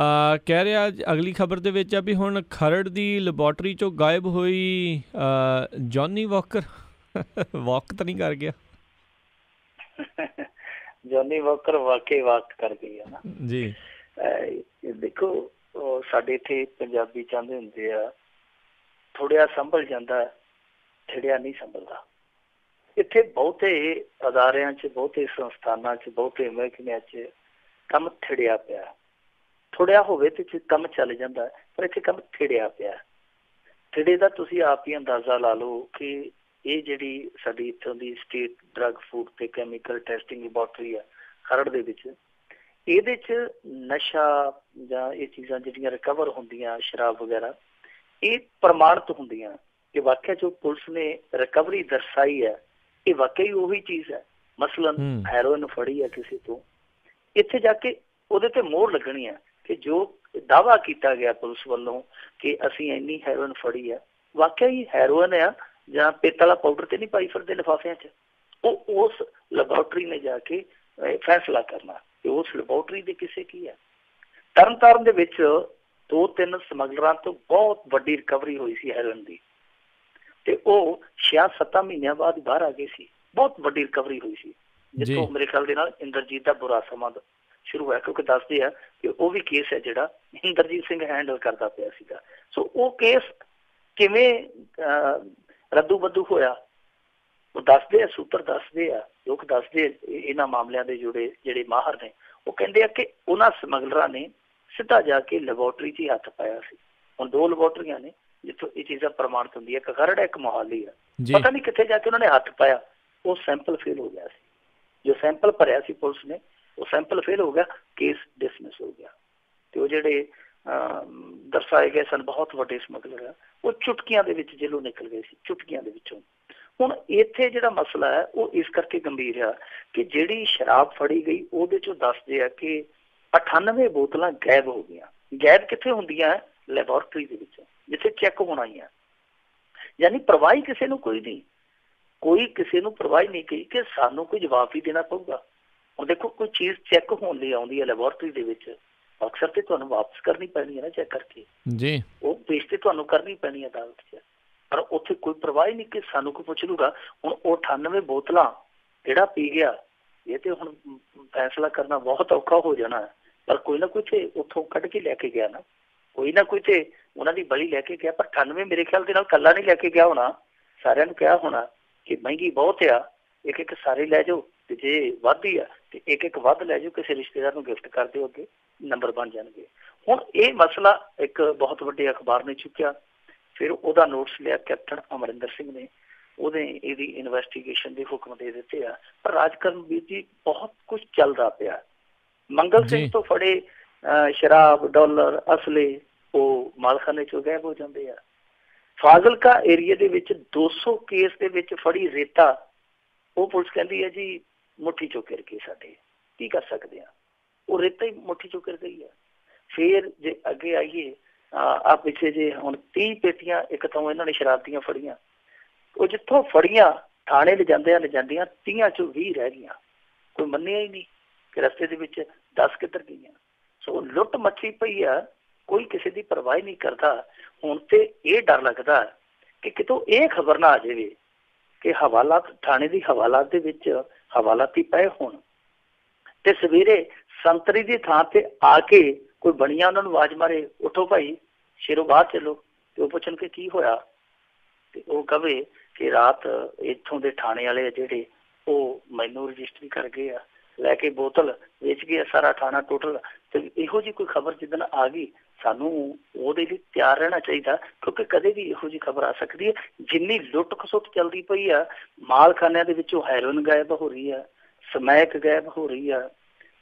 ਕਹਿ ਰਿਹਾ ਅਗਲੀ ਖਬਰ ਦੇ ਵਿੱਚ ਆ ਵੀ ਹੁਣ ਖਰੜ ਦੀ ਲੈਬੋਰਟਰੀ ਚੋਂ ਗਾਇਬ ਹੋਈ ਜੌਨੀ ਵਾਕਰ ਵਾਕ ਤਾਂ ਨਹੀਂ ਕਰ ਗਿਆ? ਜੌਨੀ ਵਾਕਰ ਵਾਕਈ ਵਾਕ ਕਰ ਗਈ ਹੈ ਨਾ ਜੀ। ਦੇਖੋ ਸਾਡੇ ਇੱਥੇ ਪੰਜਾਬੀ ਚਾਹੁੰਦੇ ਹੁੰਦੇ ਆ ਥੋੜ੍ਹਾ ਸੰਭਲ ਜਾਂਦਾ, ਥੜਿਆ ਨਹੀਂ ਸੰਭਲਦਾ। ਇੱਥੇ ਬਹੁਤੇ ਅਦਾਰਿਆਂ 'ਚ, ਬਹੁਤੇ ਸੰਸਥਾਨਾਂ 'ਚ, ਬਹੁਤੇ ਮਹਿਕਮਿਆਂ 'ਚ ਕੰਮ ਥਿੜਿਆ ਪਿਆ। ਥੋੜ੍ਹਿਆ ਹੋਵੇ ਤੇ ਕੰਮ ਚੱਲ ਜਾਂਦਾ, ਪਰ ਇੱਥੇ ਕੰਮ ਥਿੜਿਆ ਪਿਆ। ਥਿੜੇ ਦਾ ਤੁਸੀਂ ਆਪ ਹੀ ਅੰਦਾਜ਼ਾ ਲਾ ਲਓ ਕਿ ਇਹ ਜਿਹੜੀ ਸਾਡੀ ਇੱਥੋਂ ਦੀ ਸਟੇਟ ਡਰੱਗ ਫੂਡ ਤੇ ਕੈਮੀਕਲ ਟੈਸਟਿੰਗ ਲੈਬੋਰਟਰੀ ਆ ਖਰੜ ਦੇ ਵਿੱਚ, ਇਹਦੇ 'ਚ ਨਸ਼ਾ ਜਾਂ ਇਹ ਚੀਜ਼ਾਂ ਜਿਹੜੀਆਂ ਰਿਕਵਰ ਹੁੰਦੀਆਂ ਸ਼ਰਾਬ ਵਗੈਰਾ, ਇਹ ਪ੍ਰਮਾਣਿਤ ਹੁੰਦੀਆਂ ਕਿ ਵਾਕਿਆ ਜੋ ਪੁਲਿਸ ਨੇ ਰਿਕਵਰੀ ਦਰਸਾਈ ਹੈ ਇਹ ਵਾਕਈ ਉਹੀ ਚੀਜ਼ ਹੈ। ਮਸਲਨ ਹੈਰੋਇਨ ਫੜੀ ਹੈ ਕਿਸੇ ਤੋਂ, ਇੱਥੇ ਜਾ ਕੇ ਉਹਦੇ ਤੇ ਮੋਹਰ ਲੱਗਣੀ ਹੈ ਕਿ ਜੋ ਦਾਅਵਾ ਕੀਤਾ ਗਿਆ ਪੁਲਿਸ ਵੱਲੋਂ ਕਿ ਅਸੀਂ ਇੰਨੀ ਹੈਰੋਇਨ ਫੜੀ ਹੈ, ਵਾਕਿਆ ਹੀ ਹੈਰੋਇਨ ਆ ਜਾਂ ਪਿੱਤ ਵਾਲਾ ਪਾਊਡਰ ਤੇ ਨਹੀਂ ਪਾਈ ਫਿਰਦੇ ਲਿਫਾਫਿਆਂ 'ਚ। ਉਹ ਉਸ ਲੈਬੋਰਟਰੀ ਨੇ ਜਾ ਕੇ ਫੈਸਲਾ ਕਰਨਾ ਕਿ ਉਸ ਲੈਬੋਰਟਰੀ ਦੇ ਕਿਸੇ ਕੀ ਹੈ। ਤਰਨਤਾਰਨ ਦੇ ਵਿੱਚ 2-3 ਸਮਗਲਰਾਂ ਤੋਂ ਬਹੁਤ ਵੱਡੀ ਰਿਕਵਰੀ ਹੋਈ ਸੀ ਹੈਰੋਇਨ ਦੀ, ਤੇ ਉਹ 6-7 ਮਹੀਨਿਆਂ ਬਾਅਦ ਬਾਹਰ ਆ ਗਏ ਸੀ। ਬਹੁਤ ਵੱਡੀ ਰਿਕਵਰੀ ਹੋਈ ਸੀ, ਜਿੱਥੋਂ ਮੇਰੇ ਖਿਆਲ ਦੇ ਨਾਲ ਇੰਦਰਜੀਤ ਦਾ ਬੁਰਾ ਸਮਾਂ ਸ਼ੁਰੂ ਹੋਇਆ, ਕਿਉਂਕਿ ਦੱਸਦੇ ਆ ਕਿ ਉਹ ਵੀ ਕੇਸ ਹੈ ਜਿਹੜਾ ਇੰਦਰਜੀਤ ਸਿੰਘ ਹੈਂਡਲ ਕਰਦਾ ਪਿਆ ਸੀਗਾ। ਸੋ ਉਹ ਕੇਸ ਕਿਵੇਂ ਰੱਦੂ ਬੱਦੂ ਹੋਇਆ ਉਹ ਦੱਸਦੇ ਆ, ਸੂਤਰ ਦੱਸਦੇ ਆ, ਲੋਕ ਦੱਸਦੇ ਆ ਇਹਨਾਂ ਮਾਮਲਿਆਂ ਦੇ ਜਿਹੜੇ ਮਾਹਰ ਨੇ। ਉਹ ਕਹਿੰਦੇ ਆ ਕਿ ਉਹਨਾਂ ਸਮਗਲਰਾਂ ਨੇ ਸਿੱਧਾ ਜਾ ਕੇ ਲੈਬੋਰਟਰੀ 'ਚ ਹੀ ਹੱਥ ਪਾਇਆ ਸੀ। ਹੁਣ 2 ਲੈਬੋਰਟਰੀਆਂ ਨੇ ਜਿੱਥੋਂ ਇਹ ਚੀਜ਼ਾਂ ਪ੍ਰਮਾਣਿਤ ਹੁੰਦੀ ਹੈ, ਇੱਕ ਖਰੜ ਹੈ, ਇੱਕ ਮੋਹਾਲੀ ਆ। ਪਤਾ ਨਹੀਂ ਕਿੱਥੇ ਜਾ ਕੇ ਉਹਨਾਂ ਨੇ ਹੱਥ ਪਾਇਆ, ਉਹ ਸੈਂਪਲ ਫੇਲ ਹੋ ਗਿਆ ਸੀ। ਜੋ ਸੈਂਪਲ ਭਰਿਆ ਸੀ ਪੁਲਿਸ ਨੇ, ਉਹ ਸੈਂਪਲ ਫੇਲ ਹੋ ਗਿਆ, ਕੇਸ ਡਿਸਮਿਸ ਹੋ ਗਿਆ। ਤੇ ਉਹ ਜਿਹੜੇ ਦਰਸਾਏ ਗਏ ਸਨ ਬਹੁਤ ਵੱਡੇ ਸਮਗਲਰ ਆ, ਉਹ ਚੁਟਕੀਆਂ ਦੇ ਵਿੱਚ ਜੇਲੋਂ ਨਿਕਲ ਗਏ ਸੀ, ਚੁਟਕੀਆਂ ਦੇ ਵਿੱਚੋਂ। ਹੁਣ ਇੱਥੇ ਜਿਹੜਾ ਮਸਲਾ ਹੈ ਉਹ ਇਸ ਕਰਕੇ ਗੰਭੀਰ ਆ ਕਿ ਜਿਹੜੀ ਸ਼ਰਾਬ ਫੜੀ ਗਈ ਉਹਦੇ ਚੋਂ ਦੱਸਦੇ ਆ ਕਿ 98 ਬੋਤਲਾਂ ਗਾਇਬ ਹੋ ਗਈਆਂ। ਗਾਇਬ ਕਿੱਥੇ ਹੁੰਦੀਆਂ? ਲੈਬੋਰਟਰੀ ਦੇ ਵਿੱਚ, ਜਿੱਥੇ ਚੈੱਕ ਹੋਣਾ ਹੀ ਆ। ਯਾਨੀ ਪਰਵਾਹੀ ਕਿਸੇ ਨੂੰ ਕੋਈ ਨਹੀਂ, ਕੋਈ ਕਿਸੇ ਨੂੰ ਪਰਵਾਹੀ ਨਹੀਂ ਗਈ ਕਿ ਸਾਨੂੰ ਕੋਈ ਜਵਾਬ ਵੀ ਦੇਣਾ ਪਊਗਾ। ਹੁਣ ਦੇਖੋ, ਕੋਈ ਚੀਜ਼ ਚੈੱਕ ਹੋਣ ਲਈ ਆਉਂਦੀ ਹੈ ਲੈਬੋਰਟਰੀ ਦੇ ਵਿੱਚ, ਅਕਸਰ ਤੇ ਤੁਹਾਨੂੰ ਵਾਪਸ ਕਰਨੀ ਪੈਣੀ ਹੈ ਨਾ ਚੈੱਕ ਕਰਕੇ ਜੀ, ਉਹ ਪੇਸ਼ ਤੇ ਤੁਹਾਨੂੰ ਕਰਨੀ ਪੈਣੀ ਹੈ ਅਦਾਲਤ 'ਚ। ਪਰ ਉੱਥੇ ਕੋਈ ਪਰਵਾਹ ਨਹੀਂ ਕਿ ਸਾਨੂੰ ਕੋਈ ਪੁੱਛ ਲੂਗਾ। ਹੁਣ ਉਹ 98 ਬੋਤਲਾਂ ਜਿਹੜਾ ਪੀ ਗਿਆ, ਇਹ ਤੇ ਹੁਣ ਫੈਸਲਾ ਕਰਨਾ ਬਹੁਤ ਔਖਾ ਹੋ ਜਾਣਾ। ਪਰ ਕੋਈ ਨਾ ਕੋਈ ਤੇ ਉੱਥੋਂ ਕੱਢ ਕੇ ਲੈ ਕੇ ਗਿਆ ਨਾ, ਕੋਈ ਨਾ ਕੋਈ ਤੇ ਉਹਨਾਂ ਦੀ ਬਲੀ ਲੈ ਕੇ ਗਿਆ। ਪਰ 98 ਮੇਰੇ ਖਿਆਲ ਦੇ ਨਾਲ ਇਕੱਲਾ ਨਹੀਂ ਲੈ ਕੇ ਗਿਆ ਹੋਣਾ, ਸਾਰਿਆਂ ਨੂੰ ਕਿਹਾ ਹੋਣਾ ਕਿ ਮਹਿੰਗੀ ਬਹੁਤ ਆ, ਇੱਕ ਸਾਰੇ ਲੈ ਜਾਓ, ਤੇ ਜੇ ਵੱਧਦੀ ਆ ਤੇ ਇੱਕ ਵੱਧ ਲੈ ਜਾਓ, ਕਿਸੇ ਰਿਸ਼ਤੇਦਾਰ ਨੂੰ ਗਿਫਟ ਕਰ ਦਿਓ, ਅੱਗੇ ਨੰਬਰ ਬਣ ਜਾਣਗੇ। ਹੁਣ ਇਹ ਮਸਲਾ ਇੱਕ ਬਹੁਤ ਵੱਡੇ ਅਖਬਾਰ ਨੇ ਚੁੱਕਿਆ, ਫਿਰ ਉਹਦਾ ਨੋਟਿਸ ਲਿਆ ਕੈਪਟਨ ਅਮਰਿੰਦਰ ਸਿੰਘ ਨੇ, ਉਹਨੇ ਇਹਦੀ ਇਨਵੈਸਟੀਗੇਸ਼ਨ ਦੇ ਹੁਕਮ ਦੇ ਦਿੱਤੇ ਆ। ਪਰ ਰਾਜਕਰਨ ਵੀਰ ਜੀ ਬਹੁਤ ਕੁਝ ਚੱਲਦਾ ਪਿਆ। ਮੰਗਲ ਸਿੰਘ ਤੋਂ ਫੜੇ ਸ਼ਰਾਬ, ਡਾਲਰ, ਅਸਲੇ ਉਹ ਮਾਲਖਾਨੇ ਚੋਂ ਗਾਇਬ ਹੋ ਜਾਂਦੇ ਆ। ਫਾਜ਼ਿਲਕਾ ਏਰੀਏ ਦੇ ਵਿੱਚ 200 ਕੇਸ ਦੇ ਵਿੱਚ ਫੜੀ ਰੇਤਾ, ਉਹ ਪੁਲਿਸ ਕਹਿੰਦੀ ਹੈ ਜੀ ਮੁੱਠੀ ਚੋਂ ਘਿਰ ਗਈ, ਸਾਡੇ ਕੀ ਕਰ ਸਕਦੇ ਆ, ਉਹ ਰੇਤਾ ਹੀ ਮੁੱਠੀ ਚੋਂ ਘਿਰ ਗਈ ਆ। ਫਿਰ ਜੇ ਅੱਗੇ ਆਈਏ ਆ ਪਿੱਛੇ ਜੇ ਹੁਣ 30 ਪੇਟੀਆਂ ਇੱਕ ਤਾਂ ਇਹਨਾਂ ਨੇ ਸ਼ਰਾਬ ਦੀਆਂ ਫੜੀਆਂ, ਉਹ ਜਿੱਥੋਂ ਫੜੀਆਂ ਥਾਣੇ ਲਿਜਾਂਦੀਆਂ 30 ਚੋਂ 20 ਰਹਿ ਗਈਆਂ। ਕੋਈ ਮੰਨਿਆ ਹੀ ਨਹੀਂ ਕਿ ਰਸਤੇ ਦੇ ਵਿੱਚ 10 ਕਿੱਧਰ ਗਈਆਂ। ਸੋ ਲੁੱਟ ਮੱਛੀ ਪਈ ਆ, ਕੋਈ ਕਿਸੇ ਦੀ ਪਰਵਾਹ ਨਹੀਂ ਕਰਦਾ। ਹੁਣ ਤੇ ਇਹ ਡਰ ਲੱਗਦਾ ਕਿ ਕਿਤੋਂ ਇਹ ਖਬਰ ਨਾ ਆ ਜਾਵੇ ਕਿ ਹਵਾਲਾਤ ਥਾਣੇ ਦੀ ਹਵਾਲਾਤ ਦੇ ਵਿੱਚ ਹਵਾਲਾਤੀ ਪਏ ਹੋਣ ਤੇ ਸਵੇਰੇ ਸੰਤਰੀ ਦੀ ਥਾਂ ਤੇ ਆ ਕੇ ਕੋਈ ਬਣੀਆਂ ਉਹਨਾਂ ਨੂੰ ਆਵਾਜ਼ ਮਾਰੇ, ਉੱਠੋ ਭਾਈ ਸ਼ੇਰੋ ਬਾਹਰ ਚੱਲੋ, ਤੇ ਉਹ ਪੁੱਛਣ ਕਿ ਕੀ ਹੋਇਆ, ਤੇ ਉਹ ਕਵੇ ਕਿ ਰਾਤ ਇੱਥੋਂ ਦੇ ਥਾਣੇ ਵਾਲੇ ਜਿਹੜੇ ਉਹ ਮੈਨੂੰ ਰਜਿਸਟਰੀ ਕਰ ਗਏ ਆ, ਲੈ ਕੇ ਬੋਤਲ ਵੇਚ ਗਏ ਸਾਰਾ ਥਾਣਾ ਟੋਟਲ। ਤੇ ਇਹੋ ਜਿਹੀ ਕੋਈ ਖਬਰ ਜਿੱਦਣ ਆ ਗਈ, ਸਾਨੂੰ ਉਹਦੇ ਲਈ ਤਿਆਰ ਰਹਿਣਾ ਚਾਹੀਦਾ, ਕਿਉਂਕਿ ਕਦੇ ਵੀ ਇਹੋ ਜਿਹੀ ਖਬਰ ਆ ਸਕਦੀ ਹੈ। ਜਿੰਨੀ ਲੁੱਟ ਖਸੁੱਟ ਚੱਲਦੀ ਪਈ ਆ, ਮਾਲਖਾਨਿਆਂ ਦੇ ਵਿੱਚੋਂ ਹੈਰੋਇਨ ਗਾਇਬ ਹੋ ਰਹੀ ਆ, ਸਮੈਕ ਗਾਇਬ ਹੋ ਰਹੀ ਆ,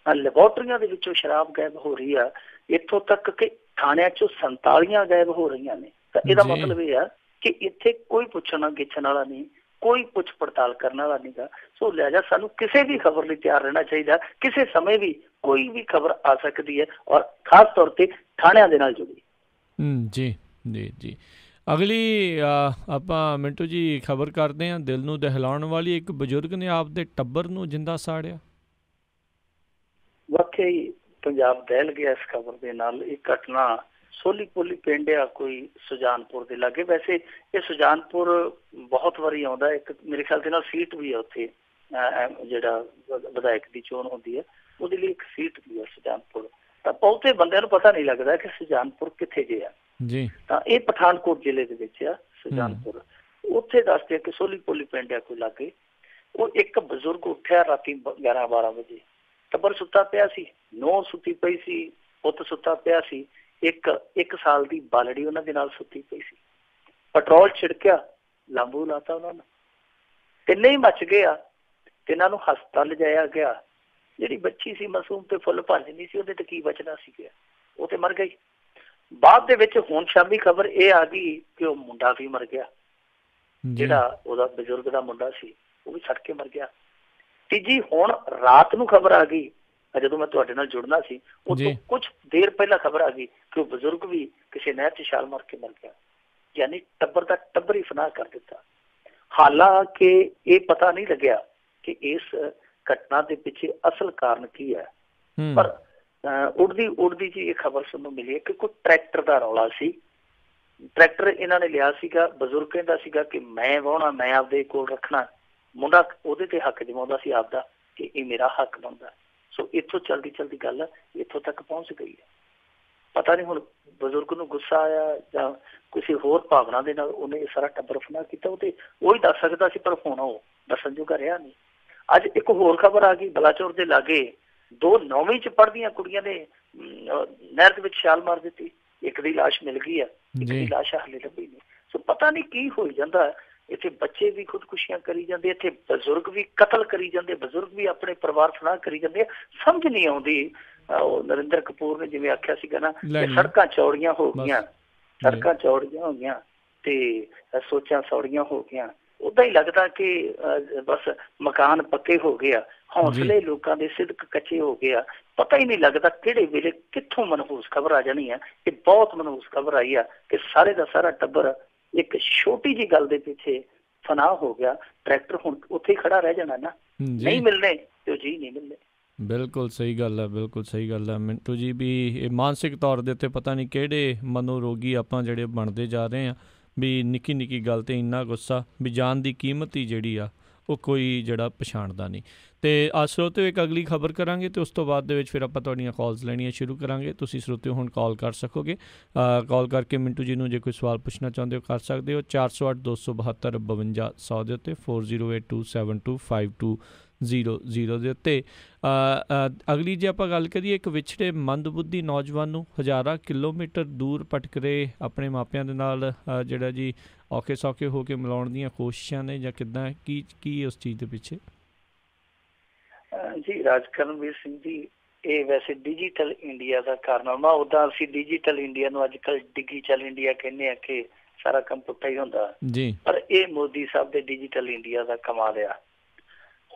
ਲੈਬੋਰਟਰੀਆਂ ਦੇ ਵਿੱਚੋਂ ਸ਼ਰਾਬ ਗਾਇਬ ਹੋ ਰਹੀ ਆ, ਇੱਥੋਂ ਤੱਕ ਕਿ ਥਾਣਿਆਂ ਚੋਂ 47 ਗਾਇਬ ਹੋ ਰਹੀਆਂ ਨੇ। ਤਾਂ ਇਹਦਾ ਮਤਲਬ ਇਹ ਆ ਕਿ ਇੱਥੇ ਕੋਈ ਪੁੱਛਣਾ ਗਿੱਛਣ ਵਾਲਾ ਨਹੀਂ, ਕੋਈ ਪੁੱਛ ਪੜਤਾਲ ਕਰਨ ਵਾਲਾ ਨਹੀਂ ਗਾ। ਸੋ ਲਿਹਾਜ਼ਾ ਸਾਨੂੰ ਕਿਸੇ ਵੀ ਖਬਰ ਲਈ ਤਿਆਰ ਰਹਿਣਾ ਚਾਹੀਦਾ। ਕਿਸੇ ਸਮੇਂ ਵੀ ਕੋਈ ਵੀ ਖਬਰ ਆ ਸਕਦੀ ਹੈ, ਔਰ ਖਾਸ ਤੌਰ ਤੇ ਥਾਣਿਆਂ ਦੇ ਨਾਲ ਜੁੜੀ। ਜੀ ਜੀ ਜੀ। ਅਗਲੀ ਆਪਾਂ ਮਿੰਟੂ ਜੀ ਖਬਰ ਕਰਦੇ ਹਾਂ। ਦਿਲ ਨੂੰ ਦਹਿਲਾਉਣ ਵਾਲੀ, ਇੱਕ ਬਜ਼ੁਰਗ ਨੇ ਆਪਦੇ ਟੱਬਰ ਨੂੰ ਜਿੰਦਾ ਸਾੜਿਆ। ਵਾਕਿਆ ਹੀ ਪੰਜਾਬ ਦਹਿਲ ਗਿਆ ਇਸ ਖਬਰ ਦੇ ਨਾਲ। ਇਹ ਘਟਨਾ ਸੋਲੀ ਪੋਲੀ ਪਿੰਡ ਆ ਕੋਈ ਸੁਜਾਨਪੁਰ ਦੇ ਲਾਗੇ। ਵੈਸੇ ਇਹ ਸੁਜਾਨਪੁਰ ਬਹੁਤ ਵਾਰੀ ਆਉਂਦਾ, ਇੱਕ ਮੇਰੇ ਖਿਆਲ ਦੇ ਨਾਲ ਸੀਟ ਵੀ ਆ ਉੱਥੇ, ਜਿਹੜਾ ਵਿਧਾਇਕ ਦੀ ਚੋਣ ਹੁੰਦੀ ਹੈ ਉਹਦੇ ਲਈ ਇੱਕ ਸੀਟ ਵੀ ਆ ਸੁਜਾਨਪੁਰ। ਤਾਂ ਬਹੁਤੇ ਬੰਦਿਆਂ ਨੂੰ ਪਤਾ ਨਹੀਂ ਲੱਗਦਾ ਕਿ ਸੁਜਾਨਪੁਰ ਕਿੱਥੇ ਜੇ ਆ ਜੀ। ਤਾਂ ਇਹ ਪਠਾਨਕੋਟ ਜ਼ਿਲ੍ਹੇ ਦੇ ਵਿੱਚ ਆ ਸੁਜਾਨਪੁਰ। ਉੱਥੇ ਦੱਸਦੇ ਕਿ ਸੋਲੀ ਪੋਲੀ ਪਿੰਡ ਆ ਕੋਈ ਲਾਗੇ। ਉਹ ਇੱਕ ਬਜ਼ੁਰਗ ਉੱਠਿਆ ਰਾਤੀ 11-12 ਵਜੇ, ਟੱਬਰ ਸੁੱਤਾ ਪਿਆ ਸੀ, ਨੂੰਹ ਸੁੱਤੀ ਪਈ ਸੀ, ਪੁੱਤ ਸੁੱਤਾ ਪਿਆ ਸੀ, ਇੱਕ ਸਾਲ ਦੀ ਬਾਲੜੀ ਉਹਨਾਂ ਦੇ ਨਾਲ ਸੁੱਤੀ ਪਈ ਸੀ। ਪੈਟਰੋਲ ਛਿੜਕਿਆ, ਲਾਂਬੂ ਲਾਤਾ ਉਹਨਾਂ ਨੂੰ, ਤਿੰਨੇ ਹੀ ਮੱਚ ਗਏ ਆ। ਤਿੰਨਾਂ ਨੂੰ ਹਸਪਤਾਲ ਲਿਜਾਇਆ ਗਿਆ। ਜਿਹੜੀ ਬੱਚੀ ਸੀ ਮਾਸੂਮ ਤੇ ਫੁੱਲ ਭਾਜਣੀ ਸੀ, ਉਹਦੇ ਤੇ ਕੀ ਬਚਣਾ ਸੀ ਗਿਆ, ਉਹ ਤੇ ਮਰ ਗਈ। ਬਾਅਦ ਦੇ ਵਿੱਚ ਹੁਣ ਸ਼ਾਮੀ ਖਬਰ ਇਹ ਆ ਗਈ ਕਿ ਉਹ ਮੁੰਡਾ ਵੀ ਮਰ ਗਿਆ, ਜਿਹੜਾ ਉਹਦਾ ਬਜ਼ੁਰਗ ਦਾ ਮੁੰਡਾ ਸੀ, ਉਹ ਵੀ ਸੜ ਕੇ ਮਰ ਗਿਆ। ਤੀਜੀ ਹੁਣ ਰਾਤ ਨੂੰ ਖਬਰ ਆ ਗਈ, ਜਦੋਂ ਮੈਂ ਤੁਹਾਡੇ ਨਾਲ ਜੁੜਨਾ ਸੀ ਉਹ ਤੋਂ ਕੁਝ ਦੇਰ ਪਹਿਲਾਂ ਖਬਰ ਆ ਗਈ ਕਿ ਉਹ ਬਜ਼ੁਰਗ ਵੀ ਕਿਸੇ ਨਹਿਰ 'ਚ ਛਾਲ ਮਾਰ ਕੇ ਮਰ ਗਿਆ। ਯਾਨੀ ਟੱਬਰ ਦਾ ਟੱਬਰ ਹੀ ਫਨਾਹ ਕਰ ਦਿੱਤਾ। ਹਾਲਾਂਕਿ ਇਹ ਪਤਾ ਨਹੀਂ ਲੱਗਿਆ ਕਿ ਇਸ ਘਟਨਾ ਦੇ ਪਿੱਛੇ ਅਸਲ ਕਾਰਨ ਕੀ ਹੈ, ਪਰ ਉੜਦੀ ਜੀ ਇਹ ਖਬਰ ਸੁਣਨ ਨੂੰ ਮਿਲੀ ਹੈ ਕਿ ਕੋਈ ਟਰੈਕਟਰ ਦਾ ਰੌਲਾ ਸੀ। ਟਰੈਕਟਰ ਇਹਨਾਂ ਨੇ ਲਿਆ ਸੀਗਾ, ਬਜ਼ੁਰਗ ਕਹਿੰਦਾ ਸੀਗਾ ਕਿ ਮੈਂ ਵਾਹੁਣਾ, ਮੈਂ ਆਪਦੇ ਕੋਲ ਰੱਖਣਾ। ਮੁੰਡਾ ਉਹਦੇ ਤੇ ਹੱਕ ਜਮਾਉਂਦਾ ਸੀ ਆਪਦਾ ਕਿ ਇਹ ਮੇਰਾ ਹੱਕ ਬਣਦਾ। ਸੋ ਇੱਥੋਂ ਚਲਦੀ ਗੱਲ ਇੱਥੋਂ ਤੱਕ ਪਹੁੰਚ ਗਈ ਹੈ। ਪਤਾ ਨਹੀਂ ਹੁਣ ਬਜ਼ੁਰਗ ਨੂੰ ਗੁੱਸਾ ਆਇਆ ਜਾਂ ਕਿਸੇ ਹੋਰ ਭਾਵਨਾ ਦੇ ਨਾਲ ਉਹਨੇ ਇਹ ਸਾਰਾ ਟੱਬਰ ਫਨਾਹ ਕੀਤਾ, ਉਹ ਤੇ ਉਹੀ ਦੱਸ ਸਕਦਾ ਸੀ, ਪਰ ਹੁਣ ਉਹ ਦੱਸਣ ਜੋਗਾ ਰਿਹਾ ਨਹੀਂ। ਅੱਜ ਇੱਕ ਹੋਰ ਖਬਰ ਆ ਗਈ, ਬਲਾਚੌਰ ਦੇ ਲਾਗੇ 2 9ਵੀਂ 'ਚ ਪੜ੍ਹਦੀਆਂ ਕੁੜੀਆਂ ਨੇ ਨਹਿਰ ਦੇ ਵਿੱਚ ਛਾਲ ਮਾਰ ਦਿੱਤੀ। ਇੱਕ ਦੀ ਲਾਸ਼ ਮਿਲ ਗਈ ਹੈ, ਇੱਕ ਦੀ ਲਾਸ਼ ਹਾਲੇ ਲੱਭੀ ਨਹੀਂ। ਸੋ ਪਤਾ ਨਹੀਂ ਕੀ ਹੋਈ ਜਾਂਦਾ। ਇੱਥੇ ਬੱਚੇ ਵੀ ਖੁਦਕੁਸ਼ੀਆਂ ਕਰੀ ਜਾਂਦੇ, ਇੱਥੇ ਬਜ਼ੁਰਗ ਵੀ ਕਤਲ ਕਰੀ ਜਾਂਦੇ, ਬਜ਼ੁਰਗ ਵੀ ਆਪਣੇ ਪਰਿਵਾਰ ਫਨਾਹ ਕਰੀ ਜਾਂਦੇ। ਸਮਝ ਨਹੀਂ ਆਉਂਦੀ। ਉਹ ਨਰਿੰਦਰ ਕਪੂਰ ਨੇ ਜਿਵੇਂ ਆਖਿਆ ਸੀਗਾ ਨਾ, ਸੜਕਾਂ ਚੌੜੀਆਂ ਹੋ ਗਈਆਂ, ਸੜਕਾਂ ਚੌੜੀਆਂ ਹੋ ਗਈਆਂ ਤੇ ਸੋਚਾਂ ਸੌੜੀਆਂ ਹੋ ਗਈਆਂ। ਓਦਾਂ ਹੀ ਲੱਗਦਾ ਕਿ ਬਸ ਮਕਾਨ ਪੱਕੇ ਹੋ ਗਏ ਆ, ਹੌਸਲੇ ਲੋਕਾਂ ਦੇ ਸਿਦਕ ਕੱਚੇ ਹੋ ਗਏ ਆ। ਪਤਾ ਹੀ ਨਹੀਂ ਲੱਗਦਾ ਕਿਹੜੇ ਵੇਲੇ ਕਿੱਥੋਂ ਮਨਹੂਸ ਖਬਰ ਆ ਜਾਣੀ ਆ। ਇਹ ਬਹੁਤ ਮਨਹੂਸ ਖਬਰ ਆਈ ਆ ਕਿ ਸਾਰੇ ਦਾ ਸਾਰਾ ਟੱਬਰ ਇੱਕ ਛੋਟੀ ਜਿਹੀ ਗੱਲ ਦੇ ਪਿੱਛੇ ਫਨਾਹ ਹੋ ਗਿਆ। ਟਰੈਕਟਰ ਹੁਣ ਉੱਥੇ ਹੀ ਖੜਾ ਰਹਿ ਜਾਣਾ ਨਾ, ਨਹੀਂ ਮਿਲਣੇ ਤੇ ਉਹ ਜੀ ਨਹੀਂ ਮਿਲਣੇ। ਬਿਲਕੁਲ ਸਹੀ ਗੱਲ ਹੈ, ਬਿਲਕੁਲ ਸਹੀ ਗੱਲ ਹੈ ਮਿੰਟੂ ਜੀ। ਵੀ ਇਹ ਮਾਨਸਿਕ ਤੌਰ ਦੇ ਉੱਤੇ ਪਤਾ ਨਹੀਂ ਕਿਹੜੇ ਮਨੋਰੋਗੀ ਆਪਾਂ ਜਿਹੜੇ ਬਣਦੇ ਜਾ ਰਹੇ ਹਾਂ, ਵੀ ਨਿੱਕੀ ਨਿੱਕੀ ਗੱਲ 'ਤੇ ਇੰਨਾ ਗੁੱਸਾ, ਵੀ ਜਾਨ ਦੀ ਕੀਮਤ ਹੀ ਜਿਹੜੀ ਆ ਉਹ ਕੋਈ ਜਿਹੜਾ ਪਛਾਣਦਾ ਨਹੀਂ। ਅਤੇ ਸਰੋਤਿਓ ਇੱਕ ਅਗਲੀ ਖਬਰ ਕਰਾਂਗੇ ਅਤੇ ਉਸ ਤੋਂ ਬਾਅਦ ਦੇ ਵਿੱਚ ਫਿਰ ਆਪਾਂ ਤੁਹਾਡੀਆਂ ਕਾਲਸ ਲੈਣੀਆਂ ਸ਼ੁਰੂ ਕਰਾਂਗੇ। ਤੁਸੀਂ ਸਰੋਤਿਓ ਹੁਣ ਕਾਲ ਕਰ ਸਕੋਗੇ, ਕਾਲ ਕਰਕੇ ਮਿੰਟੂ ਜੀ ਨੂੰ ਜੇ ਕੋਈ ਸਵਾਲ ਪੁੱਛਣਾ ਚਾਹੁੰਦੇ ਹੋ ਕਰ ਸਕਦੇ ਹੋ। 408 272 52 100 ਦੇ ਉੱਤੇ, 4082725200 ਦੇ ਉੱਤੇ। ਅਗਲੀ ਜੇ ਆਪਾਂ ਗੱਲ ਕਰੀਏ, ਇੱਕ ਵਿਛੜੇ ਮੰਦਬੁੱਧੀ ਨੌਜਵਾਨ ਨੂੰ ਹਜ਼ਾਰਾਂ ਕਿਲੋਮੀਟਰ ਦੂਰ ਭਟਕਦੇ ਆਪਣੇ ਮਾਪਿਆਂ ਦੇ ਨਾਲ ਜਿਹੜਾ ਜੀ ਔਖੇ ਸੌਖੇ ਹੋ ਕੇ ਮਿਲਾਉਣ ਦੀਆਂ ਕੋਸ਼ਿਸ਼ਾਂ ਨੇ, ਜਾਂ ਕਿੱਦਾਂ ਕੀ ਉਸ ਚੀਜ਼ ਦੇ ਪਿੱਛੇ? ਜੀ ਰਾਜਕਰਨਵੀਰ ਸਿੰਘ ਜੀ, ਇਹ ਵੈਸੇ ਡਿਜੀਟਲ ਇੰਡੀਆ ਦਾ ਕਾਰਨਾਮਾ। ਉੱਦਾਂ ਅਸੀਂ ਡਿਜੀਟਲ ਇੰਡੀਆ ਨੂੰ ਅੱਜ ਕੱਲ੍ਹ ਡਿਜੀਟਲ ਇੰਡੀਆ ਕਹਿੰਦੇ ਆ ਕਿ ਸਾਰਾ ਕੰਮ ਪੁੱਠਾ ਹੀ ਹੁੰਦਾ ਜੀ, ਪਰ ਇਹ ਮੋਦੀ ਸਾਹਿਬ ਦੇ ਡਿਜੀਟਲ ਇੰਡੀਆ ਦਾ ਕਮਾਲ ਆ।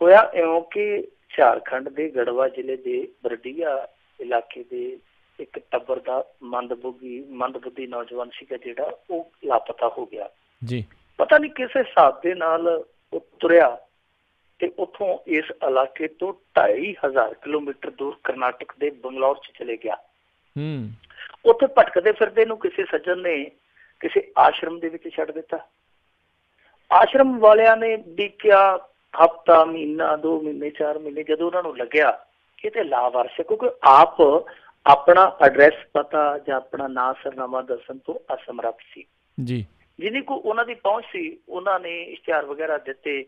ਹੋਇਆ ਇਉਂ ਕਿ ਝਾਰਖੰਡ ਦੇ ਗੜਵਾ ਜ਼ਿਲ੍ਹੇ ਦੇ ਬਰਡੀਆ ਇਲਾਕੇ ਦੇ ਇੱਕ ਟੱਬਰ ਦਾ ਮੰਦਬੁੱਧੀ ਨੌਜਵਾਨ ਸੀਗਾ, ਜਿਹੜਾ ਉਹ ਲਾਪਤਾ ਹੋ ਗਿਆ ਜੀ। ਪਤਾ ਨਹੀਂ ਕਿਸ ਹਿਸਾਬ ਦੇ ਨਾਲ ਉਹ ਤੁਰਿਆ ਤੇ ਉੱਥੋਂ ਇਸ ਇਲਾਕੇ ਤੋਂ 2500 ਕਿਲੋਮੀਟਰ ਦੂਰ ਕਰਨਾਟਕ ਦੇ ਬੰਗਲੌਰ 'ਚ ਚਲੇ ਗਿਆ। ਉੱਥੇ ਭਟਕਦੇ ਫਿਰਦੇ ਨੂੰ ਕਿਸੇ ਸੱਜਣ ਨੇ ਕਿਸੇ ਆਸ਼ਰਮ ਦੇ ਵਿੱਚ ਛੱਡ ਦਿੱਤਾ। ਆਸ਼ਰਮ ਵਾਲਿਆਂ ਨੇ ਦੇਖਿਆ ਹਫ਼ਤਾ, ਮਹੀਨਾ, 2 ਮਹੀਨੇ, 4 ਮਹੀਨੇ, ਜਦੋਂ ਉਹਨਾਂ ਨੂੰ ਲੱਗਿਆ ਕਿ ਇਹ ਤੇ ਲਾਵਾਰਸ ਹੈ, ਕਿਉਂਕਿ ਆਪ ਆਪਣਾ ਐਡਰੈਸ ਪਤਾ ਜਾਂ ਆਪਣਾ ਨਾਂ ਸਰਨਾਮਾ ਦੱਸਣ ਤੋਂ ਅਸਮਰੱਥ ਸੀ ਜੀ। ਜਿਹਨੀ ਕੋ ਉਹਨਾਂ ਦੀ ਪਹੁੰਚ ਸੀ, ਉਹਨਾਂ ਨੇ ਇਸ਼ਤਿਹਾਰ ਵਗੈਰਾ ਦਿੱਤੇ,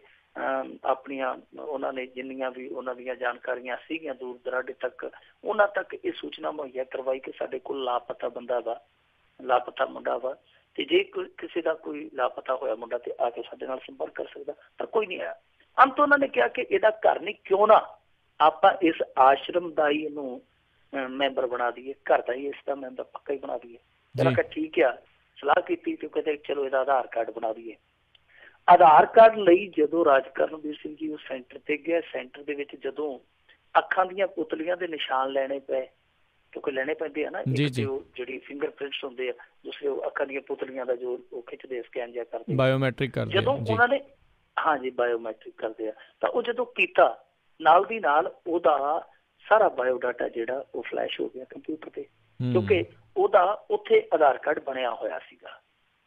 ਆਪਣੀਆਂ ਉਹਨਾਂ ਨੇ ਜਿੰਨੀਆਂ ਵੀ ਉਹਨਾਂ ਦੀਆਂ ਜਾਣਕਾਰੀਆਂ ਸੀਗੀਆਂ ਦੂਰ ਦਰਾਡੇ ਤੱਕ, ਉਹਨਾਂ ਤੱਕ ਇਹ ਸੂਚਨਾ ਮੁਹੱਈਆ ਕਰਵਾਈ ਕਿ ਸਾਡੇ ਕੋਲ ਲਾਪਤਾ ਬੰਦਾ ਵਾ, ਲਾਪਤਾ ਮੁੰਡਾ ਵਾ, ਤੇ ਜੇ ਕਿਸੇ ਦਾ ਕੋਈ ਲਾਪਤਾ ਹੋਇਆ ਮੁੰਡਾ ਤੇ ਆ ਕੇ ਸਾਡੇ ਨਾਲ ਸੰਪਰਕ ਕਰ ਸਕਦਾ, ਪਰ ਕੋਈ ਨਹੀਂ ਆਇਆ। ਅੰਤ ਉਹਨਾਂ ਨੇ ਕਿਹਾ ਕਿ ਇਹਦਾ ਘਰ ਨਹੀਂ, ਕਿਉਂ ਨਾ ਆਪਾਂ ਇਸ ਆਸ਼ਰਮ ਦਾ ਹੀ ਇਹਨੂੰ ਮੈਂਬਰ ਬਣਾ ਦਈਏ, ਘਰ ਦਾ ਹੀ ਇਸ ਦਾ ਮੈਂਬਰ ਪੱਕਾ ਹੀ ਬਣਾ ਦਈਏ। ਮੈਂ ਕਿਹਾ ਠੀਕ ਆ, ਸਲਾਹ ਕੀਤੀ ਤੇ ਕਹਿੰਦੇ ਚਲੋ ਇਹਦਾ ਆਧਾਰ ਕਾਰਡ ਬਣਾ ਦਈਏ। ਆਧਾਰ ਕਾਰਡ ਲਈ ਜਦੋਂ ਰਾਜਕਰਨਵੀਰ ਸਿੰਘ ਜੀ ਉਸ ਸੈਂਟਰ ਤੇ ਗਿਆ, ਸੈਂਟਰ ਦੇ ਵਿੱਚ ਜਦੋਂ ਅੱਖਾਂ ਦੀਆਂ ਪੁਤਲੀਆਂ ਦੇ ਨਿਸ਼ਾਨ ਲੈਣੇ ਪਏ, ਕਿਉਂਕਿ ਲੈਣੇ ਪੈਂਦੇ ਆ ਨਾ, ਜਿਹੜੀ ਫਿੰਗਰ ਪ੍ਰਿੰਟਸ ਹੁੰਦੇ ਆ, ਦੂਸਰੇ ਅੱਖਾਂ ਦੀਆਂ ਪੁਤਲੀਆਂ ਦਾ ਜੋ ਉਹ ਖਿੱਚਦੇ ਸਕੈਨ ਜਿਹਾ ਕਰਦੇ, ਬਾਇਓਮੈਟ੍ਰਿਕ ਕਰਦੇ, ਜਦੋਂ ਉਹਨਾਂ ਨੇ ਹਾਂਜੀ ਬਾਇਓਮੈਟ੍ਰਿਕ ਕਰਦੇ ਆ, ਤਾਂ ਉਹ ਜਦੋਂ ਕੀਤਾ ਨਾਲ ਦੀ ਨਾਲ ਉਹਦਾ ਸਾਰਾ ਬਾਇਓਡਾਟਾ ਜਿਹੜਾ ਉਹ ਫਲੈਸ਼ ਹੋ ਗਿਆ ਕੰਪਿਊਟਰ ਤੇ, ਕਿਉਂਕਿ ਉਹਦਾ ਉੱਥੇ ਆਧਾਰ ਕਾਰਡ ਬਣਿਆ ਹੋਇਆ ਸੀਗਾ,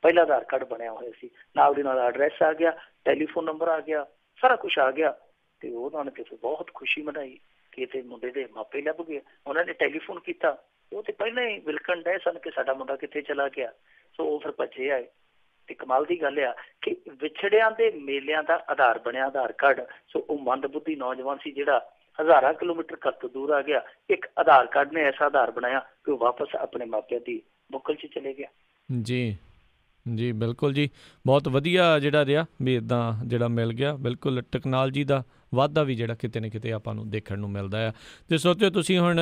ਪਹਿਲਾ ਆਧਾਰ ਕਾਰਡ ਬਣਿਆ ਹੋਇਆ ਸੀ। ਨਾਲ ਦੀ ਨਾਲ ਐਡਰੈਸ ਆ ਗਿਆ, ਟੈਲੀਫੋਨ ਨੰਬਰ ਆ ਗਿਆ, ਸਾਰਾ ਕੁਛ ਆ ਗਿਆ। ਤੇ ਉਹਨਾਂ ਨੇ ਕਿਸੇ ਬਹੁਤ ਖੁਸ਼ੀ ਮਨਾਈ ਕਿ ਤੇ ਮੁੰਡੇ ਦੇ ਮਾਪੇ ਲੱਭ ਗਏ। ਉਹਨਾਂ ਨੇ ਟੈਲੀਫੋਨ ਕੀਤਾ, ਉਹ ਤੇ ਪਹਿਲਾਂ ਹੀ ਵਿਲਕਣ ਡਏ ਸਨ ਕਿ ਸਾਡਾ ਮੁੰਡਾ ਕਿੱਥੇ ਚਲਾ ਗਿਆ। ਸੋ ਉਹ ਫਿਰ ਭੱਜੇ ਆਏ। ਤੇ ਕਮਾਲ ਦੀ ਗੱਲ ਆ ਕਿ ਵਿਛੜਿਆਂ ਦੇ ਮੇਲਿਆਂ ਦਾ ਆਧਾਰ ਬਣਿਆ ਆਧਾਰ ਕਾਰਡ। ਸੋ ਉਹ ਮੰਦਬੁੱਧੀ ਨੌਜਵਾਨ ਸੀ ਜਿਹੜਾ ਹਜ਼ਾਰਾਂ ਕਿਲੋਮੀਟਰ ਘਰ ਤੋਂ ਦੂਰ ਆ ਗਿਆ, ਇੱਕ ਆਧਾਰ ਕਾਰਡ ਨੇ ਐਸਾ ਆਧਾਰ ਬਣਾਇਆ ਕਿ ਉਹ ਵਾਪਸ ਆਪਣੇ ਮਾਪਿਆਂ ਦੀ ਬੁੱਕਲ 'ਚ ਚਲੇ ਗਿਆ। ਜੀ ਜੀ ਬਿਲਕੁਲ ਜੀ, ਬਹੁਤ ਵਧੀਆ ਜਿਹੜਾ ਰਿਹਾ ਵੀ ਇੱਦਾਂ ਜਿਹੜਾ ਮਿਲ ਗਿਆ। ਬਿਲਕੁਲ ਟੈਕਨੋਲੋਜੀ ਦਾ ਵਾਧਾ ਵੀ ਜਿਹੜਾ ਕਿਤੇ ਨਾ ਕਿਤੇ ਆਪਾਂ ਨੂੰ ਦੇਖਣ ਨੂੰ ਮਿਲਦਾ ਆ। ਅਤੇ ਸੋਚੋ ਤੁਸੀਂ ਹੁਣ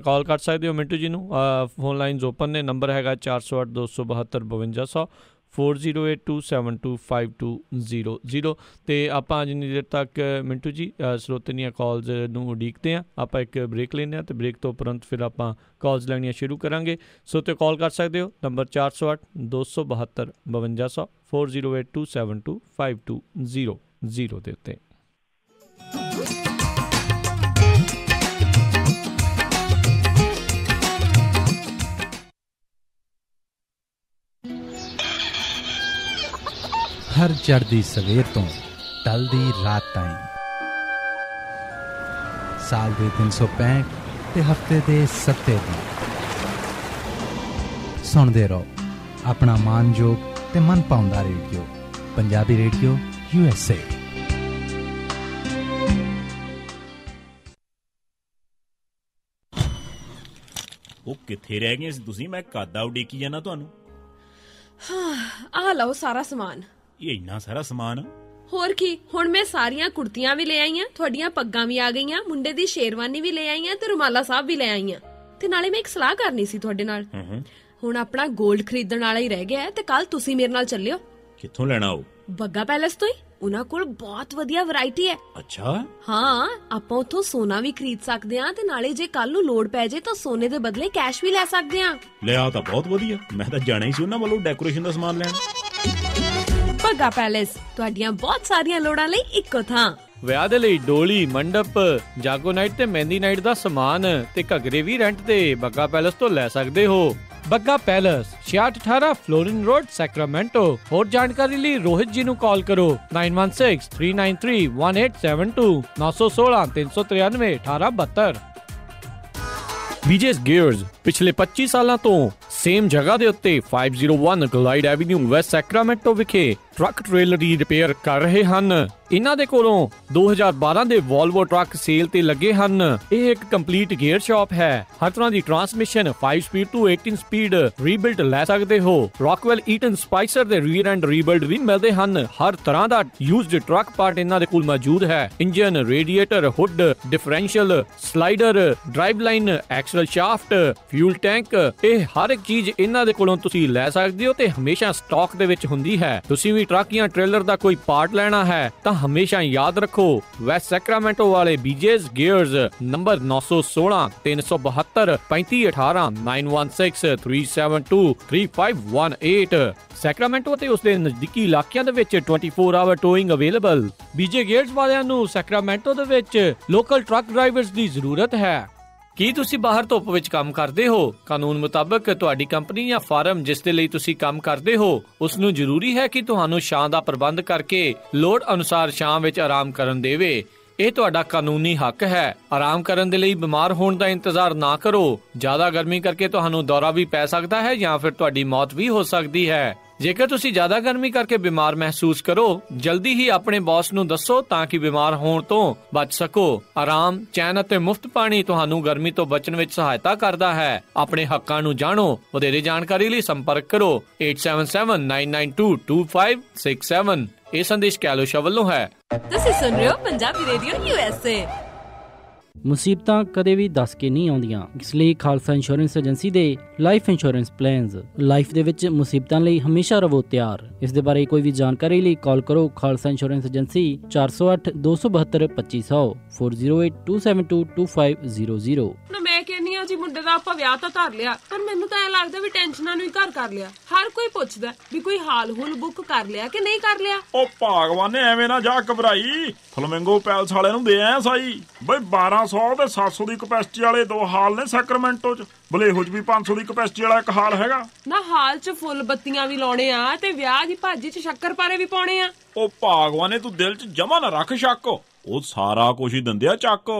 ਕਾਲ ਕਰ ਸਕਦੇ ਹੋ ਮਿੰਟੂ ਜੀ ਨੂੰ। ਫੋਨ ਲਾਈਨਸ ਓਪਨ ਨੇ, ਨੰਬਰ ਹੈਗਾ 408 272 5200 4082725200। ਅਤੇ ਆਪਾਂ ਜਿੰਨੀ ਦੇਰ ਤੱਕ ਮਿੰਟੂ ਜੀ ਸਰੋਤੇ ਦੀਆਂ ਕਾਲਸ ਨੂੰ ਉਡੀਕਦੇ ਹਾਂ, ਆਪਾਂ ਇੱਕ ਬ੍ਰੇਕ ਲੈਂਦੇ ਹਾਂ ਅਤੇ ਬ੍ਰੇਕ ਤੋਂ ਉਪਰੰਤ ਫਿਰ ਆਪਾਂ ਕਾਲਸ ਲੈਣੀਆਂ ਸ਼ੁਰੂ ਕਰਾਂਗੇ। ਸੋ ਤੇ ਕਾਲ ਕਰ ਸਕਦੇ ਹੋ ਨੰਬਰ 408 272 5200 4082725200 ਦੇ ਉੱਤੇ। हर चढ़दी सवेर तो टलदी रात ताईं, साल दे 365 ते हफ्ते दे 7 दिन सुनदे रहो अपना मानयोग ते मन पाउंदा रेडियो, पंजाबी रेडियो USA। ਉਹ ਕਿੱਥੇ ਰਹਿ ਗਏ ਸੀ ਤੁਸੀਂ? ਮੈਂ ਕਾਦਾ ਉਡੀਕੀ ਜਾਣਾ ਤੁਹਾਨੂੰ। ਆ ਲਓ ਸਾਰਾ ਸਮਾਨ। ਇਹ ਇੰਨਾ ਸਾਰਾ ਸਮਾਨ? ਹੋਰ ਕੀ, ਹੁਣ ਮੈਂ ਸਾਰੀਆਂ ਕੁੜਤੀਆਂ ਵੀ ਲੈ ਆਈਆਂ, ਤੁਹਾਡੀਆਂ ਪੱਗਾਂ ਵੀ ਆ ਗਈਆਂ, ਮੁੰਡੇ ਦੀ ਸ਼ੇਰਵਾਨੀ ਵੀ ਲੈ ਆਈਆਂ ਤੇ ਰੁਮਾਲਾ ਸਾਹਿਬ ਵੀ ਲੈ ਆਈਆਂ। ਤੇ ਨਾਲੇ ਮੈਂ ਇੱਕ ਸਲਾਹ ਕਰਨੀ ਸੀ ਤੁਹਾਡੇ ਨਾਲ। ਹੁਣ ਆਪਣਾ 골ਡ ਖਰੀਦਣ ਵਾਲਾ ਹੀ ਰਹਿ ਗਿਆ ਤੇ ਕੱਲ ਤੁਸੀਂ ਮੇਰੇ ਨਾਲ ਚੱਲਿਓ। ਕਿੱਥੋਂ ਲੈਣਾ ਉਹ? ਬੱਗਾ ਪੈਲੇਸ ਤੋਂ ਹੀ। ਉਹਨਾਂ ਕੋਲ ਬਹੁਤ ਵਧੀਆ ਵੈਰਾਈਟੀ ਹੈ। ਅੱਛਾ। ਹਾਂ, ਆਪਾਂ ਉੱਥੋਂ ਸੋਨਾ ਵੀ ਖਰੀਦ ਸਕਦੇ ਆ ਤੇ ਨਾਲੇ ਜੇ ਕੱਲ ਨੂੰ ਲੋੜ ਪੈ ਜੇ ਤਾਂ ਸੋਨੇ ਦੇ ਬਦਲੇ ਕੈਸ਼ ਵੀ ਲੈ ਸਕਦੇ ਆ। ਲੈ ਆ ਤਾਂ ਬਹੁਤ ਵਧੀਆ, ਮੈਂ ਤਾਂ ਜਾਣਾ ਹੀ ਸੀ ਉਹਨਾਂ ਵੱਲੋਂ ਡੈਕੋਰੇਸ਼ਨ ਦਾ ਸਮਾਨ ਲੈਣ। ਬੱਗਾ ਪੈਲੇਸ, ਤੁਹਾਡੀਆਂ ਬਹੁਤ ਸਾਰੀਆਂ ਲੋੜਾਂ ਲਈ ਇੱਕੋ ਥਾਂ। ਵਿਆਹ ਦੇ ਲਈ ਡੋਲੀ, ਮੰਡਪ, ਜਾਗੋ ਨਾਈਟ ਤੇ ਮਹਿੰਦੀ ਨਾਈਟ ਦਾ ਸਮਾਨ ਤੇ ਘੱਗਰੇ ਵੀ ਰੈਂਟ ਤੇ ਬੱਗਾ ਪੈਲੇਸ ਤੋਂ ਲੈ ਸਕਦੇ ਹੋ। Bagga Palace 6618 Florin Road, Sacramento. ਹੋਰ ਜਾਣਕਾਰੀ ਲਈ ਰੋਹਿਤ ਜੀ ਨੂੰ ਕਾਲ ਕਰੋ 9163931872 916 393 1872। BJ's Gears ਪਿਛਲੇ 25 ਸਾਲਾਂ ਤੋਂ ਸੇਮ ਜਗ੍ਹਾ ਦੇ ਉੱਤੇ 501 ਗਲਾਈਡ ਐਵੀਨਿਊ ਵੈਸਟ ਸੈਕਰਾਮੈਂਟੋ ਵਿਖੇ ਟਰੱਕ ਟ੍ਰੇਲਰ ਦੀ ਰਿਪੇਅਰ ਕਰ ਰਹੇ ਹਨ। ਇਹਨਾਂ ਦੇ ਕੋਲੋਂ 2012 ਦੇ ਵੋਲਵੋ ਟਰੱਕ ਸੇਲ ਤੇ ਲੱਗੇ ਹਨ। ਇਹ ਇੱਕ ਕੰਪਲੀਟ ਗੇਅਰ ਸ਼ਾਪ ਹੈ। ਹਰ ਤਰ੍ਹਾਂ ਦੀ ਟਰਾਂਸਮਿਸ਼ਨ 5 ਸਪੀਡ ਤੋਂ 18 ਸਪੀਡ ਰੀਬਿਲਡ ਲੈ ਸਕਦੇ ਹੋ। ਰੌਕਵੈਲ ਈਟਨ ਸਪਾਈਸਰ ਦੇ ਰੀਅਰ ਐਂਡ ਰੀਬਿਲਡ ਵੀ ਮਿਲਦੇ ਹਨ। ਹਰ ਤਰ੍ਹਾਂ ਦਾ ਯੂਜ਼ਡ ਟਰੱਕ ਪਾਰਟ ਇਹਨਾਂ ਦੇ ਕੋਲ ਮੌਜੂਦ ਹੈ। Engine, radiator, hood, differential, slider, drive line, axle shaft, fuel tank, ਇਹ ਹਰ ਇੱਕ ਚੀਜ਼ ਇਹਨਾਂ ਦੇ ਕੋਲੋਂ ਤੁਸੀਂ ਲੈ ਸਕਦੇ ਹੋ ਤੇ ਹਮੇਸ਼ਾ ਸਟਾਕ ਦੇ ਵਿੱਚ ਹੁੰਦੀ ਹੈ। ਤੁਸੀਂ ਵੀ ਟਰੱਕ ਜਾਂ ਟ੍ਰੇਲਰ ਦਾ ਕੋਈ ਪਾਰਟ ਲੈਣਾ ਹੈ ਤਾਂ ਹਮੇਸ਼ਾ ਯਾਦ ਰੱਖੋ ਵੈਸਟ ਸੈਕਰਾਮੈਂਟੋ ਵਾਲੇ BJ's Gears, ਨੰਬਰ 916 372 3518 916 372 3518। ਸੈਕਰਾਮੈਂਟੋ ਤੇ ਉਸਦੇ ਨਜ਼ਦੀਕੀ ਇਲਾਕਿਆਂ ਦੇ ਵਿੱਚ 24 hour towing available. BJ Gears ਵਾਲਿਆਂ ਨੂੰ ਸੈਕਰਾਮੈਂਟੋ ਦੇ ਵਿੱਚ ਲੋਕਲ ਟਰੱਕ ਡਰਾਈਵਰਸ ਦੀ ਜ਼ਰੂਰਤ ਹੈ। ਕੀ ਤੁਸੀਂ ਬਾਹਰ ਧੁੱਪ ਵਿੱਚ ਕੰਮ ਕਰਦੇ ਹੋ? ਕਾਨੂੰਨ ਮੁਤਾਬਕ ਤੁਹਾਡੀ ਕੰਪਨੀ ਜਾਂ ਫਾਰਮ ਜਿਸ ਦੇ ਲਈ ਤੁਸੀਂ ਕੰਮ ਕਰਦੇ ਹੋ ਉਸ ਨੂੰ ਜ਼ਰੂਰੀ ਹੈ ਕਿ ਤੁਹਾਨੂੰ ਛਾਂ ਦਾ ਪ੍ਰਬੰਧ ਕਰਕੇ ਲੋੜ ਅਨੁਸਾਰ ਛਾਂ ਵਿੱਚ ਆਰਾਮ ਕਰਨ ਦੇਵੇ। ਇਹ ਤੁਹਾਡਾ ਕਾਨੂੰਨੀ ਹੱਕ ਹੈ। ਆਰਾਮ ਕਰਨ ਦੇ ਲਈ ਬਿਮਾਰ ਹੋਣ ਦਾ ਇੰਤਜ਼ਾਰ ਨਾ ਕਰੋ। ਜ਼ਿਆਦਾ ਗਰਮੀ ਕਰਕੇ ਤੁਹਾਨੂੰ ਦੌਰਾ ਵੀ ਪੈ ਸਕਦਾ ਹੈ ਜਾਂ ਫਿਰ ਤੁਹਾਡੀ ਮੌਤ ਵੀ ਹੋ ਸਕਦੀ ਹੈ। ਜੇਕਰ ਤੁਸੀਂ ਜ਼ਿਆਦਾ ਗਰਮੀ ਕਰਕੇ ਬਿਮਾਰ ਮਹਿਸੂਸ ਕਰੋ, ਜਲਦੀ ਹੀ ਆਪਣੇ ਬੌਸ ਨੂੰ ਦੱਸੋ ਤਾਂ ਕਿ ਬਿਮਾਰ ਹੋਣ ਤੋਂ ਬਚ ਸਕੋ। ਆਰਾਮ, ਚੈਨ ਅਤੇ ਮੁਫਤ ਪਾਣੀ ਤੁਹਾਨੂੰ ਗਰਮੀ ਤੋਂ ਬਚਣ ਵਿੱਚ ਸਹਾਇਤਾ ਕਰਦਾ ਹੈ। ਆਪਣੇ ਹੱਕਾਂ ਨੂੰ ਜਾਣੋ। ਵਧੇਰੇ ਜਾਣਕਾਰੀ ਲਈ ਸੰਪਰਕ ਕਰੋ 8779922567। ਇਹ ਸੰਦੇਸ਼ ਕੈਲੋਸ਼ਾ ਵੱਲੋਂ ਹੈ। ਤੁਸੀਂ ਸੁਣ ਰਹੇ ਹੋ ਪੰਜਾਬੀ ਰੇਡੀਓ USA। ਮੁਸੀਬਤਾਂ ਕਦੇ ਵੀ ਦੱਸ ਕੇ ਨਹੀਂ ਆਉਂਦੀਆਂ, ਇਸ ਲਈ ਖਾਲਸਾ ਇੰਸ਼ੋਰੈਂਸ ਏਜੰਸੀ ਦੇ ਲਾਈਫ ਇੰਸ਼ੋਰੈਂਸ ਪਲਾਨਸ ਲਾਈਫ ਦੇ ਵਿੱਚ ਮੁਸੀਬਤਾਂ ਲਈ ਹਮੇਸ਼ਾ ਰਹੋ ਤਿਆਰ। ਇਸ ਦੇ ਬਾਰੇ ਕੋਈ ਵੀ ਜਾਣਕਾਰੀ ਲਈ ਕਾਲ ਕਰੋ ਖਾਲਸਾ ਇੰਸ਼ੋਰੈਂਸ ਏਜੰਸੀ 408 272 2500 4082722500। ਮੈਂ ਕਹਿੰਨੀ ਆ ਜੀ ਮੁੰਡੇ ਦਾ ਆਪਾਂ ਵਿਆਹ ਤਾਂ ਧਰ ਲਿਆ, ਪਰ ਮੈਨੂੰ ਤਾਂ ਐ ਲੱਗਦਾ ਵੀ ਟੈਨਸ਼ਨਾਂ ਨੂੰ ਹੀ ਘਰ ਕਰ ਲਿਆ। ਹਰ ਕੋਈ ਪੁੱਛਦਾ ਵੀ ਕੋਈ ਹਾਲ ਹੁਲ ਬੁੱਕ ਕਰ ਲਿਆ ਕਿ ਨਹੀਂ ਕਰ ਲਿਆ। ਉਹ ਭਾਗਵਾਨ ਨੇ ਐਵੇਂ ਨਾ ਜਾ ਘਬਰਾਈ, ਫਲਮਿੰਗੋ ਪੈਲਸ ਵਾਲਿਆਂ ਨੂੰ ਦੇ ਆਇਆ ਸਾਈ ਬਈ 1200 ਤੇ 700 ਦੀ ਕਪੈਸਿਟੀ ਵਾਲੇ 2 ਹਾਲ ਨੇ ਸੈਕਰਾਮੈਂਟੋ ਚ। ਬਲੇਹੋ ਚ ਵੀ 500 ਦੀ ਕਪੈਸਿਟੀ ਵਾਲਾ ਇੱਕ ਹਾਲ ਹੈਗਾ ਨਾ। ਹਾਲ ਚ ਫੁੱਲ ਬੱਤੀਆਂ ਵੀ ਲਾਉਣੇ ਆ ਤੇ ਵਿਆਹ ਦੀ ਭਾਜੀ ਚ ਸ਼ੱਕਰ ਪਾਰੇ ਵੀ ਪਾਉਣੇ ਆ। ਉਹ ਭਾਗਵਾਨੇ ਤੂੰ ਦਿਲ ਚ ਜਮਾ ਨਾ ਰੱਖ ਸ਼ੱਕ, ਉਹ ਸਾਰਾ ਕੁਝ ਹੀ ਦਿੰਦੇ ਆ ਚੱਕ।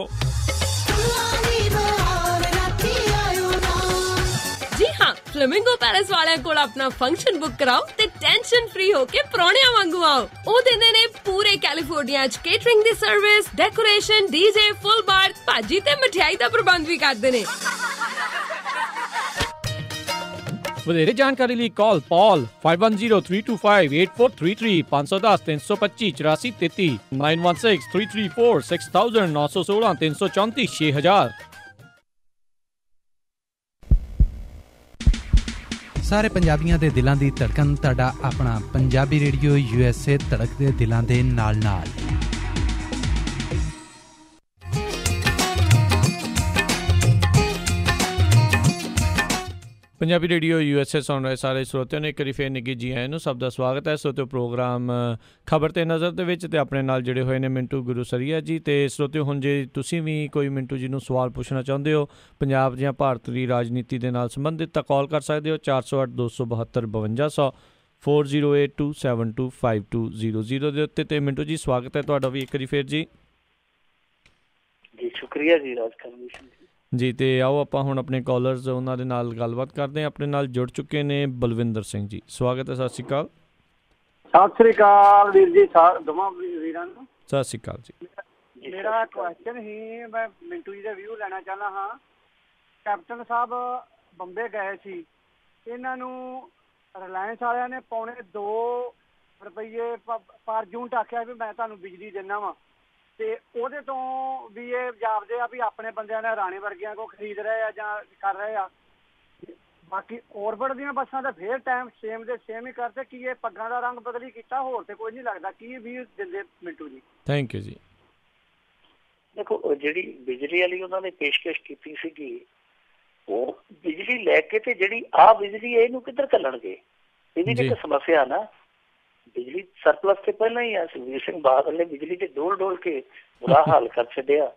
ਜੀ ਹਾਂ, ਫਲੇਮਿੰਗੋ ਪੈਲੇਸ ਵਾਲਿਆਂ ਕੋਲ ਆਪਣਾ ਫੰਕਸ਼ਨ ਬੁੱਕ ਕਰਾਓ ਤੇ ਟੈਨਸ਼ਨ ਫ੍ਰੀ ਹੋ ਕੇ ਪ੍ਰਾਹੁਣਿਆਂ ਵਾਂਗੂ ਆਓ। ਉਹ ਦਿੰਦੇ ਨੇ ਪੂਰੇ ਕੈਲੀਫੋਰਨੀਆ 'ਚ ਕੇਟਰਿੰਗ ਦੀ ਸਰਵਿਸ, ਡੈਕੋਰੇਸ਼ਨ, ਡੀਜੇ, ਫੁੱਲ ਬਾਰ, ਭਾਜੀ ਤੇ ਮਠਿਆਈ ਦਾ ਪ੍ਰਬੰਧ ਵੀ ਕਰਦੇ ਨੇ। ਵਧੇਰੇ ਜਾਣਕਾਰੀ ਲਈ ਕਾਲ ਪੌਲ 5103258433 510 325 8433 916 334 6000 916 334 6000। ਸਾਰੇ ਪੰਜਾਬੀਆਂ ਦੇ ਦਿਲਾਂ ਦੀ ਧੜਕਣ ਤੁਹਾਡਾ ਆਪਣਾ ਪੰਜਾਬੀ ਰੇਡੀਓ USA, ਧੜਕਦੇ ਦਿਲਾਂ ਦੇ ਨਾਲ। ਪੰਜਾਬੀ ਰੇਡੀਓ USA ਸੁਣ ਰਹੇ ਸਾਰੇ ਸਰੋਤਿਆਂ ਨੂੰ ਇੱਕ ਵਾਰੀ ਫੇਰ ਨਿੱਘੀ ਜੀ ਆਇਆਂ ਨੂੰ। ਸਭ ਦਾ ਸਵਾਗਤ ਹੈ ਸਰੋਤਿਓ ਪ੍ਰੋਗਰਾਮ ਖਬਰ ਤੇ ਨਜ਼ਰ ਦੇ ਵਿੱਚ, ਤੇ ਆਪਣੇ ਨਾਲ ਜੁੜੇ ਹੋਏ ਨੇ ਮਿੰਟੂ ਗੁਰੂਸਰੀਆ ਜੀ। ਤੇ ਸਰੋਤਿਓ ਹੁਣ ਜੇ ਤੁਸੀਂ ਵੀ ਕੋਈ ਮਿੰਟੂ ਜੀ ਨੂੰ ਸਵਾਲ ਪੁੱਛਣਾ ਚਾਹੁੰਦੇ ਹੋ ਪੰਜਾਬ ਜਾਂ ਭਾਰਤ ਦੀ ਰਾਜਨੀਤੀ ਦੇ ਨਾਲ ਸੰਬੰਧਿਤ, ਤਾਂ ਕਾਲ ਕਰ ਸਕਦੇ ਹੋ 408 272 5200 4082725200 ਦੇ ਉੱਤੇ। ਤੇ ਮਿੰਟੂ ਜੀ ਸਵਾਗਤ ਹੈ ਤੁਹਾਡਾ ਵੀ ਇੱਕ ਵਾਰੀ ਫੇਰ ਜੀ। ਸ਼ੁਕਰੀਆ ਜੀ ਰਾਜਕਰਮ ਜੀ। ਤੇ ਆਓ ਆਪਾਂ ਹੁਣ ਆਪਣੇ ਕਾਲਰਸ ਉਹਨਾਂ ਦੇ ਨਾਲ ਗੱਲਬਾਤ ਕਰਦੇ ਹਾਂ। ਆਪਣੇ ਨਾਲ ਜੁੜ ਚੁੱਕੇ ਨੇ ਬਲਵਿੰਦਰ ਸਿੰਘ ਜੀ, ਸਵਾਗਤ ਹੈ। ਸਤਿ ਸ਼੍ਰੀ ਅਕਾਲ। ਸਤਿ ਸ਼੍ਰੀ ਅਕਾਲ ਵੀਰ ਜੀ, ਦੋਵਾਂ ਵੀਰਾਂ ਨੂੰ ਸਤਿ ਸ਼੍ਰੀ ਅਕਾਲ ਜੀ। ਮੇਰਾ ਕੁਐਸਚਨ ਹੀ, ਮੈਂ ਮਿੰਟੂ ਜੀ ਦਾ ਵਿਊ ਲੈਣਾ ਚਾਹੁੰਦਾ ਹਾਂ। ਕੈਪਟਨ ਸਾਹਿਬ ਬੰਬੇ ਗਏ ਸੀ, ਇਹਨਾਂ ਨੂੰ ਰਿਲਾਇੰਸ ਵਾਲਿਆਂ ਨੇ $2 ਪਰ ਯੂਨਿਟ ਆਖਿਆ ਵੀ ਮੈਂ ਤੁਹਾਨੂੰ ਬਿਜਲੀ ਦਿੰਦਾ ਵਾ, ਤੇ ਉਹਦੇ ਤੋਂ ਵੀ ਇਹ ਜਾਪਦੇ ਆ ਵੀ ਆਪਣੇ ਬੰਦਿਆਂ ਨੇ ਰਾਣੇ ਵਰਗਿਆਂ ਕੋ ਖਰੀਦ ਰਹੇ ਆ ਜਾਂ ਕਰ ਰਹੇ ਆ। ਬਾਕੀ ਔਰਬਿਟ ਦੀਆਂ ਬੱਸਾਂ ਤਾਂ ਫੇਰ ਟਾਈਮ ਸੇਮ ਦੇ ਸੇਮ ਹੀ ਕਰਦੇ। ਕੀ ਇਹ ਪੱਗਾਂ ਦਾ ਰੰਗ ਬਦਲੀ ਕੀਤਾ, ਹੋਰ ਤੇ ਕੋਈ ਨਹੀਂ ਲੱਗਦਾ। ਕੀ ਵੀ ਦਿੰਦੇ ਮਿੰਟੂ ਜੀ? ਥੈਂਕ ਯੂ ਜੀ। ਦੇਖੋ, ਜਿਹੜੀ ਬਿਜਲੀ ਵਾਲੀ ਉਹਨਾਂ ਨੇ ਪੇਸ਼ਕਸ਼ ਕੀਤੀ ਸੀਗੀ, ਉਹ ਬਿਜਲੀ ਲੈ ਕੇ ਤੇ ਜਿਹੜੀ ਆਹ ਬਿਜਲੀ ਇਹਨੂੰ ਕਿੱਧਰ ਘੱਲਣਗੇ? ਇਹਦੀ ਤਾਂ ਇੱਕ ਸਮੱਸਿਆ ਨਾ। ਬਿਜਲੀ ਸਰਪਲਸ ਤੇ ਪਹਿਲਾਂ ਹੀ ਆ, ਸੁਖਬੀਰ ਸਿੰਘ ਬਾਦਲ ਨੇ ਬਿਜਲੀ ਤੇ ਡੋਲ ਕੇ ਬੁਰਾ ਹਾਲ ਕਰ ਛੱਡਿਆ।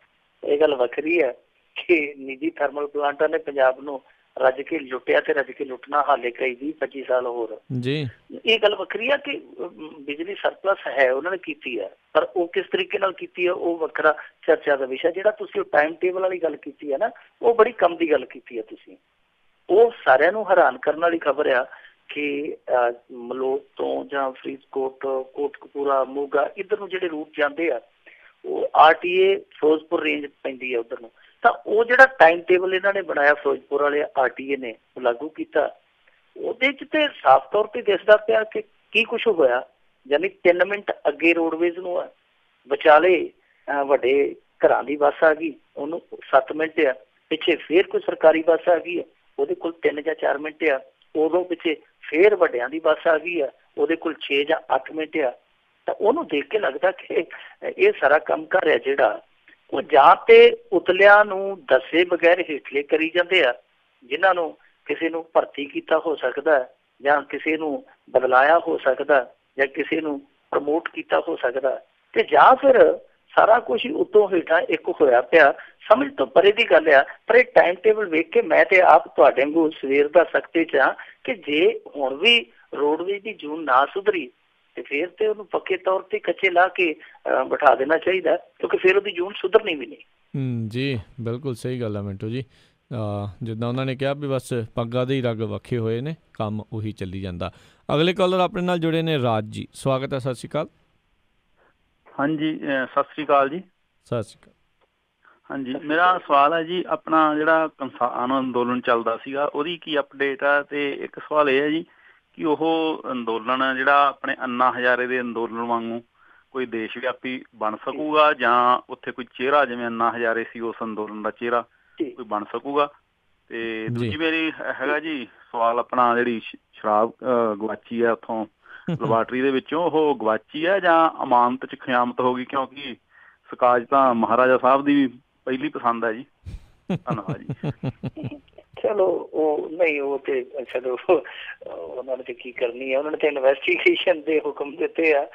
ਇਹ ਗੱਲ ਵੱਖਰੀ ਹੈ ਕਿ ਨਿੱਜੀ ਥਰਮਲ ਪਲਾਂਟਾਂ ਨੇ ਪੰਜਾਬ ਨੂੰ ਰੱਜ ਕੇ ਲੁੱਟਿਆ ਤੇ ਰੱਜ ਕੇ ਲੁੱਟਣਾ ਹਾਲੇ ਕਈ 20-25 ਸਾਲ ਹੋਰ ਜੀ। ਇਹ ਗੱਲ ਵੱਖਰੀ ਆ ਕਿ ਬਿਜਲੀ ਸਰਪਲਸ ਹੈ, ਉਹਨਾਂ ਨੇ ਕੀਤੀ ਹੈ, ਪਰ ਉਹ ਕਿਸ ਤਰੀਕੇ ਨਾਲ ਕੀਤੀ ਹੈ ਉਹ ਵੱਖਰਾ ਚਰਚਾ ਦਾ ਵਿਸ਼ਾ। ਜਿਹੜਾ ਤੁਸੀਂ ਉਹ ਟਾਈਮ ਟੇਬਲ ਵਾਲੀ ਗੱਲ ਕੀਤੀ ਹੈ ਨਾ, ਉਹ ਬੜੀ ਕੰਮ ਦੀ ਗੱਲ ਕੀਤੀ ਹੈ ਤੁਸੀਂ। ਉਹ ਸਾਰਿਆਂ ਨੂੰ ਹੈਰਾਨ ਕਰਨ ਵਾਲੀ ਖਬਰ ਆ ਕਿ ਮਲੋਟ ਤੋਂ ਜਾਂ ਫਰੀਦਕੋਟ, ਕੋਟਕਪੂਰਾ, ਮੋਗਾ ਇੱਧਰ ਨੂੰ ਜਿਹੜੇ ਰੂਟ ਜਾਂਦੇ ਆ, ਉਹ RTA ਫਿਰੋਜ਼ਪੁਰ ਰੇਂਜ ਪੈਂਦੀ ਹੈ ਉੱਧਰ ਨੂੰ। ਤਾਂ ਉਹ ਜਿਹੜਾ ਟਾਈਮ ਟੇਬਲ ਇਹਨਾਂ ਨੇ ਬਣਾਇਆ ਫਿਰੋਜ਼ਪੁਰ ਵਾਲੇ RTA ਨੇ ਲਾਗੂ ਕੀਤਾ, ਉਹਦੇ 'ਚ ਤੇ ਸਾਫ਼ ਤੌਰ ਤੇ ਦਿਸਦਾ ਪਿਆ ਕਿ ਕੀ ਕੁਛ ਹੋਇਆ। ਯਾਨੀ 3 ਮਿੰਟ ਅੱਗੇ ਰੋਡਵੇਜ਼ ਨੂੰ ਆ, ਵਿਚਾਲੇ ਵੱਡੇ ਘਰਾਂ ਦੀ ਬੱਸ ਆ ਗਈ, ਉਹਨੂੰ 7 ਮਿੰਟ ਆ, ਪਿੱਛੇ ਫੇਰ ਕੋਈ ਸਰਕਾਰੀ ਬੱਸ ਆ ਗਈ ਆ, ਉਹਦੇ ਕੋਲ 3 ਜਾਂ 4 ਮਿੰਟ ਆ, ਉਦੋਂ ਪਿੱਛੇ ਫੇਰ ਵੱਡਿਆਂ ਦੀ ਬੱਸ ਆ ਗਈ ਆ, ਉਹਦੇ ਕੋਲ 6 ਜਾਂ 8 ਮਿੰਟ ਆ। ਤਾਂ ਉਹਨੂੰ ਦੇਖ ਕੇ ਲੱਗਦਾ ਕਿ ਇਹ ਸਾਰਾ ਕੰਮ ਕਰ ਰਿਹਾ ਜਿਹੜਾ ਉਹ ਜਾਂ ਤੇ ਉਤਲਿਆਂ ਨੂੰ ਦੱਸੇ ਬਗੈਰ ਹੇਠਲੇ ਕਰੀ ਜਾਂਦੇ ਆ, ਜਿਨ੍ਹਾਂ ਨੂੰ ਕਿਸੇ ਨੂੰ ਭਰਤੀ ਕੀਤਾ ਹੋ ਸਕਦਾ, ਜਾਂ ਕਿਸੇ ਨੂੰ ਬਦਲਾਇਆ ਹੋ ਸਕਦਾ, ਜਾਂ ਕਿਸੇ ਨੂੰ ਪ੍ਰਮੋਟ ਕੀਤਾ ਹੋ ਸਕਦਾ, ਤੇ ਜਾਂ ਫਿਰ ਸਾਰਾ ਕੁਛ ਉੱਤੋਂ ਹੇਠਾਂ ਇੱਕ ਹੋਇਆ ਪਿਆ। ਸਮਝ ਤੋਂ ਪਰੇ ਦੀ ਗੱਲ ਆ। ਪਰ ਇਹ ਟਾਈਮ ਟੇਬਲ ਵੇਖ ਕੇ ਮੈਂ ਤੇ ਆਪ ਤੁਹਾਡੇ ਵਾਂਗੂ ਸਵੇਰ ਦਾ ਸਖਤੇ 'ਚ ਆ ਕਿ ਜੇ ਹੁਣ ਵੀ ਰੋਡਵੇਜ਼ ਦੀ ਜੂਨ ਨਾ ਸੁਧਰੀ ਤੇ ਫਿਰ ਤੇ ਉਹਨੂੰ ਪੱਕੇ ਤੌਰ ਤੇ ਕੱਚੇ ਲਾ ਕੇ ਬਿਠਾ ਦੇਣਾ ਚਾਹੀਦਾ, ਕਿਉਂਕਿ ਫਿਰ ਉਹਦੀ ਜੂਨ ਸੁਧਰਨੀ ਵੀ ਨਹੀਂ। ਜੀ ਬਿਲਕੁਲ ਸਹੀ ਗੱਲ ਆ ਮਿੰਟੂ ਜੀ। ਜਿੱਦਾਂ ਉਹਨਾਂ ਨੇ ਕਿਹਾ ਵੀ ਬਸ ਪੱਗਾਂ ਦੇ ਹੀ ਰੰਗ ਵੱਖੇ ਹੋਏ ਨੇ, ਕੰਮ ਉਹੀ ਚੱਲੀ ਜਾਂਦਾ। ਅਗਲੇ ਕਾਲਰ ਆਪਣੇ ਨਾਲ ਜੁੜੇ ਨੇ ਰਾਜ ਜੀ, ਸਵਾਗਤ ਹੈ। ਸਤਿ ਸ਼੍ਰੀ ਅਕਾਲ। ਹਾਂਜੀ, ਸਤਿ ਸ਼੍ਰੀ ਅਕਾਲ ਜੀ। ਸਤਿ ਸ਼੍ਰੀ ਅਕਾਲ। ਹਾਂਜੀ, ਮੇਰਾ ਸਵਾਲ ਹੈ ਜੀ, ਆਪਣਾ ਜਿਹੜਾ ਕਿਸਾਨ ਅੰਦੋਲਨ ਚੱਲਦਾ ਸੀਗਾ ਉਹਦੀ ਕੀ ਅਪਡੇਟ ਆ? ਤੇ ਇੱਕ ਸਵਾਲ ਇਹ ਹੈ ਜੀ ਕਿ ਉਹ ਅੰਦੋਲਨ ਜਿਹੜਾ ਆਪਣੇ ਅੰਨਾ ਹਜ਼ਾਰੇ ਦੇ ਅੰਦੋਲਨ ਵਾਂਗੂ ਕੋਈ ਦੇਸ਼ ਵਿਆਪੀ ਬਣ ਸਕੂਗਾ, ਜਾਂ ਉੱਥੇ ਕੋਈ ਚਿਹਰਾ ਜਿਵੇਂ ਅੰਨਾ ਹਜ਼ਾਰੇ ਸੀ ਉਸ ਅੰਦੋਲਨ ਦਾ ਚਿਹਰਾ ਕੋਈ ਬਣ ਸਕੂਗਾ? ਤੇ ਦੂਜੀ ਮੇਰੀ ਹੈਗਾ ਜੀ ਸਵਾਲ, ਆਪਣਾ ਜਿਹੜੀ ਸ਼ਰਾਬ ਗਵਾਚੀ ਹੈ ਉੱਥੋਂ ਲੈਬਾਰਟਰੀ ਦੇ ਵਿੱਚੋਂ, ਉਹ ਗਵਾਚੀ ਹੈ ਜਾਂ ਅਮਾਨਤ 'ਚ ਖਿਆਮਤ ਹੋ ਗਈ? ਕਿਉਂਕਿ ਸਕਾਜ ਤਾਂ ਮਹਾਰਾਜਾ ਸਾਹਿਬ ਦੀ ਪਹਿਲੀ ਪਸੰਦ ਹੈ ਜੀ। ਧੰਨਵਾਦ ਜੀ। ਚਲੋ ਉਹ ਨਹੀਂ, ਉਹ ਤੇ ਚਲੋ ਉਹਨਾਂ ਨੇ ਤੇ ਕੀ ਕਰਨੀ ਹੈ, ਉਹਨਾਂ ਨੇ ਤੇ ਇਨਵੈਸਟੀਗੇਸ਼ਨ ਦੇ ਹੁਕਮ ਦਿੱਤੇ ਆ।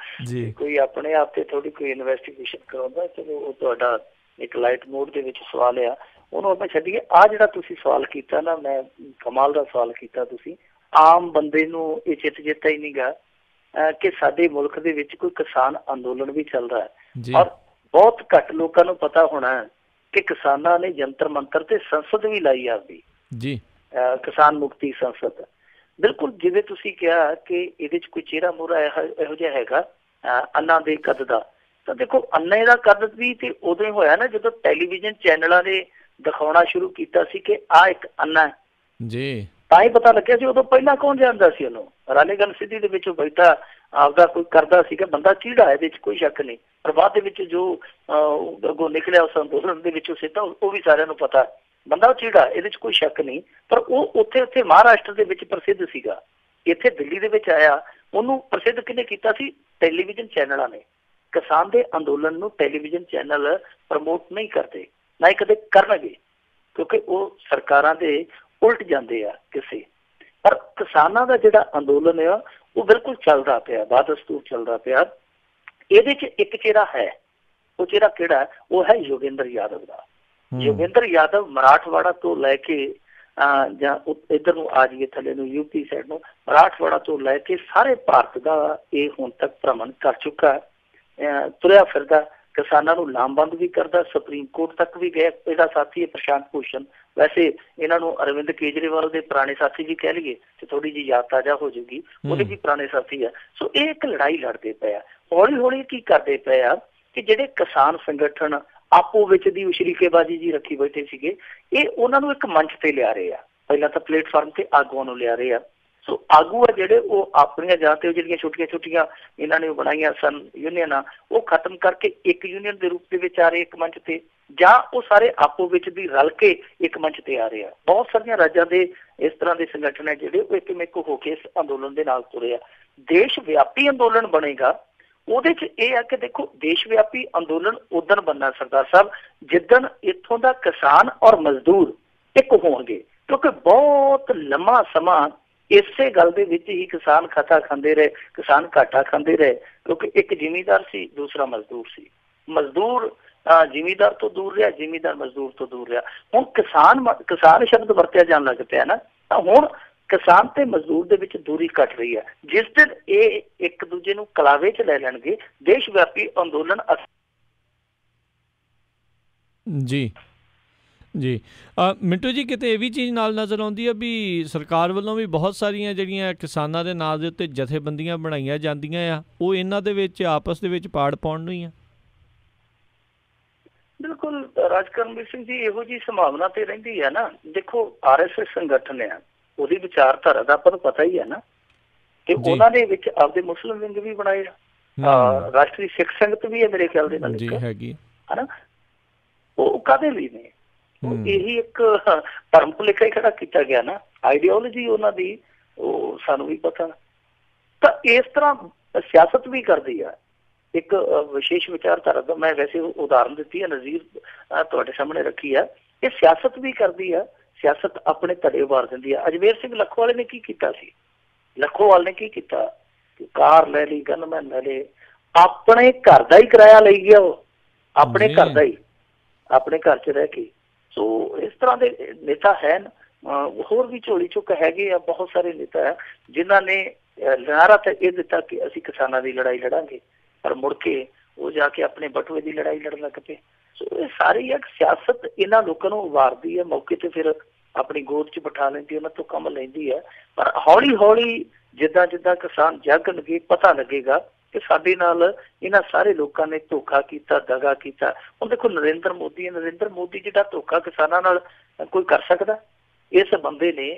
ਕੋਈ ਆਪਣੇ ਆਪ ਤੇ ਥੋੜੀ ਕੋਈ ਇਨਵੈਸਟੀਗੇਸ਼ਨ ਕਰਾਉਂਦਾ। ਚਲੋ ਉਹ ਤੁਹਾਡਾ ਇੱਕ ਲਾਈਟ ਮੋਡ ਦੇ ਵਿੱਚ ਸਵਾਲ ਆ, ਉਹਨੂੰ ਆਪਾਂ ਛੱਡੀਏ। ਆਹ ਜਿਹੜਾ ਤੁਸੀਂ ਸਵਾਲ ਕੀਤਾ ਨਾ, ਮੈਂ ਕਮਾਲ ਦਾ ਸਵਾਲ ਕੀਤਾ ਤੁਸੀਂ। ਆਮ ਬੰਦੇ ਨੂੰ ਇਹ ਚੇਤਾ ਹੀ ਨਹੀਂ ਗਾ ਕਿ ਸਾਡੇ ਮੁਲਕ ਦੇ ਵਿੱਚ ਕੋਈ ਕਿਸਾਨ ਅੰਦੋਲਨ ਵੀ ਚੱਲ ਰਿਹਾ ਹੈ, ਔਰ ਬਹੁਤ ਘੱਟ ਲੋਕਾਂ ਨੂੰ ਪਤਾ ਹੋਣਾ ਕਿ ਕਿਸਾਨਾਂ ਨੇ ਜੰਤਰ ਮੰਤਰ ਤੇ ਸੰਸਦ ਵੀ ਲਾਈ ਆਪਦੀ ਜੀ। ਕਿਸਾਨ ਮੁਕਤੀ ਸੰਸਦ। ਬਿਲਕੁਲ ਜਿਵੇਂ ਤੁਸੀਂ ਕਿਹਾ ਕਿ ਇਹਦੇ 'ਚ ਕੋਈ ਚਿਹਰਾ ਮੋਹਰਾ ਇਹੋ ਜਿਹਾ ਹੈਗਾ ਅੰਨਾ ਦੇ ਕੱਦ ਦਾ, ਤਾਂ ਦੇਖੋ ਅੰਨੇ ਦਾ ਕੱਦ ਵੀ ਤੇ ਉਦੋਂ ਹੀ ਹੋਇਆ ਨਾ ਜਦੋਂ ਟੈਲੀਵਿਜ਼ਨ ਚੈਨਲਾਂ ਨੇ ਦਿਖਾਉਣਾ ਸ਼ੁਰੂ ਕੀਤਾ ਸੀ ਕਿ ਆਹ ਇੱਕ ਅੰਨਾ ਹੈ ਜੀ, ਤਾਂ ਹੀ ਪਤਾ ਲੱਗਿਆ ਸੀ। ਉਦੋਂ ਪਹਿਲਾਂ ਕੌਣ ਜਾਣਦਾ ਸੀ ਉਹਨੂੰ? ਰਾਲੇ ਗੱਲ ਸਿੱਧੀ ਦੇ ਵਿੱਚ ਬੈਠਾ ਆਪਦਾ ਕੋਈ ਕਰਦਾ ਸੀਗਾ ਬੰਦਾ ਚੀੜਾ, ਇਹਦੇ 'ਚ ਕੋਈ ਸ਼ੱਕ ਨਹੀਂ। ਪਰ ਬਾਅਦ ਦੇ ਵਿੱਚ ਜੋ ਅੱਗੋਂ ਨਿਕਲਿਆ ਉਸ ਅੰਦੋਲਨ ਦੇ ਵਿੱਚੋਂ ਸਿੱਧਾ ਉਹ ਵੀ ਸਾਰਿਆਂ ਨੂੰ ਪਤਾ, ਬੰਦਾ ਉਹ ਚੀੜਾ, ਇਹਦੇ 'ਚ ਕੋਈ ਸ਼ੱਕ ਨਹੀਂ। ਪਰ ਉਹ ਉੱਥੇ ਮਹਾਰਾਸ਼ਟਰ ਦੇ ਵਿੱਚ ਪ੍ਰਸਿੱਧ ਸੀਗਾ। ਇੱਥੇ ਦਿੱਲੀ ਦੇ ਵਿੱਚ ਆਇਆ, ਉਹਨੂੰ ਪ੍ਰਸਿੱਧ ਕਿਹਨੇ ਕੀਤਾ ਸੀ? ਟੈਲੀਵਿਜ਼ਨ ਚੈਨਲਾਂ ਨੇ। ਕਿਸਾਨ ਦੇ ਅੰਦੋਲਨ ਨੂੰ ਟੈਲੀਵਿਜ਼ਨ ਚੈਨਲ ਪ੍ਰਮੋਟ ਨਹੀਂ ਕਰਦੇ, ਨਾ ਹੀ ਕਦੇ ਕਰਨਗੇ, ਕਿਉਂਕਿ ਉਹ ਸਰਕਾਰਾਂ ਦੇ ਉਲਟ ਜਾਂਦੇ ਆ ਕਿਸੇ। ਪਰ ਕਿਸਾਨਾਂ ਦਾ ਜਿਹੜਾ ਅੰਦੋਲਨ ਆ ਉਹ ਬਿਲਕੁਲ ਚੱਲਦਾ ਪਿਆ, ਬਾਦਸਤੂਰ ਚੱਲਦਾ ਪਿਆ। ਇਹਦੇ 'ਚ ਇੱਕ ਚਿਹਰਾ ਹੈ, ਉਹ ਚਿਹਰਾ ਕਿਹੜਾ? ਉਹ ਹੈ ਯੋਗੇਂਦਰ ਯਾਦਵ ਦਾ। ਯੋਗੇਂਦਰ ਯਾਦਵ ਮਰਾਠਵਾੜਾ ਤੋਂ ਲੈ ਕੇ ਜਾਂ ਇੱਧਰ ਨੂੰ ਆ ਜਾਈਏ ਥੱਲੇ ਨੂੰ ਯੂਪੀ ਸਾਈਡ ਨੂੰ, ਮਰਾਠਵਾੜਾ ਤੋਂ ਲੈ ਕੇ ਸਾਰੇ ਭਾਰਤ ਦਾ ਇਹ ਹੁਣ ਤੱਕ ਭ੍ਰਮਣ ਕਰ ਚੁੱਕਾ, ਤੁਰਿਆ ਫਿਰਦਾ, ਕਿਸਾਨਾਂ ਨੂੰ ਲਾਮਬੰਦ ਵੀ ਕਰਦਾ, ਸੁਪਰੀਮ ਕੋਰਟ ਤੱਕ ਵੀ ਗਿਆ। ਇਹਦਾ ਸਾਥੀ ਹੈ ਪ੍ਰਸ਼ਾਂਤ ਭੂਸ਼ਣ, ਵੈਸੇ ਇਹਨਾਂ ਨੂੰ ਅਰਵਿੰਦ ਕੇਜਰੀਵਾਲ ਦੇ ਪੁਰਾਣੇ ਸਾਥੀ ਵੀ ਕਹਿ ਲਈਏ ਤੇ ਥੋੜੀ ਜਿਹੀ ਯਾਦ ਤਾਜ਼ਾ ਹੋ ਜਾਊਗੀ, ਉਹਦੇ ਵੀ ਪੁਰਾਣੇ ਸਾਥੀ ਆ। ਸੋ ਇਹ ਇੱਕ ਲੜਾਈ ਲੜਦੇ ਪਏ ਆ। ਹੌਲੀ ਹੌਲੀ ਕੀ ਕਰਦੇ ਪਏ ਆ ਕਿ ਜਿਹੜੇ ਕਿਸਾਨ ਸੰਗਠਨ ਆਪੋ ਵਿੱਚ ਦੀ ਸ਼ਰੀਕੇਬਾਜ਼ੀ ਜੀ ਰੱਖੀ ਬੈਠੇ ਸੀਗੇ, ਇਹ ਉਹਨਾਂ ਨੂੰ ਇੱਕ ਮੰਚ ਤੇ ਲਿਆ ਰਹੇ ਆ। ਪਹਿਲਾਂ ਤਾਂ ਪਲੇਟਫਾਰਮ ਤੇ ਆਗੂਆਂ ਨੂੰ ਲਿਆ ਰਹੇ ਆ। ਸੋ ਆਗੂ ਆ ਜਿਹੜੇ ਉਹ ਆਪਣੀਆਂ ਜਾਂ ਤੇ ਜਿਹੜੀਆਂ ਛੋਟੀਆਂ ਇਹਨਾਂ ਨੇ ਬਣਾਈਆਂ ਸਨ ਯੂਨੀਅਨਾਂ, ਉਹ ਖਤਮ ਕਰਕੇ ਇੱਕ ਯੂਨੀਅਨ ਦੇ ਰੂਪ ਦੇ ਵਿੱਚ ਆ ਰਹੇ ਇੱਕ ਮੰਚ ਤੇ, ਜਾਂ ਉਹ ਸਾਰੇ ਆਪੋ ਵਿੱਚ ਦੀ ਰਲ ਕੇ ਇੱਕ ਮੰਚ ਤੇ ਆ ਰਹੇ ਆ। ਬਹੁਤ ਸਾਰੀਆਂ ਰਾਜਾਂ ਦੇ ਇਸ ਤਰ੍ਹਾਂ ਦੇ ਸੰਗਠਨ ਹੈ ਜਿਹੜੇ ਉਹ ਇੱਕ ਹੋ ਕੇ ਇਸ ਅੰਦੋਲਨ ਦੇ ਨਾਲ ਤੁਰੇ ਆ। ਦੇਸ਼ ਵਿਆਪੀ ਅੰਦੋਲਨ ਬਣੇਗਾ। ਉਹਦੇ 'ਚ ਇਹ ਆ ਕਿ ਦੇਖੋ ਦੇਸ਼ ਵਿਆਪੀ ਅੰਦੋਲਨ ਉਦਣ ਬਣਨਾ ਸਰਦਾਰ ਸਾਹਿਬ ਜਿੱਦਣ ਇੱਥੋਂ ਦਾ ਕਿਸਾਨ ਔਰ ਮਜ਼ਦੂਰ ਇੱਕ ਹੋਣਗੇ, ਕਿਉਂਕਿ ਬਹੁਤ ਲੰਮਾ ਸਮਾਂ ਇਸੇ ਗੱਲ ਦੇ ਵਿੱਚ ਹੀ ਕਿਸਾਨ ਖਾਤਾ ਖਾਂਦੇ ਰਹੇ, ਕਿਸਾਨ ਘਾਟਾ ਖਾਂਦੇ ਰਹੇ, ਕਿਉਂਕਿ ਇੱਕ ਜ਼ਿਮੀਂਦਾਰ ਸੀ, ਦੂਸਰਾ ਮਜ਼ਦੂਰ ਸੀ। ਮਜ਼ਦੂਰ ਜ਼ਿਮੀਂਦਾਰ ਤੋਂ ਦੂਰ ਰਿਹਾ, ਜ਼ਿਮੀਂਦਾਰ ਮਜ਼ਦੂਰ ਤੋਂ ਦੂਰ ਰਿਹਾ। ਹੁਣ ਕਿਸਾਨ ਸ਼ਬਦ ਵਰਤਿਆ ਜਾਣ ਲੱਗ ਪਿਆ ਨਾ, ਤਾਂ ਹੁਣ ਕਿਸਾਨ ਤੇ ਮਜ਼ਦੂਰ ਦੇ ਵਿੱਚ ਦੂਰੀ ਘਟ ਰਹੀ ਹੈ। ਜਿਸ ਦਿਨ ਇਹ ਇੱਕ ਦੂਜੇ ਨੂੰ ਕਲਾਵੇ 'ਚ ਲੈ ਲੈਣਗੇ, ਦੇਸ਼ ਵਿਆਪੀ ਅੰਦੋਲਨ ਜੀ ਮਿੰਟੂ ਜੀ, ਕਿਤੇ ਇਹ ਵੀ ਚੀਜ਼ ਨਾਲ ਨਜ਼ਰ ਆਉਂਦੀ ਹੈ ਵੀ ਸਰਕਾਰ ਵੱਲੋਂ ਵੀ ਬਹੁਤ ਸਾਰੀਆਂ ਜਿਹੜੀਆਂ ਕਿਸਾਨਾਂ ਦੇ ਨਾਂ ਦੇ ਉੱਤੇ ਜਥੇਬੰਦੀਆਂ ਬਣਾਈਆਂ ਜਾਂਦੀਆਂ ਆ, ਉਹ ਇਹਨਾਂ ਦੇ ਵਿੱਚ ਆਪਸ ਦੇ ਵਿੱਚ ਪਾੜ ਪਾਉਣ ਨੂੰ ਹੀ ਆ। ਬਿਲਕੁਲ ਰਾਜਕਰਮਵੀਰ ਸਿੰਘ ਜੀ, ਇਹੋ ਜਿਹੀ ਸੰਭਾਵਨਾ ਤੇ ਰਹਿੰਦੀ ਹੈ ਨਾ। ਦੇਖੋ RSS ਸੰਗਠਨ ਆ, ਉਹਦੀ ਵਿਚਾਰਧਾਰਾ ਦਾ ਆਪਾਂ ਨੂੰ ਪਤਾ ਹੀ ਹੈ ਨਾ, ਕਿ ਉਹਨਾਂ ਦੇ ਵਿੱਚ ਆਪਦੇ ਮੁਸਲਿਮ ਵਿੰਗ ਵੀ ਬਣਾਏ ਆ, ਰਾਸ਼ਟਰੀ ਸਿੱਖ ਸੰਗਤ ਵੀ ਹੈ ਮੇਰੇ ਖਿਆਲ ਦੇ ਨਾਲ ਹੈਗੀ, ਹਨਾ। ਉਹ ਕਾਹਦੇ ਲਈ ਨੇ? ਇਹੀ ਇੱਕ ਧਰਮ ਭੁਲੇਖਾ ਹੀ ਖੜਾ ਕੀਤਾ ਗਿਆ ਨਾ, ਆਈਡੀਓਲੋਜੀ ਉਹਨਾਂ ਦੀ ਉਹ ਸਾਨੂੰ ਵੀ ਪਤਾ। ਤਾਂ ਇਸ ਤਰ੍ਹਾਂ ਸਿਆਸਤ ਵੀ ਕਰਦੀ ਆ ਇੱਕ ਵਿਸ਼ੇਸ਼ ਵਿਚਾਰਧਾਰਾ ਦਾ। ਮੈਂ ਵੈਸੇ ਉਦਾਹਰਨ ਦਿੱਤੀ ਹੈ, ਨਜ਼ੀਰ ਤੁਹਾਡੇ ਸਾਹਮਣੇ ਰੱਖੀ ਆ। ਇਹ ਸਿਆਸਤ ਵੀ ਕਰਦੀ ਆ, ਸਿਆਸਤ ਆਪਣੇ ਧੜੇ ਉਭਾਰ ਦਿੰਦੀ ਆ। ਅਜਮੇਰ ਸਿੰਘ ਲੱਖੋਵਾਲ ਨੇ ਕੀ ਕੀਤਾ ਸੀ? ਲੱਖੋਵਾਲ ਨੇ ਕੀ ਕੀਤਾ? ਕਾਰ ਲੈ ਲਈ, ਗਨਮੈਨ ਲੈ ਲਏ, ਆਪਣੇ ਘਰ ਦਾ ਹੀ ਕਿਰਾਇਆ ਲਈ ਗਿਆ, ਉਹ ਆਪਣੇ ਘਰ ਦਾ ਹੀ, ਆਪਣੇ ਘਰ 'ਚ ਰਹਿ ਕੇ। ਸੋ ਇਸ ਤਰ੍ਹਾਂ ਦੇ ਨੇਤਾ ਹੈ, ਹੋਰ ਵੀ ਝੋਲੀ ਚੁੱਕ ਹੈਗੇ ਆ ਬਹੁਤ ਸਾਰੇ ਨੇਤਾ ਆ ਜਿਨ੍ਹਾਂ ਨੇ ਨਾਅਰਾ ਤਾਂ ਇਹ ਦਿੱਤਾ ਕਿ ਅਸੀਂ ਕਿਸਾਨਾਂ ਦੀ ਲੜਾਈ ਲੜਾਂਗੇ, ਪਰ ਮੁੜ ਕੇ ਉਹ ਜਾ ਕੇ ਆਪਣੇ ਬਟੂਏ ਦੀ ਲੜਾਈ ਲੜਨ ਲੱਗ ਪਏ। ਸੋ ਇਹ ਸਾਰੀ ਇੱਕ ਸਿਆਸਤ ਇਹਨਾਂ ਲੋਕਾਂ ਨੂੰ ਉਭਾਰਦੀ ਹੈ, ਮੌਕੇ ਤੇ ਫਿਰ ਆਪਣੀ ਗੋਦ 'ਚ ਬਿਠਾ ਲੈਂਦੀ, ਉਹਨਾਂ ਤੋਂ ਕੰਮ ਲੈਂਦੀ ਹੈ। ਪਰ ਹੌਲੀ ਹੌਲੀ ਜਿੱਦਾਂ ਜਿੱਦਾਂ ਕਿਸਾਨ ਜਾਗਣਗੇ, ਪਤਾ ਲੱਗੇਗਾ ਕਿ ਸਾਡੇ ਨਾਲ ਇਹਨਾਂ ਸਾਰੇ ਲੋਕਾਂ ਨੇ ਧੋਖਾ ਕੀਤਾ, ਦਗਾ ਕੀਤਾ। ਹੁਣ ਦੇਖੋ ਨਰਿੰਦਰ ਮੋਦੀ ਜਿਹੜਾ ਧੋਖਾ ਕਿਸਾਨਾਂ ਨਾਲ ਕੋਈ ਕਰ ਸਕਦਾ? ਇਸ ਬੰਦੇ ਨੇ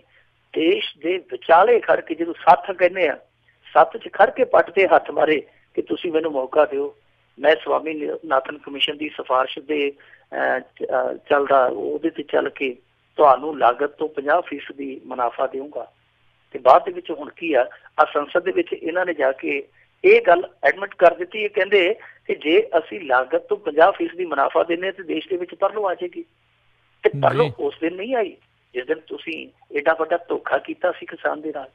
ਦੇਸ਼ ਦੇ ਵਿਚਾਲੇ ਖੜ ਕੇ, ਜਦੋਂ ਸੱਥ ਕਹਿੰਦੇ ਆ, ਸੱਥ 'ਚ ਖੜ ਕੇ ਪੱਟ ਤੇ ਹੱਥ ਮਾਰੇ ਕਿ ਤੁਸੀਂ ਮੈਨੂੰ ਮੌਕਾ ਦਿਓ, ਮੈਂ ਸਵਾਮੀ ਨਾਥਨ ਕਮਿਸ਼ਨ ਦੀ ਸਿਫਾਰਿਸ਼ ਦੇ ਚੱਲਦਾ ਉਹਦੇ ਤੇ ਚੱਲ ਕੇ ਤੁਹਾਨੂੰ ਲਾਗਤ ਤੋਂ 50% ਮੁਨਾਫਾ ਦੇਊਂਗਾ। ਤੇ ਬਾਅਦ ਦੇ ਵਿੱਚ ਹੁਣ ਕੀ ਆ, ਸੰਸਦ ਦੇ ਵਿੱਚ ਇਹਨਾਂ ਨੇ ਜਾ ਕੇ ਇਹ ਗੱਲ ਐਡਮਿਟ ਕਰ ਦਿੱਤੀ। ਇਹ ਕਹਿੰਦੇ ਕਿ ਜੇ ਅਸੀਂ ਲਾਗਤ ਤੋਂ 50% ਮੁਨਾਫਾ ਦਿੰਦੇ ਤੇ ਦੇਸ਼ ਦੇ ਵਿੱਚ ਪਰਲੋ ਆ ਜਾਏਗੀ। ਤੇ ਪਰਲੋ ਉਸ ਦਿਨ ਨਹੀਂ ਆਈ ਜਿਸ ਦਿਨ ਤੁਸੀਂ ਏਡਾ ਵੱਡਾ ਧੋਖਾ ਕੀਤਾ ਸੀ ਕਿਸਾਨ ਦੇ ਨਾਲ।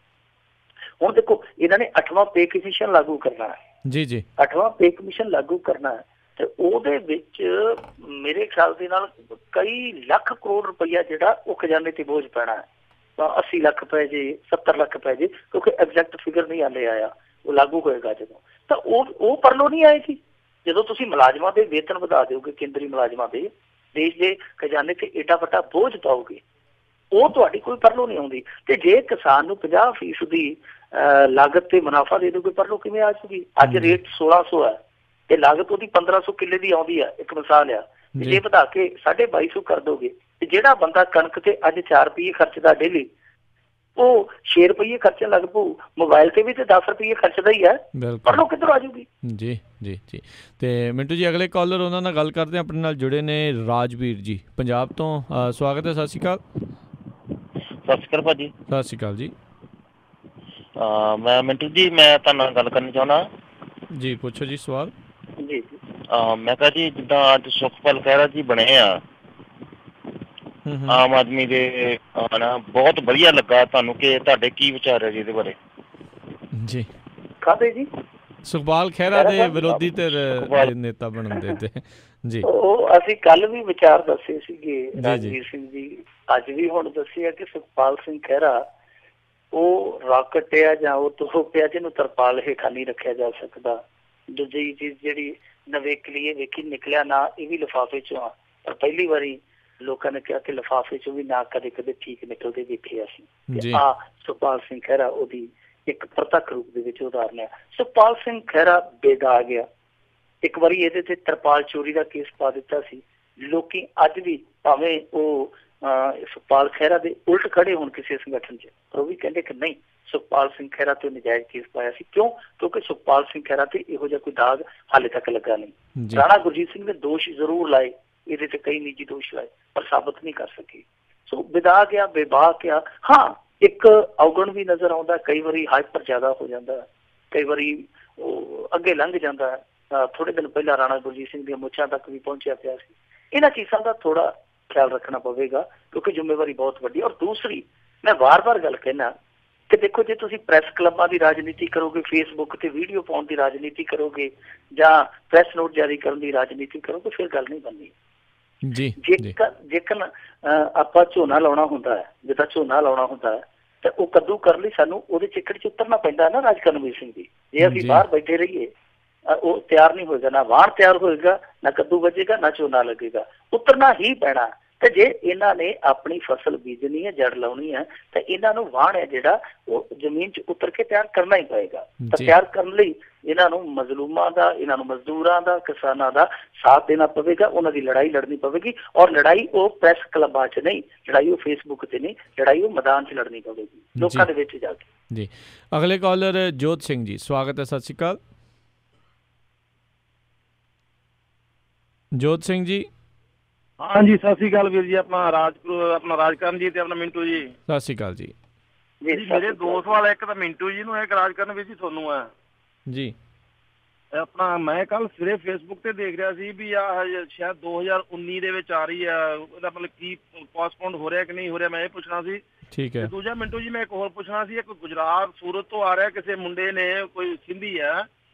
ਹੁਣ ਦੇਖੋ ਇਹਨਾਂ ਨੇ 8ਵਾਂ ਪੇ ਕਮਿਸ਼ਨ ਲਾਗੂ ਕਰਨਾ ਹੈ। ਜੀ 8ਵਾਂ ਪੇ ਕਮਿਸ਼ਨ ਲਾਗੂ ਕਰਨਾ ਹੈ ਤੇ ਉਹਦੇ ਵਿੱਚ ਮੇਰੇ ਖਿਆਲ ਦੇ ਨਾਲ ਕਈ ਲੱਖ ਕਰੋੜ ਰੁਪਈਆ ਜਿਹੜਾ ਉਹ ਖਜ਼ਾਨੇ ਤੇ ਬੋਝ ਪੈਣਾ ਹੈ। 80 ਲੱਖ ਪੈ ਜੇ, 70 ਲੱਖ ਪੈ ਜੇ, ਕਿਉਂਕਿ ਐਗਜ਼ੈਕਟ ਫਿਗਰ ਨਹੀਂ ਹਾਲੇ ਆਇਆ, ਉਹ ਲਾਗੂ ਹੋਏਗਾ ਜਦੋਂ। ਤਾਂ ਉਹ ਪਰਲੋ ਨਹੀਂ ਆਏਗੀ ਜਦੋਂ ਤੁਸੀਂ ਮੁਲਾਜ਼ਮਾਂ ਦੇ ਵੇਤਨ ਵਧਾ ਦਿਓਗੇ, ਕੇਂਦਰੀ ਮੁਲਾਜ਼ਮਾਂ ਦੇ, ਦੇਸ਼ ਦੇ ਖਜ਼ਾਨੇ ਤੇ ਏਡਾ ਵੱਡਾ ਬੋਝ ਪਾਓਗੇ। ਉਹ ਤੁਹਾਡੀ ਕੋਈ ਪਰਲੋ ਨਹੀਂ ਆਉਂਦੀ। ਤੇ ਜੇ ਕਿਸਾਨ ਨੂੰ 50% ਦੀ ਲਾਗਤ ਤੇ ਮੁਨਾਫਾ ਦੇ ਦੋਗੇ, ਪਰਲੋ ਕਿਵੇਂ ਆ ਜੂਗੀ? ਅੱਜ ਰੇਟ 1600 ਹੈ ਤੇ ਲਾਗਤ ਉਹਦੀ 1500 ਕਿੱਲੇ ਦੀ ਆਉਂਦੀ ਹੈ, ਇੱਕ ਮਿਸਾਲ ਆ। ਜੇ ਵਧਾ ਕੇ 2250 ਕਰ ਦੋਗੇ ਤੇ ਜਿਹੜਾ ਬੰਦਾ ਕਣਕ ਤੇ ਅੱਜ 4 ਰੁਪਏ ਖਰਚਦਾ ਡੇਲੀ, ਉਹ 6 ਰੁਪਏ ਖਰਚਣ ਲੱਗ ਪਊ। ਮੋਬਾਈਲ ਤੇ ਵੀ ਤੇ 10 ਰੁਪਏ ਖਰਚਦਾ ਹੀ ਹੈ, ਪਰਲੋ ਕਿੱਧਰੋਂ ਆ ਜੂਗੀ? ਜੀ ਜੀ ਜੀ। ਤੇ ਮਿੰਟੂ ਜੀ, ਅਗਲੇ ਕਾਲਰ ਉਹਨਾਂ ਨਾਲ ਗੱਲ ਕਰਦੇ, ਆਪਣੇ ਨਾਲ ਜੁੜੇ ਨੇ ਰਾਜਵੀਰ ਜੀ ਪੰਜਾਬ ਤੋਂ। ਸਵਾਗਤ ਹੈ, ਸਤਿ ਸ਼੍ਰੀ ਅਕਾਲ। ਸਤਿ ਸ਼੍ਰੀ ਅਕਾਲ ਭਾਜੀ। ਸਤਿ ਸ਼੍ਰੀ ਅਕਾਲ ਜੀ। ਮੈਂ ਮਿੰਟੂ ਜੀ, ਮੈਂ ਤੁਹਾਡੇ ਨਾਲ ਗੱਲ ਕਰਨੀ ਚਾਹੁੰਦਾ ਜੀ। ਪੁੱਛੋ ਜੀ ਸਵਾਲ। ਜੀ। ਮੈਂ ਕਿਹਾ ਜੀ, ਜਿੱਦਾਂ ਅੱਜ ਸੁਖਪਾਲ ਖਹਿਰਾ ਜੀ ਬਣੇ ਆ ਆਮ ਆਦਮੀ ਦੇ, ਨਾ ਬਹੁਤ ਵਧੀਆ ਲੱਗਾ ਤੁਹਾਨੂੰ, ਕਿ ਤੁਹਾਡੇ ਕੀ ਵਿਚਾਰ ਹੈ ਜੀ ਇਹਦੇ ਬਾਰੇ? ਜੀ ਕਾਹਦੇ ਜੀ? ਸੁਖਪਾਲ ਖਹਿਰਾ ਦੇ ਵਿਰੋਧੀ ਧਿਰ ਦੇ ਨੇਤਾ ਬਣਨ ਦੇ ਤੇ ਜੀ। ਉਹ ਅਸੀਂ ਕੱਲ ਵੀ ਵਿਚਾਰ ਦੱਸੇ ਸੀਗੇ ਰਾਜਵੀਰ ਸਿੰਘ ਜੀ, ਅੱਜ ਵੀ ਹੁਣ ਦੱਸਿਆ ਕਿ ਸੁਖਪਾਲ ਸਿੰਘ ਖਹਿਰਾ ਉਹ ਰਾਕਟ ਆ ਜਾਂ ਉਹ ਤੋਪ ਆ ਜਿਹਨੂੰ ਤਰਪਾਲ ਹੇਠਾਂ ਨਹੀਂ ਰੱਖਿਆ ਜਾ ਸਕਦਾ। ਦੂਜੀ ਚੀਜ਼ ਜਿਹੜੀ ਨਵੇਕਲੀ ਵੇਖੀ ਨਿਕਲਿਆ ਨਾ, ਇਹ ਵੀ ਲਿਫਾਫੇ ਚੋਂ ਆ, ਪਰ ਪਹਿਲੀ ਵਾਰੀ ਲੋਕਾਂ ਨੇ ਕਿਹਾ ਕਿ ਲਿਫਾਫੇ ਚੋਂ ਵੀ ਨਾ ਕਦੇ ਕਦੇ ਠੀਕ ਨਿਕਲਦੇ ਦੇਖੇ ਅਸੀਂ। ਆ ਸੁਖਪਾਲ ਸਿੰਘ ਖਹਿਰਾ ਉਹਦੀ ਇੱਕ ਪ੍ਰਤੱਖ ਰੂਪ ਦੇ ਵਿੱਚ ਉਦਾਹਰਨ ਹੈ। ਸੁਖਪਾਲ ਸਿੰਘ ਖਹਿਰਾ ਬੇਦਾਗ ਆ। ਇੱਕ ਵਾਰੀ ਇਹਦੇ ਤੇ ਤਰਪਾਲ ਚੋਰੀ ਦਾ ਕੇਸ ਪਾ ਦਿੱਤਾ ਸੀ। ਲੋਕੀ ਅੱਜ ਵੀ ਭਾਵੇਂ ਉਹ ਸੁਖਪਾਲ ਖਹਿਰਾ ਦੇ ਉਲਟ ਖੜੇ ਹੋਣ ਕਿਸੇ ਸੰਗਠਨ 'ਚ, ਪਰ ਉਹ ਵੀ ਕਹਿੰਦੇ ਕਿ ਨਹੀਂ, ਸੁਖਪਾਲ ਸਿੰਘ ਖਹਿਰਾ ਤੇ ਨਜਾਇਜ਼ ਕੇਸ ਪਾਇਆ ਸੀ। ਕਿਉਂ? ਕਿਉਂਕਿ ਸੁਖਪਾਲ ਸਿੰਘ ਖਹਿਰਾ ਤੇ ਇਹੋ ਜਿਹਾ ਕੋਈ ਦਾਗ ਹਾਲੇ ਤੱਕ ਲੱਗਾ ਨਹੀਂ। ਰਾਣਾ ਗੁਰਜੀਤ ਸਿੰਘ ਨੇ ਦੋਸ਼ ਜ਼ਰੂਰ ਲਾਏ, ਇਹਦੇ ਤੇ ਕਈ ਨਿੱਜੀ ਦੋਸ਼ ਲਾਏ, ਪਰ ਸਾਬਤ ਨਹੀਂ ਕਰ ਸਕੇ। ਸੋ ਵਿਦਾ ਗਿਆ, ਬੇਬਾਹ ਗਿਆ। ਹਾਂ, ਇੱਕ ਔਗਣ ਵੀ ਨਜ਼ਰ ਆਉਂਦਾ, ਕਈ ਵਾਰੀ ਹਾਈਪਰ ਜ਼ਿਆਦਾ ਹੋ ਜਾਂਦਾ, ਕਈ ਵਾਰੀ ਉਹ ਅੱਗੇ ਲੰਘ ਜਾਂਦਾ। ਥੋੜੇ ਦਿਨ ਪਹਿਲਾਂ ਰਾਣਾ ਗੁਰਜੀਤ ਸਿੰਘ ਦੀਆਂ ਮੁੱਛਾਂ ਤੱਕ ਵੀ ਪਹੁੰਚਿਆ ਪਿਆ ਸੀ। ਇਹਨਾਂ ਚੀਜ਼ਾਂ ਦਾ ਥੋੜਾ ਖਿਆਲ ਰੱਖਣਾ ਪਵੇਗਾ, ਕਿਉਂਕਿ ਜ਼ਿੰਮੇਵਾਰੀ ਬਹੁਤ ਵੱਡੀ। ਔਰ ਦੂਸਰੀ, ਮੈਂ ਵਾਰ-ਵਾਰ ਗੱਲ ਕਹਿਣਾ ਕਿ ਦੇਖੋ, ਜੇ ਤੁਸੀਂ ਪ੍ਰੈਸ ਕਲੱਬਾਂ ਦੀ ਰਾਜਨੀਤੀ ਕਰੋਗੇ, ਫੇਸਬੁੱਕ ਤੇ ਵੀਡੀਓ ਪਾਉਣ ਦੀ ਰਾਜਨੀਤੀ ਕਰੋਗੇ, ਜਾਂ ਪ੍ਰੈਸ ਨੋਟ ਜਾਰੀ ਕਰਨ ਦੀ ਰਾਜਨੀਤੀ ਕਰੋਗੇ, ਫਿਰ ਗੱਲ ਨਹੀਂ ਬਣਨੀ। ਜੇਕਰ ਆਪਾਂ ਝੋਨਾ ਲਾਉਣਾ ਹੁੰਦਾ ਹੈ, ਜਿੱਦਾਂ ਝੋਨਾ ਲਾਉਣਾ ਹੁੰਦਾ ਹੈ, ਤੇ ਉਹ ਕੱਦੂ ਕਰਨ ਲਈ ਸਾਨੂੰ ਉਹਦੇ ਚਿੱਕੜ 'ਚ ਉਤਰਨਾ ਪੈਂਦਾ ਨਾ ਰਾਜ ਕਰਨਵੀਰ ਸਿੰਘ ਜੀ। ਜੇ ਅਸੀਂ ਬਾਹਰ ਬੈਠੇ ਰਹੀਏ, ਉਹ ਤਿਆਰ ਨਹੀਂ ਹੋਏਗਾ, ਨਾ ਵਾਹਣ ਤਿਆਰ ਹੋਏਗਾ, ਨਾ ਕੱਦੂ ਵੱਜੇਗਾ, ਨਾ ਝੋਨਾ ਲੱਗੇਗਾ। ਉਤਰਨਾ ਹੀ ਪੈਣਾ। ਤੇ ਜੇ ਇਹਨਾਂ ਨੇ ਆਪਣੀ ਫਸਲ ਬੀਜਣੀ ਹੈ, ਜੜ ਲਾਉਣੀ ਹੈ, ਤਾਂ ਇਹਨਾਂ ਨੂੰ ਵਾਹਣ ਹੈ ਜਿਹੜਾ ਉਹ ਜ਼ਮੀਨ 'ਚ ਉਤਰ ਕੇ ਤਿਆਰ ਕਰਨਾ ਹੀ ਪਏਗਾ। ਤਾਂ ਤਿਆਰ ਕਰਨ ਲਈ ਇਹਨਾਂ ਨੂੰ ਮਜ਼ਲੂਮਾਂ ਦਾ, ਇਹਨਾਂ ਨੂੰ ਮਜ਼ਦੂਰਾਂ ਦਾ, ਕਿਸਾਨਾਂ ਦਾ ਸਾਥ ਦੇਣਾ ਪਵੇਗਾ। ਉਹਨਾਂ ਦੀ ਲੜਾਈ ਲੜਨੀ ਪਵੇਗੀ, ਔਰ ਲੜਾਈ ਉਹ ਪ੍ਰੈਸ ਕਲੱਬਾਂ 'ਚ ਨਹੀਂ, ਲੜਾਈ ਉਹ ਫੇਸਬੁੱਕ ਤੇ ਨਹੀਂ, ਲੜਾਈ ਉਹ ਮੈਦਾਨ 'ਚ ਲੜਨੀ ਪਵੇਗੀ, ਲੋਕਾਂ ਦੇ ਵਿੱਚ ਜਾ ਕੇ। ਜੀ। ਅਗਲੇ ਕਾਲਰ ਜੋਤ ਸਿੰਘ ਜੀ, ਸਵਾਗਤ ਹੈ, ਸਤਿ ਸ਼੍ਰੀ ਅਕਾਲ। ਜੋਤ ਸਿੰਘ ਜੀ। ਹਾਂਜੀ, ਸਤਿ ਸ਼੍ਰੀ ਅਕਾਲ ਵੀਰ ਜੀ। ਆਪਣਾ ਰਾਜਕਰਨ ਜੀ ਤੇ ਆਪਣਾ ਮਿੰਟੂ ਜੀ। ਸਤਿ ਸ਼੍ਰੀ ਅਕਾਲ ਜੀ। ਮੇਰੇ ਦੋ ਸਵਾਲ, ਇੱਕ ਤਾਂ ਮਿੰਟੂ ਜੀ ਨੂੰ ਹੈ, ਇੱਕ ਰਾਜਕਰਨ ਵੀਰ ਜੀ ਤੁਹਾਨੂੰ ਹੈ ਜੀ। ਆਪਣਾ ਮੈਂ ਕੱਲ ਸਵੇਰੇ ਫੇਸਬੁੱਕ ਤੇ ਦੇਖ ਰਿਹਾ ਸੀ ਵੀ ਆਹ ਸ਼ਾਇਦ 2019 ਦੇ ਵਿੱਚ ਆ ਰਹੀ ਆ, ਉਹਦਾ ਮਤਲਬ ਕੀ ਪੋਸਟਪੋਨ ਹੋ ਰਿਹਾ ਕਿ ਨਹੀਂ ਹੋ ਰਿਹਾ, ਮੈਂ ਇਹ ਪੁੱਛਣਾ ਸੀ। ਠੀਕ ਹੈ। ਦੂਜਾ ਮਿੰਟੂ ਜੀ, ਮੈਂ ਇੱਕ ਹੋਰ ਪੁੱਛਣਾ ਸੀ, ਇੱਕ ਗੁਜਰਾਤ ਸੂਰਤ ਤੋਂ ਆ ਰਿਹਾ ਕਿਸੇ ਮੁੰਡੇ ਨੇ, ਕੋਈ ਸਿੰਧੀ ਹੈ,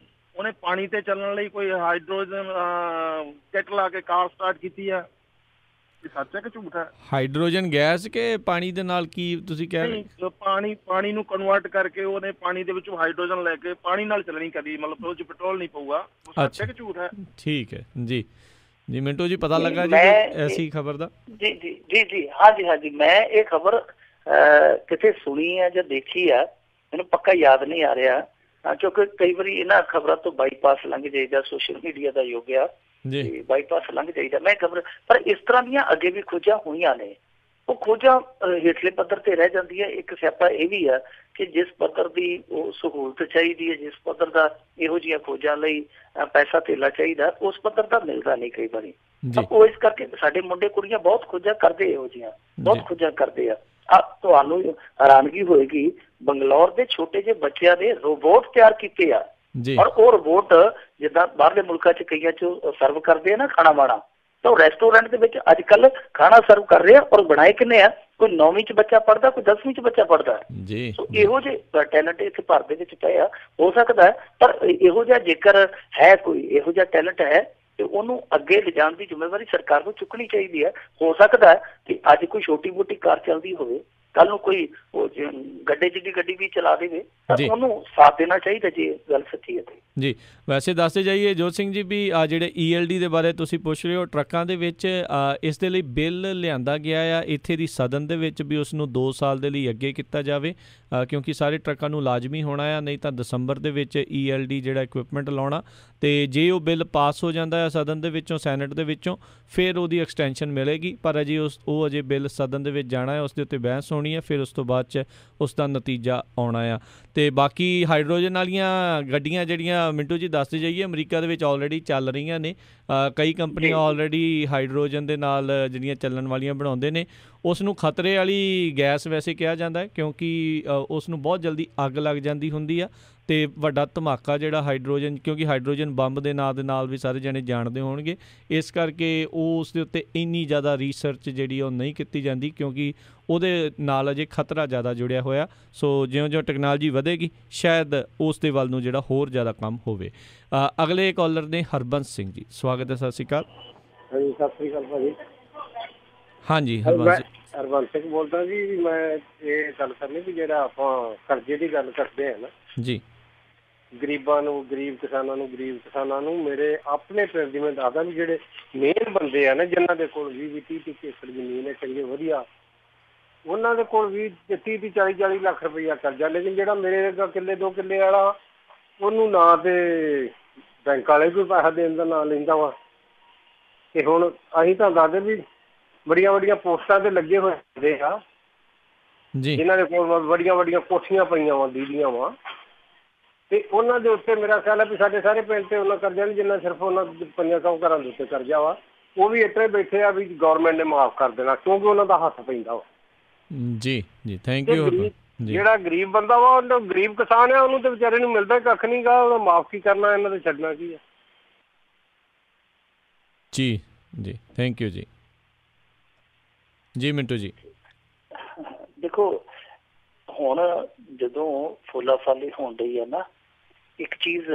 ਉਹਨੇ ਪਾਣੀ ਤੇ ਚੱਲਣ ਲਈ ਕੋਈ ਹਾਈਡਰੋਜਨ ਕਿੱਟ ਲਾ ਕੇ ਕਾਰ ਸਟਾਰਟ ਕੀਤੀ ਆ। ਸੱਚ ਹੈ ਕਿ ਝੂਠ ਹੈ? ਹਾਈਡਰੋਜਨ ਗੈਸ ਕਿ ਪਾਣੀ ਦੇ ਨਾਲ, ਕੀ ਤੁਸੀਂ ਕਹਿ ਰਹੇ? ਪਾਣੀ ਨੂੰ ਕਨਵਰਟ ਕਰਕੇ ਉਹਨੇ ਪਾਣੀ ਦੇ ਵਿੱਚੋਂ ਹਾਈਡਰੋਜਨ ਲੈ ਕੇ ਪਾਣੀ ਨਾਲ ਚੱਲਣੀ ਕਰੀ, ਮਤਲਬ ਉਹ 'ਚ ਪੈਟਰੋਲ ਨਹੀਂ ਪਊਗਾ। ਸੱਚ ਹੈ ਕਿ ਝੂਠ ਹੈ? ਠੀਕ ਹੈ ਜੀ। ਜੀ ਮਿੰਟੂ ਜੀ, ਪਤਾ ਲੱਗਾ ਜੀ ਐਸੀ ਖਬਰ ਦਾ? ਜੀ ਜੀ ਜੀ ਜੀ, ਹਾਂਜੀ ਹਾਂਜੀ, ਮੈਂ ਇਹ ਖਬਰ ਕਿਤੇ ਸੁਣੀ ਹੈ ਜਾਂ ਦੇਖੀ ਆ, ਮੈਨੂੰ ਪੱਕਾ ਯਾਦ ਨਹੀਂ ਆ ਰਿਹਾ, ਕਿਉਂਕਿ ਕਈ ਵਾਰੀ ਇਹਨਾਂ ਖਬਰਾਂ ਤੋਂ ਬਾਈਪਾਸ ਲੰਘ ਜਾਈਦਾ, ਸੋਸ਼ਲ ਮੀਡੀਆ ਦਾ ਯੁੱਗ ਆ, ਬਾਈਪਾਸ ਲੰਘ ਜਾਈਦਾ। ਮੈਂ ਖਬਰ, ਪਰ ਇਸ ਤਰ੍ਹਾਂ ਦੀਆਂ ਅੱਗੇ ਵੀ ਖੋਜਾਂ ਹੋਈਆਂ ਨੇ, ਉਹ ਖੋਜਾਂ ਹੇਠਲੇ ਪੱਧਰ ਤੇ ਰਹਿ ਜਾਂਦੀ ਹੈ। ਇੱਕ ਸਿਆਪਾ ਇਹ ਵੀ ਆ ਕਿ ਜਿਸ ਪੱਧਰ ਦੀ ਉਹ ਸਹੂਲਤ ਚਾਹੀਦੀ ਹੈ, ਜਿਸ ਪੱਧਰ ਦਾ ਇਹੋ ਜਿਹੀਆਂ ਖੋਜਾਂ ਲਈ ਪੈਸਾ ਧੇਲਾ ਚਾਹੀਦਾ, ਉਸ ਪੱਧਰ ਦਾ ਮਿਲਦਾ ਨਹੀਂ ਕਈ ਵਾਰੀ। ਉਹ ਇਸ ਕਰਕੇ ਸਾਡੇ ਮੁੰਡੇ ਕੁੜੀਆਂ ਬਹੁਤ ਖੋਜਾਂ ਕਰਦੇ, ਇਹੋ ਜਿਹੀਆਂ ਬਹੁਤ ਖੋਜਾਂ ਕਰਦੇ ਆ। ਤੁਹਾਨੂੰ ਹੈਰਾਨਗੀ ਹੋਏਗੀ, ਬੰਗਲੌਰ ਦੇ ਛੋਟੇ ਜਿਹੇ ਬੱਚਿਆਂ ਦੇ ਰੋਬੋਟ ਤਿਆਰ ਕੀਤੇ ਆ, ਔਰ ਉਹ ਰੋਬੋਟ ਜਿੱਦਾਂ ਬਾਹਰਲੇ ਮੁਲਕਾਂ 'ਚ ਕਈਆਂ 'ਚ ਸਰਵ ਕਰਦੇ ਆ ਨਾ ਖਾਣਾ ਵਾਣਾ, ਤਾਂ ਉਹ ਰੈਸਟੋਰੈਂਟ ਦੇ ਵਿੱਚ ਅੱਜ ਕੱਲ੍ਹ ਖਾਣਾ ਸਰਵ ਕਰ ਰਹੇ ਆ। ਔਰ ਬਣਾਏ ਕਿੰਨੇ ਆ? ਕੋਈ 9ਵੀਂ 'ਚ ਬੱਚਾ ਪੜ੍ਹਦਾ, ਕੋਈ 10ਵੀਂ 'ਚ ਬੱਚਾ ਪੜ੍ਹਦਾ। ਸੋ ਇਹੋ ਜਿਹੇ ਟੈਲੈਂਟ ਇੱਥੇ ਭਾਰਤ ਦੇ ਵਿੱਚ ਪਏ ਆ। ਹੋ ਸਕਦਾ ਪਰ ਇਹੋ ਜਿਹਾ ਜੇਕਰ ਹੈ, ਕੋਈ ਇਹੋ ਜਿਹਾ ਟੈਲੈਂਟ ਹੈ, ਤੇ ਉਹਨੂੰ ਅੱਗੇ ਲਿਜਾਣ ਦੀ ਜ਼ਿੰਮੇਵਾਰੀ ਸਰਕਾਰ ਨੂੰ ਚੁੱਕਣੀ ਚਾਹੀਦੀ ਹੈ। ਹੋ ਸਕਦਾ ਹੈ ਕਿ ਅੱਜ ਕੋਈ ਛੋਟੀ ਮੋਟੀ ਕਾਰ ਚੱਲਦੀ ਹੋਵੇ, ਕੱਲ ਨੂੰ ਕੋਈ ਗੱਡੇ ਜਿੱਡੀ ਗੱਡੀ ਵੀ ਚਲਾ ਦੇਵੇ, ਤਾਂ ਉਹਨੂੰ ਸਾਥ ਦੇਣਾ ਚਾਹੀਦਾ ਜੇ ਗੱਲ ਸੱਚੀ ਹੈ। ਜੀ ਵੈਸੇ ਦੱਸਦੇ ਜਾਈਏ ਜੋਤ ਸਿੰਘ ਜੀ ਵੀ ਆ ਜਿਹੜੇ ELD ਦੇ ਬਾਰੇ ਤੁਸੀਂ ਪੁੱਛ ਰਹੇ ਹੋ, ਟਰੱਕਾਂ ਦੇ ਵਿੱਚ ਇਸ ਦੇ ਲਈ ਬਿੱਲ ਲਿਆਂਦਾ ਗਿਆ ਆ ਇੱਥੇ ਦੀ ਸਦਨ ਦੇ ਵਿੱਚ ਵੀ ਉਸ ਨੂੰ 2 ਸਾਲ ਦੇ ਲਈ ਅੱਗੇ ਕੀਤਾ ਜਾਵੇ, ਕਿਉਂਕਿ ਸਾਰੇ ਟਰੱਕਾਂ ਨੂੰ ਲਾਜ਼ਮੀ ਹੋਣਾ ਆ, ਨਹੀਂ ਤਾਂ ਦਸੰਬਰ ਦੇ ਵਿੱਚ ELD ਜਿਹੜਾ ਇਕਵਿਪਮੈਂਟ ਲਾਉਣਾ, ਅਤੇ ਜੇ ਉਹ ਬਿੱਲ ਪਾਸ ਹੋ ਜਾਂਦਾ ਹੈ ਸਦਨ ਦੇ ਵਿੱਚੋਂ, ਸੈਨੇਟ ਦੇ ਵਿੱਚੋਂ, ਫਿਰ ਉਹਦੀ ਐਕਸਟੈਂਸ਼ਨ ਮਿਲੇਗੀ। ਪਰ ਅਜੇ ਉਹ ਅਜੇ ਬਿੱਲ ਸਦਨ ਦੇ ਵਿੱਚ ਜਾਣਾ ਹੈ, ਉਸ ਦੇ ਉੱਤੇ ਬਹਿਸ ਹੋਣੀ ਹੈ, ਫਿਰ ਉਸ ਤੋਂ ਬਾਅਦ 'ਚ ਉਸ ਦਾ ਨਤੀਜਾ ਆਉਣਾ ਆ। ਅਤੇ ਬਾਕੀ ਹਾਈਡਰੋਜਨ ਵਾਲੀਆਂ ਗੱਡੀਆਂ ਜਿਹੜੀਆਂ ਮਿੰਟੂ ਜੀ ਦੱਸਦੇ ਜਾਈਏ ਅਮਰੀਕਾ ਦੇ ਵਿੱਚ ਆਲਰੇਡੀ ਚੱਲ ਰਹੀਆਂ ਨੇ, ਕਈ ਕੰਪਨੀਆਂ ਆਲਰੇਡੀ ਹਾਈਡਰੋਜਨ ਦੇ ਨਾਲ ਜਿਹੜੀਆਂ ਚੱਲਣ ਵਾਲੀਆਂ ਬਣਾਉਂਦੇ ਨੇ। ਉਸ ਨੂੰ ਖਤਰੇ ਵਾਲੀ ਗੈਸ ਵੈਸੇ ਕਿਹਾ ਜਾਂਦਾ ਹੈ, ਕਿਉਂਕਿ ਉਸ ਨੂੰ ਬਹੁਤ ਜਲਦੀ ਅੱਗ ਲੱਗ ਜਾਂਦੀ ਹੁੰਦੀ ਆ, ਅਤੇ ਵੱਡਾ ਧਮਾਕਾ ਜਿਹੜਾ ਹਾਈਡਰੋਜਨ, ਕਿਉਂਕਿ ਹਾਈਡਰੋਜਨ ਬੰਬ ਦੇ ਨਾਂ ਦੇ ਨਾਲ ਵੀ ਸਾਰੇ ਜਣੇ ਜਾਣਦੇ ਹੋਣਗੇ, ਇਸ ਕਰਕੇ ਉਸ ਦੇ ਉੱਤੇ ਇੰਨੀ ਜ਼ਿਆਦਾ ਰੀਸਰਚ ਜਿਹੜੀ ਉਹ ਨਹੀਂ ਕੀਤੀ ਜਾਂਦੀ, ਕਿਉਂਕਿ ਉਹਦੇ ਨਾਲ ਅਜੇ ਖਤਰਾ ਜ਼ਿਆਦਾ ਜੁੜਿਆ ਹੋਇਆ। ਸੋ ਜਿਉਂ-ਜਿਉਂ ਟੈਕਨੋਲੋਜੀ ਵਧੇਗੀ ਸ਼ਾਇਦ ਉਸ ਦੇ ਵੱਲ ਨੂੰ ਜਿਹੜਾ ਹੋਰ ਜ਼ਿਆਦਾ ਕੰਮ ਹੋਵੇ। ਅਗਲੇ ਕਾਲਰ ਨੇ ਹਰਬੰਸ ਸਿੰਘ ਜੀ, ਸਵਾਗਤ ਹੈ, ਸਤਿ ਸ਼੍ਰੀ ਅਕਾਲ। ਹਾਂਜੀ ਸਤਿ ਸ਼੍ਰੀ ਅਕਾਲ ਭਾਜੀ। ਹਾਂਜੀ ਹਰਬੰਸ ਸਿੰਘ ਬੋਲਦਾ ਜੀ। ਮੈਂ ਇਹ ਗੱਲ ਕਰਨੀ ਵੀ ਜਿਹੜਾ ਆਪਾਂ ਕਰਜ਼ੇ ਦੀ ਗੱਲ ਕਰਦੇ ਹਾਂ ਨਾ ਜੀ, ਗਰੀਬਾਂ ਨੂੰ, ਗਰੀਬ ਕਿਸਾਨਾਂ ਨੂੰ ਮੇਰੇ ਆਪਣੇ ਪਿੰਡ ਦੀ ਮੈਂ ਦੱਸਦਾ ਵੀ ਜਿਹੜੇ ਮੇਨ ਬੰਦੇ ਆ ਨਾ ਜਿਨ੍ਹਾਂ ਦੇ ਕੋਲ 20-30 ਏਕੜ ਜ਼ਮੀਨ ਹੈ ਚੰਗੇ ਵਧੀਆ, ਉਹਨਾਂ ਦੇ ਕੋਲ ਵੀ 30-40 ਲੱਖ ਰੁਪਈਆ ਕਰਜ਼ਾ, ਲੇਕਿਨ ਜਿਹੜਾ ਮੇਰੇ ਅੱਗਾ ਕਿੱਲੇ 2 ਕਿੱਲੇ ਵਾਲਾ ਉਹਨੂੰ ਨਾ ਤੇ ਬੈਂਕ ਵਾਲੇ ਕੋਈ ਪੈਸਾ ਦੇਣ ਦਾ ਨਾਂ ਲੈਂਦਾ ਵਾ। ਤੇ ਹੁਣ ਅਸੀਂ ਤਾਂ ਦੱਸਦੇ ਵੀ ਵੱਡੀਆਂ ਪੋਸਟਾਂ ਤੇ ਲੱਗੇ ਹੋਏ ਹੁੰਦੇ ਆ ਜਿਨ੍ਹਾਂ ਦੇ ਕੋਲ ਵੱਡੀਆਂ ਕੋਠੀਆਂ ਪਈਆਂ ਵਾ, ਦੀਦੀਆਂ ਵਾ, ਤੇ ਉਹਨਾਂ ਦੇ ਉੱਤੇ ਮੇਰਾ ਖਿਆਲ ਹੈ ਵੀ ਸਾਡੇ ਸਾਰੇ ਪਿੰਡ ਤੇ ਉਹਨਾਂ ਕਰਜ਼ਾ ਨਹੀਂ ਜਿੰਨਾ ਸਿਰਫ ਉਹਨਾਂ 500 ਘਰਾਂ ਦੇ ਉੱਤੇ ਕਰਜ਼ਾ ਵਾ, ਉਹ ਵੀ ਇੱਥੇ ਬੈਠੇ ਆ ਵੀ ਗੌਰਮੈਂਟ ਨੇ ਮਾਫ ਕਰ ਦੇਣਾ, ਕਿਉਂਕਿ ਉਹਨਾਂ ਦਾ ਹੱਥ ਪੈਂਦਾ ਵਾ। ਜੀ ਜੀ ਥੈਂਕ ਯੂ। ਜਿਹੜਾ ਗਰੀਬ ਬੰਦਾ ਵਾ, ਉਹਨੂੰ ਗਰੀਬ ਕਿਸਾਨ ਆ, ਉਹਨੂੰ ਤੇ ਵਿਚਾਰੇ ਨੂੰ ਮਿਲਦਾ ਕੱਖ ਨਹੀਂ ਗਾ, ਉਹਦਾ ਮਾਫ ਕੀ ਕਰਨਾ, ਇਹਨਾਂ ਤੇ ਛੱਡਣਾ ਕੀ ਆ। ਜੀ ਜੀ ਥੈਂਕ ਯੂ ਜੀ। ਜੀ ਮਿੰਟੂ ਜੀ, ਦੇਖੋ ਹੁਣ ਜਦੋਂ ਫੁੱਲਾ ਫਾਲੀ ਹੋਣ ਡਈ ਹੈ ਨਾ, ਇੱਕ ਚੀਜ਼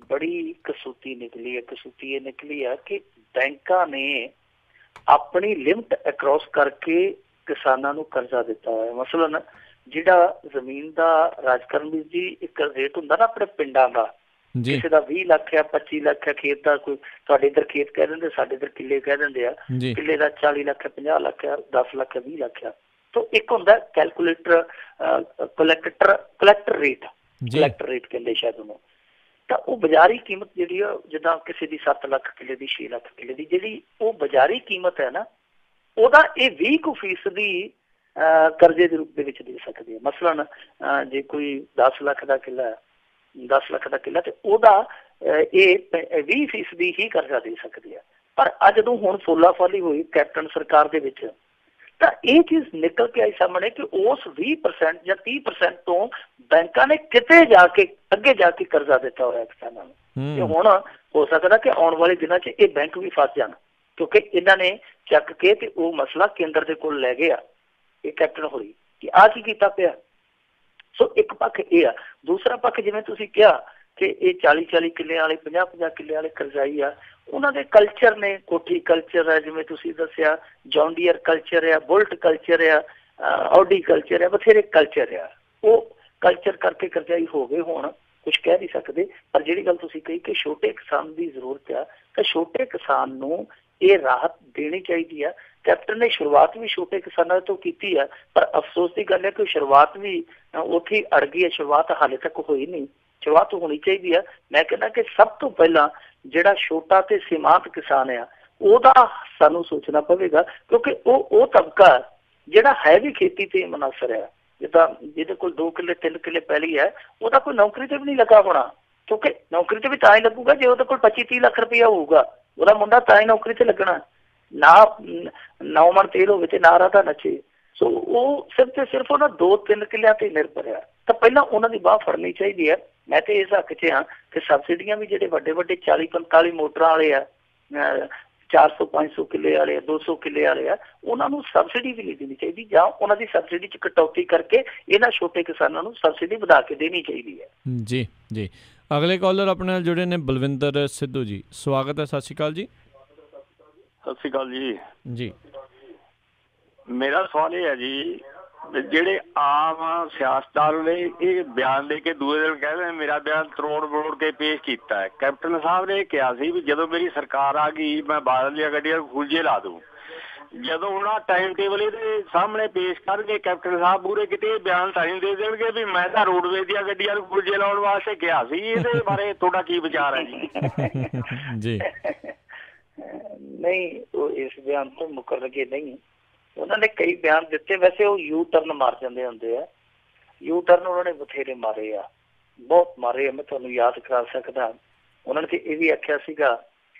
ਬੜੀ ਕਸੂਤੀ ਨਿਕਲੀ ਹੈ। ਕਸੂਤੀ ਇਹ ਨਿਕਲੀ ਆ ਕਿ ਬੈਂਕਾਂ ਨੇ ਆਪਣੀ ਲਿਮਟ ਅਕ੍ਰੋਸ ਕਰਕੇ ਕਿਸਾਨਾਂ ਨੂੰ ਕਰਜ਼ਾ ਦਿੱਤਾ ਹੈ। ਮਸਲਨ ਜਿਹੜਾ ਜ਼ਮੀਨ ਦਾ ਰਾਜਕਰਨ ਵੀ ਜੀ ਇੱਕ ਰੇਟ ਹੁੰਦਾ ਨਾ ਆਪਣੇ ਪਿੰਡਾਂ ਦਾ, ਕਿਸੇ ਦਾ 20 ਲੱਖ ਆ, 25 ਲੱਖ ਆ ਖੇਤ ਦਾ, ਕੋਈ ਤੁਹਾਡੇ ਇੱਧਰ ਖੇਤ ਕਹਿ ਦਿੰਦੇ, ਸਾਡੇ ਇੱਧਰ ਕਿੱਲੇ ਕਹਿ ਦਿੰਦੇ ਆ, ਕਿੱਲੇ ਦਾ 40 ਲੱਖ ਆ, 50 ਲੱਖ ਆ, 10 ਲੱਖ ਆ, 20 ਲੱਖ ਆ। ਤੋ ਇੱਕ ਹੁੰਦਾ ਕੈਲਕੂਲੇਟਰ ਕਲੈਕਟਰ ਰੇਟ ਕਹਿੰਦੇ ਸ਼ਾਇਦ ਉਹਨੂੰ, ਤਾਂ ਉਹ ਬਾਜ਼ਾਰੀ ਕੀਮਤ ਜਿਹੜੀ ਆ, ਜਿੱਦਾਂ ਕਿਸੇ ਦੀ 7 ਲੱਖ ਕਿੱਲੇ ਦੀ, 6 ਲੱਖ ਕਿੱਲੇ ਦੀ, ਜਿਹੜੀ ਉਹ ਬਾਜ਼ਾਰੀ ਕੀਮਤ ਹੈ ਨਾ, ਉਹਦਾ ਇਹ 20% ਕਰਜ਼ੇ ਦੇ ਰੂਪ ਦੇ ਵਿੱਚ ਦੇ ਸਕਦੇ ਆ। ਮਸਲਨ ਜੇ ਕੋਈ 10 ਲੱਖ ਦਾ ਕਿੱਲਾ ਤੇ ਉਹਦਾ ਇਹ 20% ਹੀ ਕਰਜ਼ਾ ਦੇ ਸਕਦੇ ਆ। ਪਰ ਅੱਜ ਜਦੋਂ ਹੁਣ ਫੁੱਲਾ ਫਾਲੀ ਹੋਈ ਕੈਪਟਨ ਸਰਕਾਰ ਦੇ ਵਿੱਚ, ਤਾਂ ਇਹ ਚੀਜ਼ ਨਿਕਲ ਕੇ ਆਈ ਸਾਹਮਣੇ ਕਿ ਉਸ 20% ਜਾਂ 30% ਤੋਂ ਬੈਂਕਾਂ ਨੇ ਕਿਤੇ ਜਾ ਕੇ ਅੱਗੇ ਜਾ ਕੇ ਕਰਜ਼ਾ ਦਿੱਤਾ ਹੋਇਆ ਕਿਸਾਨਾਂ ਨੂੰ। ਤੇ ਹੁਣ ਹੋ ਸਕਦਾ ਕਿ ਆਉਣ ਵਾਲੇ ਦਿਨਾਂ 'ਚ ਇਹ ਬੈਂਕ ਵੀ ਫਸ ਜਾਣ, ਕਿਉਂਕਿ ਇਹਨਾਂ ਨੇ ਚੱਕ ਕੇ ਤੇ ਉਹ ਮਸਲਾ ਕੇਂਦਰ ਦੇ ਕੋਲ ਲੈ ਗਏ ਆ ਇਹ ਕੈਪਟਨ ਹੋਈ ਕਿ ਆਹ ਕੀ ਕੀਤਾ ਪਿਆ। ਸੋ ਇੱਕ ਪੱਖ ਇਹ ਆ। ਦੂਸਰਾ ਪੱਖ ਜਿਵੇਂ ਤੁਸੀਂ ਕਿਹਾ ਕਿ ਇਹ 40 ਕਿੱਲੇ ਵਾਲੇ, 50 ਕਿੱਲੇ ਵਾਲੇ ਕਰਜ਼ਾਈ ਆ, ਉਹਨਾਂ ਦੇ ਕਲਚਰ ਨੇ, ਕੋਠੀ ਕਲਚਰ ਹੈ, ਜਿਵੇਂ ਤੁਸੀਂ ਦੱਸਿਆ ਜੌਂਡੀਅਰ ਕਲਚਰ ਆ, ਬੁਲਟ ਕਲਚਰ ਆ, ਆਡੀ ਕਲਚਰ ਆ, ਬਥੇਰੇ ਕਲਚਰ ਆ। ਉਹ ਕਲਚਰ ਕਰਕੇ ਕਰਜ਼ਾਈ ਹੋ ਗਏ, ਹੁਣ ਕੁਛ ਕਹਿ ਨਹੀਂ ਸਕਦੇ। ਪਰ ਜਿਹੜੀ ਗੱਲ ਤੁਸੀਂ ਕਹੀ ਕਿ ਛੋਟੇ ਕਿਸਾਨ ਦੀ ਜ਼ਰੂਰਤ ਆ, ਤਾਂ ਛੋਟੇ ਕਿਸਾਨ ਨੂੰ ਇਹ ਰਾਹਤ ਦੇਣੀ ਚਾਹੀਦੀ ਆ। ਕੈਪਟਨ ਨੇ ਸ਼ੁਰੂਆਤ ਵੀ ਛੋਟੇ ਕਿਸਾਨਾਂ ਤੋਂ ਕੀਤੀ ਆ, ਪਰ ਅਫਸੋਸ ਦੀ ਗੱਲ ਹੈ ਕਿ ਸ਼ੁਰੂਆਤ ਵੀ ਉੱਥੇ ਅੜ ਗਈ ਹੈ। ਸ਼ੁਰੂਆਤ ਹਾਲੇ ਤੱਕ ਹੋਈ ਨਹੀਂ, ਸ਼ੁਰੂਆਤ ਹੋਣੀ ਚਾਹੀਦੀ ਆ। ਮੈਂ ਕਹਿੰਦਾ ਕਿ ਸਭ ਤੋਂ ਪਹਿਲਾਂ ਜਿਹੜਾ ਛੋਟਾ ਤੇ ਸੀਮਾਂਤ ਕਿਸਾਨ ਆ, ਉਹਦਾ ਸਾਨੂੰ ਸੋਚਣਾ ਪਵੇਗਾ, ਕਿਉਂਕਿ ਉਹ ਤਬਕਾ ਜਿਹੜਾ ਹੈ ਵੀ ਖੇਤੀ ਤੇ ਮੁਨਹਸਰ ਆ। ਜਿੱਦਾਂ ਜਿਹਦੇ ਕੋਲ 2 ਕਿੱਲੇ 3 ਕਿੱਲੇ ਪਹਿਲੀ ਹੈ, ਉਹਦਾ ਕੋਈ ਨੌਕਰੀ ਤੇ ਵੀ ਨਹੀਂ ਲੱਗਾ ਹੋਣਾ, ਕਿਉਂਕਿ ਨੌਕਰੀ ਤੇ ਵੀ ਤਾਂ ਹੀ ਲੱਗੂਗਾ ਜੇ ਉਹਦੇ ਕੋਲ 25-30 ਲੱਖ ਰੁਪਇਆ ਹੋਊਗਾ, ਉਹਦਾ ਮੁੰਡਾ ਤਾਂ ਹੀ ਨੌਕਰੀ ਤੇ ਲੱਗਣਾ। ਨਾ 9 ਮਣ ਤੇਲ ਹੋਵੇ ਤੇ ਨਾ ਰਾਧਾ ਨੱਚੇ। ਸੋ ਉਹ ਸਿਰਫ ਤੇ ਸਿਰਫ ਉਹਨਾਂ 2-3 ਕਿੱਲਿਆਂ ਤੇ ਨਿਰਭਰ ਆ। ਤਾਂ ਪਹਿਲਾਂ ਉਹਨਾਂ ਦੀ ਬਾਹ ਫੜਨੀ ਚਾਹੀਦੀ ਹੈ। ਮੈਂ ਤੇ ਇਸ ਹੱਕ 'ਚ ਹਾਂ ਕਿ ਸਬਸਿਡੀਆਂ ਵੀ ਜਿਹੜੇ ਵੱਡੇ 40-45 ਮੋਟਰਾਂ ਵਾਲੇ ਆ, 400-500 ਕਿੱਲੇ ਵਾਲੇ ਆ, 200 ਕਿੱਲੇ ਵਾਲੇ ਆ, ਉਹਨਾਂ ਨੂੰ ਸਬਸਿਡੀ ਵੀ ਨਹੀਂ ਦੇਣੀ ਚਾਹੀਦੀ, ਜਾਂ ਉਹਨਾਂ ਦੀ ਸਬਸਿਡੀ 'ਚ ਕਟੌਤੀ ਕਰਕੇ ਇਹਨਾਂ ਛੋਟੇ ਕਿਸਾਨਾਂ ਨੂੰ ਸਬਸਿਡੀ ਵਧਾ ਕੇ ਦੇਣੀ ਚਾਹੀਦੀ ਹੈ। ਜੀ ਜੀ ਅਗਲੇ ਕਾਲਰ ਆਪਣੇ ਨਾਲ ਜੁੜੇ ਨੇ ਬਲਵਿੰਦਰ ਸਿੱਧੂ ਜੀ, ਸਵਾਗਤ ਹੈ, ਸਤਿ ਸ਼੍ਰੀ ਅਕਾਲ ਜੀ। ਸਤਿ ਸ਼੍ਰੀ ਅਕਾਲ ਜੀ। ਜੀ ਮੇਰਾ ਸਵਾਲ ਇਹ ਹੈ ਜੀ ਜਿਹੜੇ ਆਮ ਸਿਆਸਤਦਾਨ ਨੇ ਇਹ ਬਿਆਨ ਦੇ ਕੇ ਦੂਏ ਦਿਨ ਕਹਿੰਦੇ ਮੇਰਾ ਬਿਆਨ ਤਰੋੜ ਕੇ ਪੇਸ਼ ਕੀਤਾ ਹੈ। ਕੈਪਟਨ ਸਾਹਿਬ ਨੇ ਕਿਹਾ ਸੀ ਵੀ ਜਦੋਂ ਮੇਰੀ ਸਰਕਾਰ ਆ ਗਈ ਮੈਂ ਬਾਦਲ ਦੀਆਂ ਗੱਡੀਆਂ ਖੁੱਲ੍ਹੇ ਲਾ ਦੂੰ। ਜਦੋਂ ਹੁਣ ਆ ਟਾਈਮ ਟੇਬਲ ਇਹਦੇ ਸਾਹਮਣੇ ਪੇਸ਼ ਕਰਨਗੇ ਕੈਪਟਨ ਸਾਹਿਬ ਪੂਰੇ ਕਿਤੇ ਇਹ ਬਿਆਨ ਤਾਂ ਨਹੀਂ ਦੇ ਦੇਣਗੇ ਵੀ ਮੈਂ ਤਾਂ ਰੋਡਵੇਜ਼ ਦੀਆਂ ਗੱਡੀਆਂ ਨੂੰ ਖੁੱਲ੍ਹੇ ਲਾਉਣ ਵਾਸਤੇ ਕਿਹਾ ਸੀ। ਇਹਦੇ ਬਾਰੇ ਤੁਹਾਡਾ ਕੀ ਵਿਚਾਰ ਹੈ ਜੀ? ਨਹੀਂ, ਉਹ ਇਸ ਬਿਆਨ ਤੋਂ ਮੁੱਕਰ ਲਗੇ ਨਹੀਂ। ਉਹਨਾਂ ਨੇ ਕਈ ਬਿਆਨ ਦਿੱਤੇ, ਵੈਸੇ ਉਹ ਯੂ ਟਰਨ ਮਾਰ ਜਾਂਦੇ ਹੁੰਦੇ ਆ। ਯੂ ਟਰਨ ਉਹਨਾਂ ਨੇ ਬਥੇਰੇ ਮਾਰੇ ਆ, ਬਹੁਤ ਮਾਰੇ ਆ। ਮੈਂ ਤੁਹਾਨੂੰ ਯਾਦ ਕਰਾ ਸਕਦਾ, ਉਹਨਾਂ ਨੇ ਤੇ ਇਹ ਵੀ ਆਖਿਆ ਸੀਗਾ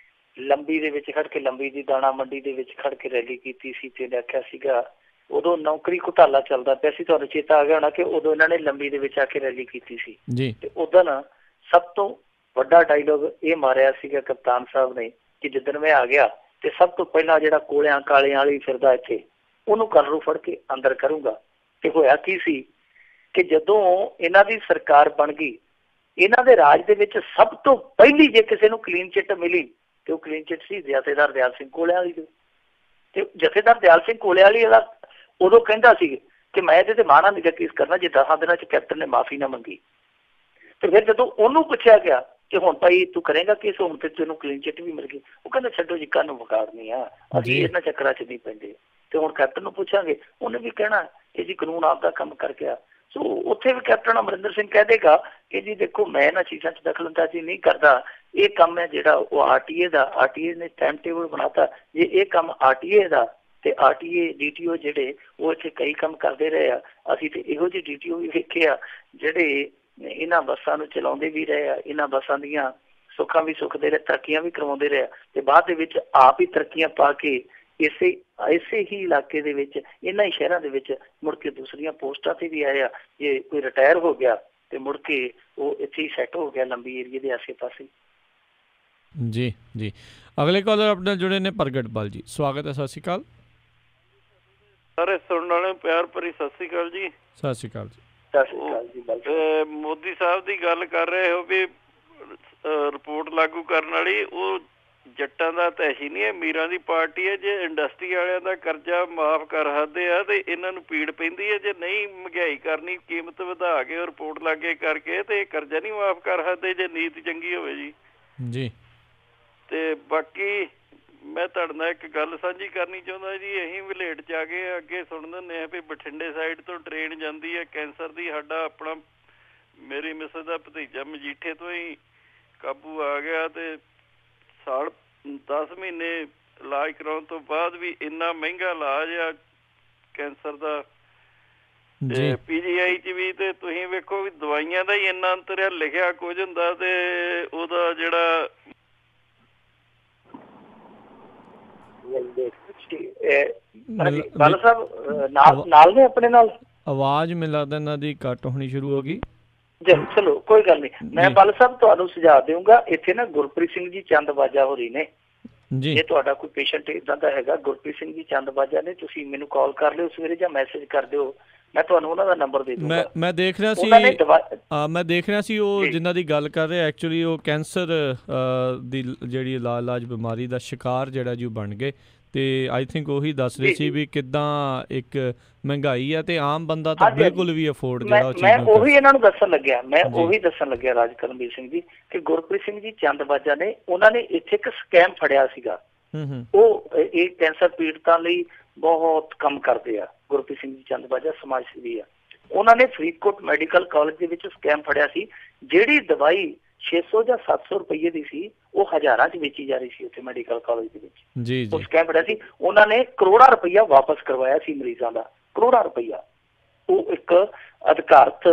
ਲੰਬੀ ਦੇ ਵਿੱਚ ਖੜ ਕੇ, ਲੰਬੀ ਦੀ ਦਾਣਾ ਮੰਡੀ ਦੇ ਵਿੱਚ ਖੜ ਕੇ ਰੈਲੀ ਕੀਤੀ ਸੀ ਤੇ ਆਖਿਆ ਸੀਗਾ ਉਦੋਂ ਨੌਕਰੀ ਘੁਟਾਲਾ ਚੱਲਦਾ ਪਿਆ ਸੀ। ਤੁਹਾਨੂੰ ਚੇਤਾ ਆ ਗਿਆ ਹੋਣਾ ਕਿ ਉਦੋਂ ਇਹਨਾਂ ਨੇ ਲੰਬੀ ਦੇ ਵਿੱਚ ਆ ਕੇ ਰੈਲੀ ਕੀਤੀ ਸੀ ਤੇ ਉਦੋਂ ਸਭ ਤੋਂ ਵੱਡਾ ਡਾਇਲੋਗ ਇਹ ਮਾਰਿਆ ਸੀਗਾ ਕਪਤਾਨ ਸਾਹਿਬ ਨੇ ਕਿ ਜਿੱਦਣ ਮੈਂ ਆ ਗਿਆ ਤੇ ਸਭ ਤੋਂ ਪਹਿਲਾਂ ਜਿਹੜਾ ਕੋਲਿਆਂ ਕਾਲਿਆਂ ਵਾਲੀ ਫਿਰਦਾ ਇੱਥੇ ਉਹਨੂੰ ਕਲਰੂ ਫੜ ਕੇ ਅੰਦਰ ਕਰੂੰਗਾ। ਤੇ ਹੋਇਆ ਕੀ ਸੀ ਕਿ ਜਦੋਂ ਇਹਨਾਂ ਦੀ ਸਰਕਾਰ ਬਣ ਗਈ, ਇਹਨਾਂ ਦੇ ਰਾਜ ਦੇ ਵਿੱਚ ਸਭ ਤੋਂ ਪਹਿਲੀ ਜੇ ਕਿਸੇ ਨੂੰ ਕਲੀਨ ਚਿੱਟ ਮਿਲੀ ਤੇ ਉਹ ਕਲੀਨ ਚਿੱਟ ਸੀ ਜਥੇਦਾਰ ਦਿਆਲ ਸਿੰਘ ਕੋਲਿਆਂ ਵਾਲੀ। ਤੇ ਜਥੇਦਾਰ ਦਿਆਲ ਸਿੰਘ ਕੋਲਿਆਂ ਵਾਲੀ ਇਹਦਾ ਉਦੋਂ ਕਹਿੰਦਾ ਸੀ ਕਿ ਮੈਂ ਇਹਦੇ ਤੇ ਮਾਣਾ ਨਿੱਘਾ ਕੇਸ ਕਰਨਾ ਜੇ 10 ਦਿਨਾਂ ਚ ਕੈਪਟਨ ਨੇ ਮਾਫੀ ਨਾ ਮੰਗੀ। ਤੇ ਫਿਰ ਜਦੋਂ ਉਹਨੂੰ ਪੁੱਛਿਆ ਗਿਆ ਕਿ ਹੁਣ ਭਾਈ ਤੂੰ ਕਰੇਗਾ ਕੇਸ, ਹੁਣ ਤੇ ਤੈਨੂੰ ਕਲੀਨ ਚਿੱਟ ਵੀ ਮਿਲ ਗਈ, ਉਹ ਕਹਿੰਦਾ ਛੱਡੋ ਜੀ ਕਾਨੂੰ ਵਿਗਾੜਨੀ ਆ, ਅਸੀਂ ਇਹਨਾਂ ਚੱਕਰਾਂ ਚ ਨਹੀਂ ਪੈਂਦੇ। ਤੇ ਹੁਣ ਕੈਪਟਨ ਨੂੰ ਪੁੱਛਾਂਗੇ, ਉਹਨੇ ਵੀ ਕਹਿਣਾ ਕਿ ਜੀ ਕਾਨੂੰਨ ਆਪਦਾ ਕੰਮ ਕਰਕੇ ਆ। ਸੋ ਉੱਥੇ ਵੀ ਕੈਪਟਨ ਅਮਰਿੰਦਰ ਸਿੰਘ ਕਹਿ ਦੇਗਾ ਕਿ ਜੀ ਦੇਖੋ ਮੈਂ ਇਹਨਾਂ ਚੀਜ਼ਾਂ 'ਚ ਦਖਲਅੰਦਾਜ਼ੀ ਨਹੀਂ ਕਰਦਾ, ਇਹ ਕੰਮ ਹੈ ਜਿਹੜਾ ਉਹ ਆਰਟੀਏ ਦਾ, ਆਰਟੀਏ ਨੇ ਟਾਈਮ ਟੇਬਲ ਬਣਾਤਾ, ਜੇ ਇਹ ਕੰਮ ਆਰਟੀਏ ਦਾ ਤੇ ਆਰਟੀਏ ਡੀਟੀਓ ਜਿਹੜੇ ਉਹ ਇੱਥੇ ਕਈ ਕੰਮ ਕਰਦੇ ਰਹੇ ਆ। ਅਸੀਂ ਤੇ ਇਹੋ ਜਿਹੇ ਡੀਟੀਓ ਵੀ ਵੇਖੇ ਆ ਜਿਹੜੇ ਇਹਨਾਂ ਬੱਸਾਂ ਨੂੰ ਚਲਾਉਂਦੇ ਵੀ ਰਹੇ ਆ, ਇਹਨਾਂ ਬੱਸਾਂ ਦੀਆਂ ਸੁੱਖਾਂ ਵੀ ਸੁੱਖਦੇ ਰਹੇ, ਤਰੱਕੀਆਂ ਵੀ ਕਰਵਾਉਂਦੇ ਰਹੇ ਤੇ ਬਾਅਦ ਦੇ ਵਿੱਚ ਆਪ ਹੀ ਤਰੱਕੀਆਂ ਪਾ ਕੇ ਇਸੇ ਹੀ ਇਲਾਕੇ ਦੇ ਵਿੱਚ, ਇਹਨਾਂ ਹੀ ਸ਼ਹਿਰਾਂ ਦੇ ਵਿੱਚ ਮੁੜ ਕੇ ਦੂਸਰੀਆਂ ਪੋਸਟਾਂ ਤੇ ਵੀ ਆਏ ਆ। ਜੇ ਕੋਈ ਰਿਟਾਇਰ ਹੋ ਗਿਆ ਤੇ ਮੁੜ ਕੇ ਉਹ ਇੱਥੇ ਹੀ ਸੈੱਟ ਹੋ ਗਿਆ ਲੰਬੀ ਏਰੀਏ ਦੇ ਆਸੇ ਪਾਸੇ। ਜੀ ਜੀ, ਅਗਲੇ ਕਾਲਰ ਆਪਣੇ ਜੁੜੇ ਨੇ ਪ੍ਰਗਟਪਾਲ ਜੀ, ਸਵਾਗਤ ਹੈ। ਸਤਿ ਸ਼੍ਰੀ ਅਕਾਲ। ਸਾਰੇ ਸੁਣਨ ਵਾਲੇ ਪਿਆਰ ਭਰੀ ਸਤਿ ਸ਼੍ਰੀ ਅਕਾਲ ਜੀ। ਸਤਿ ਸ਼੍ਰੀ ਅਕਾਲ ਜੀ। ਸਤਿ ਸ਼੍ਰੀ ਅਕਾਲ ਜੀ। ਮੋਦੀ ਸਾਹਿਬ ਦੀ ਗੱਲ ਕਰ ਰਹੇ ਹੋ ਵੀ ਰਿਪੋਰਟ ਲਾਗੂ ਕਰਨ ਵਾਲੀ, ਉਹ ਜੱਟਾਂ ਦਾ ਤਾਂ ਹੀ ਨਹੀਂ ਹੈ, ਅਮੀਰਾਂ ਦੀ ਪਾਰਟੀ ਹੈ। ਜੇ ਇੰਡਸਟਰੀ ਵਾਲਿਆਂ ਦਾ ਕਰਜ਼ਾ ਮਾਫ ਕਰ ਸਕਦੇ ਆ ਤੇ ਇਹਨਾਂ ਨੂੰ ਪੀੜ ਪੈਂਦੀ ਹੈ। ਜੇ ਨਹੀਂ ਮਹਿੰਗਾਈ ਕਰਨੀ, ਕੀਮਤ ਵਧਾ ਕੇ ਰਿਪੋਰਟ ਲਾਗੇ ਕਰਕੇ ਤੇ ਕਰਜ਼ਾ ਨਹੀਂ ਮਾਫ ਕਰ ਸਕਦੇ ਜੇ ਨੀਤ ਚੰਗੀ ਹੋਵੇ ਜੀ। ਜੀ ਤੇ ਬਾਕੀ ਮੈਂ ਤੁਹਾਡੇ ਨਾਲ ਇੱਕ ਗੱਲ ਸਾਂਝੀ ਕਰਨੀ ਚਾਹੁੰਦਾ ਜੀ। ਅਸੀਂ ਵਿਲੇਟ 'ਚ ਆ ਕੇ ਅੱਗੇ ਸੁਣ ਦਿੰਦੇ ਹਾਂ ਵੀ ਬਠਿੰਡੇ ਸਾਈਡ ਤੋਂ ਟ੍ਰੇਨ ਜਾਂਦੀ ਹੈ ਕੈਂਸਰ ਦੀ। ਸਾਡਾ ਆਪਣਾ ਮੇਰੀ ਮਿਸਿਸ ਦਾ ਭਤੀਜਾ ਮਜੀਠੇ ਤੋਂ ਹੀ ਕਾਬੂ ਆ ਗਿਆ ਤੇ ਸਾਲ 10 ਮਹੀਨੇ ਇਲਾਜ ਕਰਾਉਣ ਤੋਂ ਬਾਅਦ ਵੀ ਇੰਨਾ ਮਹਿੰਗਾ ਇਲਾਜ ਆ ਕੈਂਸਰ ਦਾ ਤੇ PGI 'ਚ ਵੀ। ਤੇ ਤੁਸੀਂ ਵੇਖੋ ਵੀ ਦਵਾਈਆਂ ਦਾ ਹੀ ਇੰਨਾ ਅੰਤਰ ਆ, ਲਿਖਿਆ ਕੁਝ ਹੁੰਦਾ ਤੇ ਉਹਦਾ ਜਿਹੜਾ ਨਾਲ ਨੇ ਆਪਣੇ ਨਾਲ ਆਵਾਜ਼ ਮੈਨੂੰ ਲੱਗਦਾ ਇਹਨਾਂ ਦੀ ਕੱਟ ਹੋਣੀ ਸ਼ੁਰੂ ਹੋ ਗਈ। ਚਲੋ ਕੋਈ ਗੱਲ ਨਹੀਂ, ਮੈਂ ਬਲ ਸਾਹਿਬ ਤੁਹਾਨੂੰ ਸੁਝਾਅ ਦੇਵਾਂਗਾ। ਇੱਥੇ ਨਾ ਗੁਰਪ੍ਰੀਤ ਸਿੰਘ ਜੀ ਚੰਦਬਾਜਾ ਹੋਰੀ ਨੇ, ਜੇ ਤੁਹਾਡਾ ਕੋਈ ਪੇਸ਼ੈਂਟ ਇਦਾਂ ਦਾ ਹੈਗਾ, ਗੁਰਪ੍ਰੀਤ ਸਿੰਘ ਜੀ ਚੰਦਬਾਜਾ ਨੇ, ਤੁਸੀਂ ਮੈਨੂੰ ਕਾਲ ਕਰ ਲਿਓ ਸਵੇਰੇ ਜਾਂ ਮੈਸੇਜ ਕਰ ਦਿਓ, ਮੈਂ ਤੁਹਾਨੂੰ ਉਹਨਾਂ ਦਾ ਨੰਬਰ ਦੇ ਦੂੰਗਾ। ਮੈਂ ਦੇਖ ਰਿਹਾ ਸੀ ਉਹ ਜਿਨ੍ਹਾਂ ਦੀ ਗੱਲ ਕਰ ਰਹੇ ਐਕਚੁਅਲੀ ਉਹ ਕੈਂਸਰ ਦੀ ਜਿਹੜੀ ਇਲਾਜ ਬਿਮਾਰੀ ਦਾ ਸ਼ਿਕਾਰ ਜਿਹੜਾ ਜੀ ਬਣ ਗਏ ਤੇ ਆਈ ਥਿੰਕ ਉਹੀ ਦੱਸ ਰਹੇ ਸੀ ਵੀ ਕਿੱਦਾਂ ਇੱਕ ਮਹਿੰਗਾਈ ਆ ਤੇ ਆਮ ਬੰਦਾ ਤਾਂ ਬਿਲਕੁਲ ਵੀ ਅਫੋਰਡ ਜਿਹੜਾ ਉਹ ਚੀਜ਼ ਮੈਂ ਉਹੀ ਇਹਨਾਂ ਨੂੰ ਦੱਸਣ ਲੱਗਿਆ ਰਾਜ ਕਰਮਵੀਰ ਸਿੰਘ ਜੀ ਕਿ ਗੁਰਪ੍ਰੀਤ ਸਿੰਘ ਜੀ ਚੰਦਬਾਜਾ ਨੇ, ਉਹਨਾਂ ਨੇ ਇੱਥੇ ਇੱਕ ਸਕੈਮ ਫੜਿਆ ਸੀਗਾ। ਉਹ ਇਹ ਕੈਂਸਰ ਪੀੜਤਾਂ ਲਈ ਬਹੁਤ ਕੰਮ ਕਰਦੇ ਆ। ਗੁਰਪ੍ਰੀਤ ਸਿੰਘ ਜੀ ਚੰਦਬਾਜਾ ਸਮਾਜ ਸੇਵੀ ਆ। ਉਹਨਾਂ ਨੇ ਫਰੀਦਕੋਟ ਮੈਡੀਕਲ ਕਾਲਜ ਦੇ ਵਿੱਚ ਸਕੈਮ ਫੜਿਆ ਸੀ। ਜਿਹੜੀ ਦਵਾਈ 600 ਜਾਂ 700 ਰੁਪਏ ਦੀ ਸੀ ਉਹ ਹਜ਼ਾਰਾਂ 'ਚ ਵੇਚੀ ਜਾ ਰਹੀ ਸੀ ਉੱਥੇ ਮੈਡੀਕਲ ਕਾਲਜ ਦੇ ਵਿੱਚ। ਉਹ ਸਕੈਮ ਫੜਿਆ ਸੀ। ਉਹਨਾਂ ਨੇ ਕਰੋੜਾਂ ਰੁਪਈਆ ਵਾਪਸ ਕਰਵਾਇਆ ਸੀ ਮਰੀਜ਼ਾਂ ਦਾ, ਕਰੋੜਾਂ ਰੁਪਈਆ। ਉਹ ਇੱਕ ਅਧਿਕਾਰਤ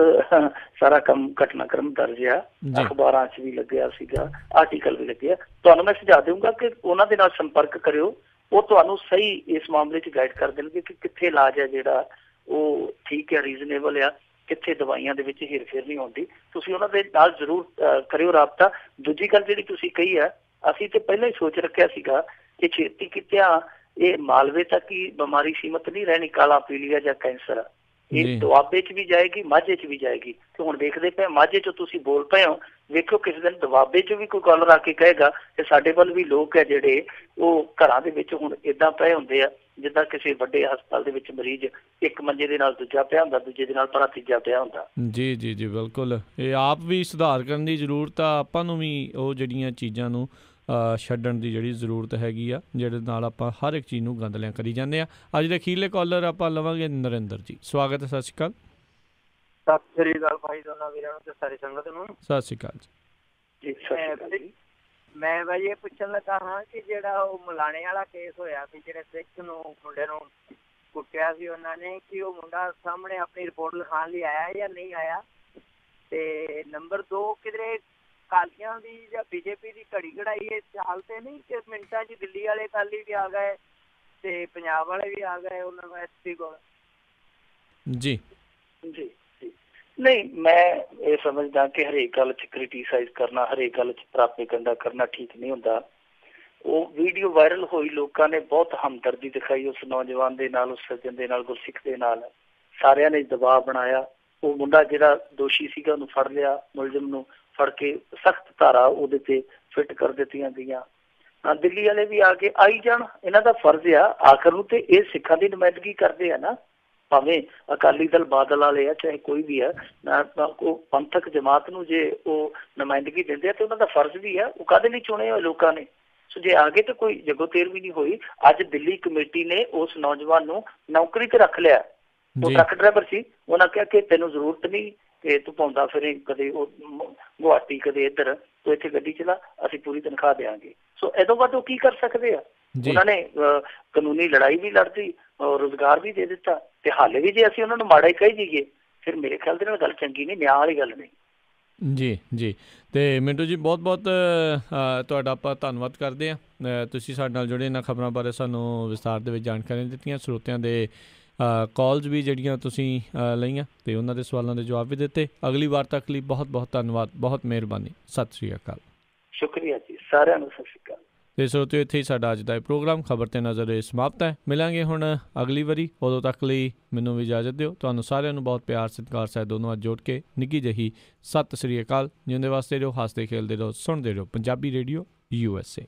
ਸਾਰਾ ਕੰਮ ਘਟਨਾਕ੍ਰਮ ਦਰਜ ਆ, ਅਖਬਾਰਾਂ 'ਚ ਵੀ ਲੱਗਿਆ ਸੀਗਾ, ਆਰਟੀਕਲ ਵੀ ਲੱਗਿਆ। ਤੁਹਾਨੂੰ ਮੈਂ ਸੁਝਾਅ ਦੇਵਾਂਗਾ ਕਿ ਉਹਨਾਂ ਦੇ ਨਾਲ ਸੰਪਰਕ ਕਰਿਓ, ਉਹ ਤੁਹਾਨੂੰ ਸਹੀ ਇਸ ਮਾਮਲੇ 'ਚ ਗਾਈਡ ਕਰ ਦੇਣਗੇ ਕਿ ਕਿੱਥੇ ਇਲਾਜ ਹੈ ਜਿਹੜਾ ਉਹ ਠੀਕ ਹੈ, ਰੀਜ਼ਨੇਬਲ ਆ, ਕਿੱਥੇ ਦਵਾਈਆਂ ਦੇ ਵਿੱਚ ਹੇਰ ਫੇਰ ਨਹੀਂ ਹੁੰਦੀ। ਤੁਸੀਂ ਉਹਨਾਂ ਦੇ ਨਾਲ ਜ਼ਰੂਰ ਕਰਿਓ ਰਾਬਤਾ। ਦੂਜੀ ਗੱਲ ਜਿਹੜੀ ਤੁਸੀਂ ਕਹੀ ਆ, ਅਸੀਂ ਤੇ ਪਹਿਲਾਂ ਹੀ ਸੋਚ ਰੱਖਿਆ ਸੀਗਾ ਕਿ ਛੇਤੀ ਕਿਤਿਆਂ ਇਹ ਮਾਲਵੇ ਤੱਕ ਹੀ ਬਿਮਾਰੀ ਸੀਮਤ ਨਹੀਂ ਰਹਿਣੀ, ਕਾਲਾ ਪੀਲੀਆ ਜਾਂ ਕੈਂਸਰ। ਇਹ ਦੁਆਬੇ 'ਚ ਵੀ ਜਾਏਗੀ, ਮਾਝੇ 'ਚ ਵੀ ਜਾਏਗੀ। ਤੇ ਹੁਣ ਦੇਖਦੇ ਪਏ ਮਾਝੇ 'ਚ ਤੁਸੀਂ ਬੋਲ ਪਏ ਹੋ, ਵੇਖੋ ਕਿਸੇ ਦਿਨ ਦੁਆਬੇ 'ਚ ਵੀ ਕੋਈ ਕਾਲਰ ਆ ਕੇ ਕਹੇਗਾ ਕਿ ਸਾਡੇ ਵੱਲ ਵੀ ਲੋਕ ਹੈ ਜਿਹੜੇ ਉਹ ਘਰਾਂ ਦੇ ਵਿੱਚ ਹੁਣ ਏਦਾਂ ਪਏ ਹੁੰਦੇ ਆ ਜਿੱਦਾਂ ਕਿਸੇ ਵੱਡੇ ਹਸਪਤਾਲ ਦੇ ਵਿੱਚ ਮਰੀਜ਼ ਇੱਕ ਮੰਜੇ ਦੇ ਨਾਲ ਦੂਜਾ ਪਿਆ ਹੁੰਦਾ, ਦੂਜੇ ਦੇ ਨਾਲ ਭਰਾ ਤੀਜਾ ਪਿਆ ਹੁੰਦਾ। ਜੀ ਜੀ ਜੀ ਬਿਲਕੁਲ, ਇਹ ਆਪ ਵੀ ਸੁਧਾਰ ਕਰਨ ਦੀ ਜ਼ਰੂਰਤ ਆ, ਆਪਾਂ ਨੂੰ ਵੀ ਉਹ ਜਿਹੜੀਆਂ ਚੀਜ਼ਾਂ ਨੂੰ ਛੱਡਣ ਦੀ ਜਿਹੜੀ ਜ਼ਰੂਰਤ ਹੈਗੀ ਆ, ਜਿਹਦੇ ਨਾਲ ਆਪਾਂ ਹਰ ਇੱਕ ਚੀਜ਼ ਨੂੰ ਗੰਦਲਿਆਂ ਕਰੀ ਜਾਂਦੇ ਆ। ਅੱਜ ਦੇ ਅਖੀਰਲੇ ਕਾਲਰ ਆਪਾਂ ਲਵਾਂਗੇ ਨਰਿੰਦਰ ਜੀ। ਸਵਾਗਤ ਹੈ, ਸਤਿ ਸ਼੍ਰੀ ਅਕਾਲ। ਸਤਿ ਸ੍ਰੀ ਅਕਾਲ ਭਾਈ ਦੋਨਾਂ ਵੀਰਾਂ ਨੂੰ ਤੇ ਸਾਰੀ ਸੰਗਤ ਨੂੰ। ਸਤਿ ਸ਼੍ਰੀ ਅਕਾਲ ਜੀ। ਮੈਂ ਭਾਈ ਇਹ ਪੁੱਛਣ ਲੱਗਾ ਹਾਂ ਕਿ ਜਿਹੜਾ ਉਹ ਮਲਾਣੇ ਵਾਲਾ ਕੇਸ ਹੋਇਆ ਸੀ, ਜਿਹੜੇ ਸਿੱਖ ਨੂੰ ਮੁੰਡੇ ਨੂੰ ਕੁੱਟਿਆ ਸੀ ਉਹਨਾਂ ਨੇ, ਕਿ ਉਹ ਮੁੰਡਾ ਸਾਹਮਣੇ ਆਪਣੀ ਰਿਪੋਰਟ ਲਿਖਾਉਣ ਲਈ ਆਇਆ ਜਾਂ ਨਹੀਂ ਆਇਆ? ਤੇ ਨੰਬਰ 2, ਕਿਧਰੇ ਕਾਲੀਆਂ ਦੀ ਜਾਂ ਬੀਜੇਪੀ ਦੀ ਘੜੀ ਘੜਾਈ ਇਹ ਚਾਲ ਤੇ ਨਹੀਂ ਕਿ ਮਿੰਟਾਂ 'ਚ ਦਿੱਲੀ ਵਾਲੇ ਕਾਲੀ ਵੀ ਆ ਗਏ ਤੇ ਪੰਜਾਬ ਵਾਲੇ ਵੀ ਆ ਗਏ ਉਹਨਾਂ ਨੂੰ ਐਸਪੀ ਕੋਲ? ਜੀ ਜੀ ਨਹੀਂ, ਮੈਂ ਇਹ ਸਮਝਦਾ ਕਿ ਹਰੇਕ ਗੱਲ 'ਚ ਕ੍ਰਿਟੀਸਾਈਜ਼ ਕਰਨਾ, ਹਰੇਕ ਗੱਲ 'ਚ ਪ੍ਰਾਪੇਗੰਡਾ ਕਰਨਾ ਠੀਕ ਨਹੀਂ ਹੁੰਦਾ। ਉਹ ਵੀਡੀਓ ਵਾਇਰਲ ਹੋਈ, ਲੋਕਾਂ ਨੇ ਬਹੁਤ ਹਮਦਰਦੀ ਦਿਖਾਈ ਉਸ ਨੌਜਵਾਨ ਦੇ ਨਾਲ, ਉਸ ਸੱਜਣ ਦੇ ਨਾਲ, ਗੁਰਸਿੱਖ ਦੇ ਨਾਲ। ਸਾਰਿਆਂ ਨੇ ਦਬਾਅ ਬਣਾਇਆ। ਉਹ ਮੁੰਡਾ ਜਿਹੜਾ ਦੋਸ਼ੀ ਸੀਗਾ ਉਹਨੂੰ ਫੜ ਲਿਆ, ਮੁਲਜ਼ਮ ਨੂੰ ਫੜ ਕੇ ਸਖਤ ਧਾਰਾ ਉਹਦੇ ਤੇ ਫਿੱਟ ਕਰ ਦਿੱਤੀਆਂ ਗਈਆਂ। ਦਿੱਲੀ ਵਾਲੇ ਵੀ ਆ ਕੇ ਆਈ ਜਾਣ, ਇਹਨਾਂ ਦਾ ਫਰਜ਼ ਆ। ਆਖਰ ਨੂੰ ਤੇ ਇਹ ਸਿੱਖਾਂ ਦੀ ਨੁਮਾਇੰਦਗੀ ਕਰਦੇ ਆ ਨਾ, ਭਾਵੇਂ ਅਕਾਲੀ ਦਲ ਬਾਦਲ ਵਾਲੇ ਆ, ਚਾਹੇ ਕੋਈ ਵੀ ਆ, ਉਹ ਪੰਥਕ ਜਮਾਤ ਨੂੰ ਜੇ ਉਹ ਨੁਮਾਇੰਦਗੀ ਦਿੰਦੇ ਆ ਤੇ ਉਹਨਾਂ ਦਾ ਫਰਜ਼ ਵੀ ਆ। ਉਹ ਕਾਹਦੇ ਲਈ ਚੁਣੇ ਹੋਏ ਲੋਕਾਂ ਨੇ? ਸੋ ਜੇ ਆਗੇ ਤਾਂ ਕੋਈ ਜੱਗੋ ਤੇਰ ਵੀ ਨਹੀਂ ਹੋਈ। ਅੱਜ ਦਿੱਲੀ ਕਮੇਟੀ ਨੇ ਉਸ ਨੌਜਵਾਨ ਨੂੰ ਨੌਕਰੀ ਤੇ ਰੱਖ ਲਿਆ। ਉਹ ਟਰੱਕ ਡਰਾਈਵਰ ਸੀ, ਉਹਨਾਂ ਕਿਹਾ ਕਿ ਤੈਨੂੰ ਜ਼ਰੂਰਤ ਨਹੀਂ ਕਿ ਤੂੰ ਪਾਉਂਦਾ ਫਿਰੇ, ਕਦੇ ਉਹ ਗੁਹਾਟੀ ਕਦੇ ਇੱਧਰ, ਤੂੰ ਇੱਥੇ ਗੱਡੀ ਚਲਾ, ਅਸੀਂ ਪੂਰੀ ਤਨਖਾਹ ਦੇਵਾਂਗੇ। ਸੋ ਇਹਦੋਂ ਬਾਅਦ ਉਹ ਕੀ ਕਰ ਸਕਦੇ ਆ? ਉਹਨਾਂ ਨੇ ਕਾਨੂੰਨੀ ਲੜਾਈ ਵੀ ਲੜਦੀ, ਰੁਜ਼ਗਾਰ ਵੀ ਦੇ ਦਿੱਤਾ, ਤੇ ਹਾਲੇ ਵੀ ਜੇ ਅਸੀਂ ਉਹਨਾਂ ਨੂੰ ਮਾੜਾ ਹੀ ਕਹੀ ਜਾਈਏ ਫਿਰ ਮੇਰੇ ਖਿਆਲ ਦੇ ਨਾਲ ਗੱਲ ਚੰਗੀ ਨਹੀਂ, ਨਿਆਂ ਵਾਲੀ ਗੱਲ ਨਹੀਂ। ਜੀ ਜੀ, ਤੇ ਮਿੰਟੂ ਜੀ ਬਹੁਤ ਬਹੁਤ ਤੁਹਾਡਾ ਆਪਾਂ ਧੰਨਵਾਦ ਕਰਦੇ ਹਾਂ। ਤੁਸੀਂ ਸਾਡੇ ਨਾਲ ਜੁੜੇ ਇਹਨਾਂ ਖਬਰਾਂ ਬਾਰੇ ਸਾਨੂੰ ਵਿਸਥਾਰ ਦੇ ਵਿੱਚ ਜਾਣਕਾਰੀਆਂ ਦਿੱਤੀਆਂ, ਸਰੋਤਿਆਂ ਦੇ ਕਾਲਸ ਵੀ ਜਿਹੜੀਆਂ ਤੁਸੀਂ ਲਈਆਂ ਤੇ ਉਹਨਾਂ ਦੇ ਸਵਾਲਾਂ ਦੇ ਜਵਾਬ ਵੀ ਦਿੱਤੇ। ਅਗਲੀ ਵਾਰ ਤੱਕ ਲਈ ਬਹੁਤ ਬਹੁਤ ਧੰਨਵਾਦ, ਬਹੁਤ ਮਿਹਰਬਾਨੀ। ਸਤਿ ਸ਼੍ਰੀ ਅਕਾਲ। ਸ਼ੁਕਰੀਆ ਜੀ, ਸਾਰਿਆਂ ਨੂੰ ਸਤਿ ਸ਼੍ਰੀ ਅਕਾਲ। ਤੇ ਸਰੋਤਿਓ, ਇੱਥੇ ਹੀ ਸਾਡਾ ਅੱਜ ਦਾ ਇਹ ਪ੍ਰੋਗਰਾਮ ਖਬਰ ਤੇ ਨਜ਼ਰ ਸਮਾਪਤ ਹੈ। ਮਿਲਾਂਗੇ ਹੁਣ ਅਗਲੀ ਵਾਰੀ, ਉਦੋਂ ਤੱਕ ਲਈ ਮੈਨੂੰ ਵੀ ਇਜਾਜ਼ਤ ਦਿਓ। ਤੁਹਾਨੂੰ ਸਾਰਿਆਂ ਨੂੰ ਬਹੁਤ ਪਿਆਰ ਸਤਿਕਾਰ ਸਾਹਿਬ ਦੋਨੋਂ ਅੱਜ ਜੋੜ ਕੇ ਨਿੱਘੀ ਜਿਹੀ ਸਤਿ ਸ਼੍ਰੀ ਅਕਾਲ। ਜਿਉਂਦੇ ਵਾਸਤੇ ਰਹੋ, ਹੱਸਦੇ ਖੇਲਦੇ ਰਹੋ, ਸੁਣਦੇ ਰਹੋ ਪੰਜਾਬੀ ਰੇਡੀਓ USA।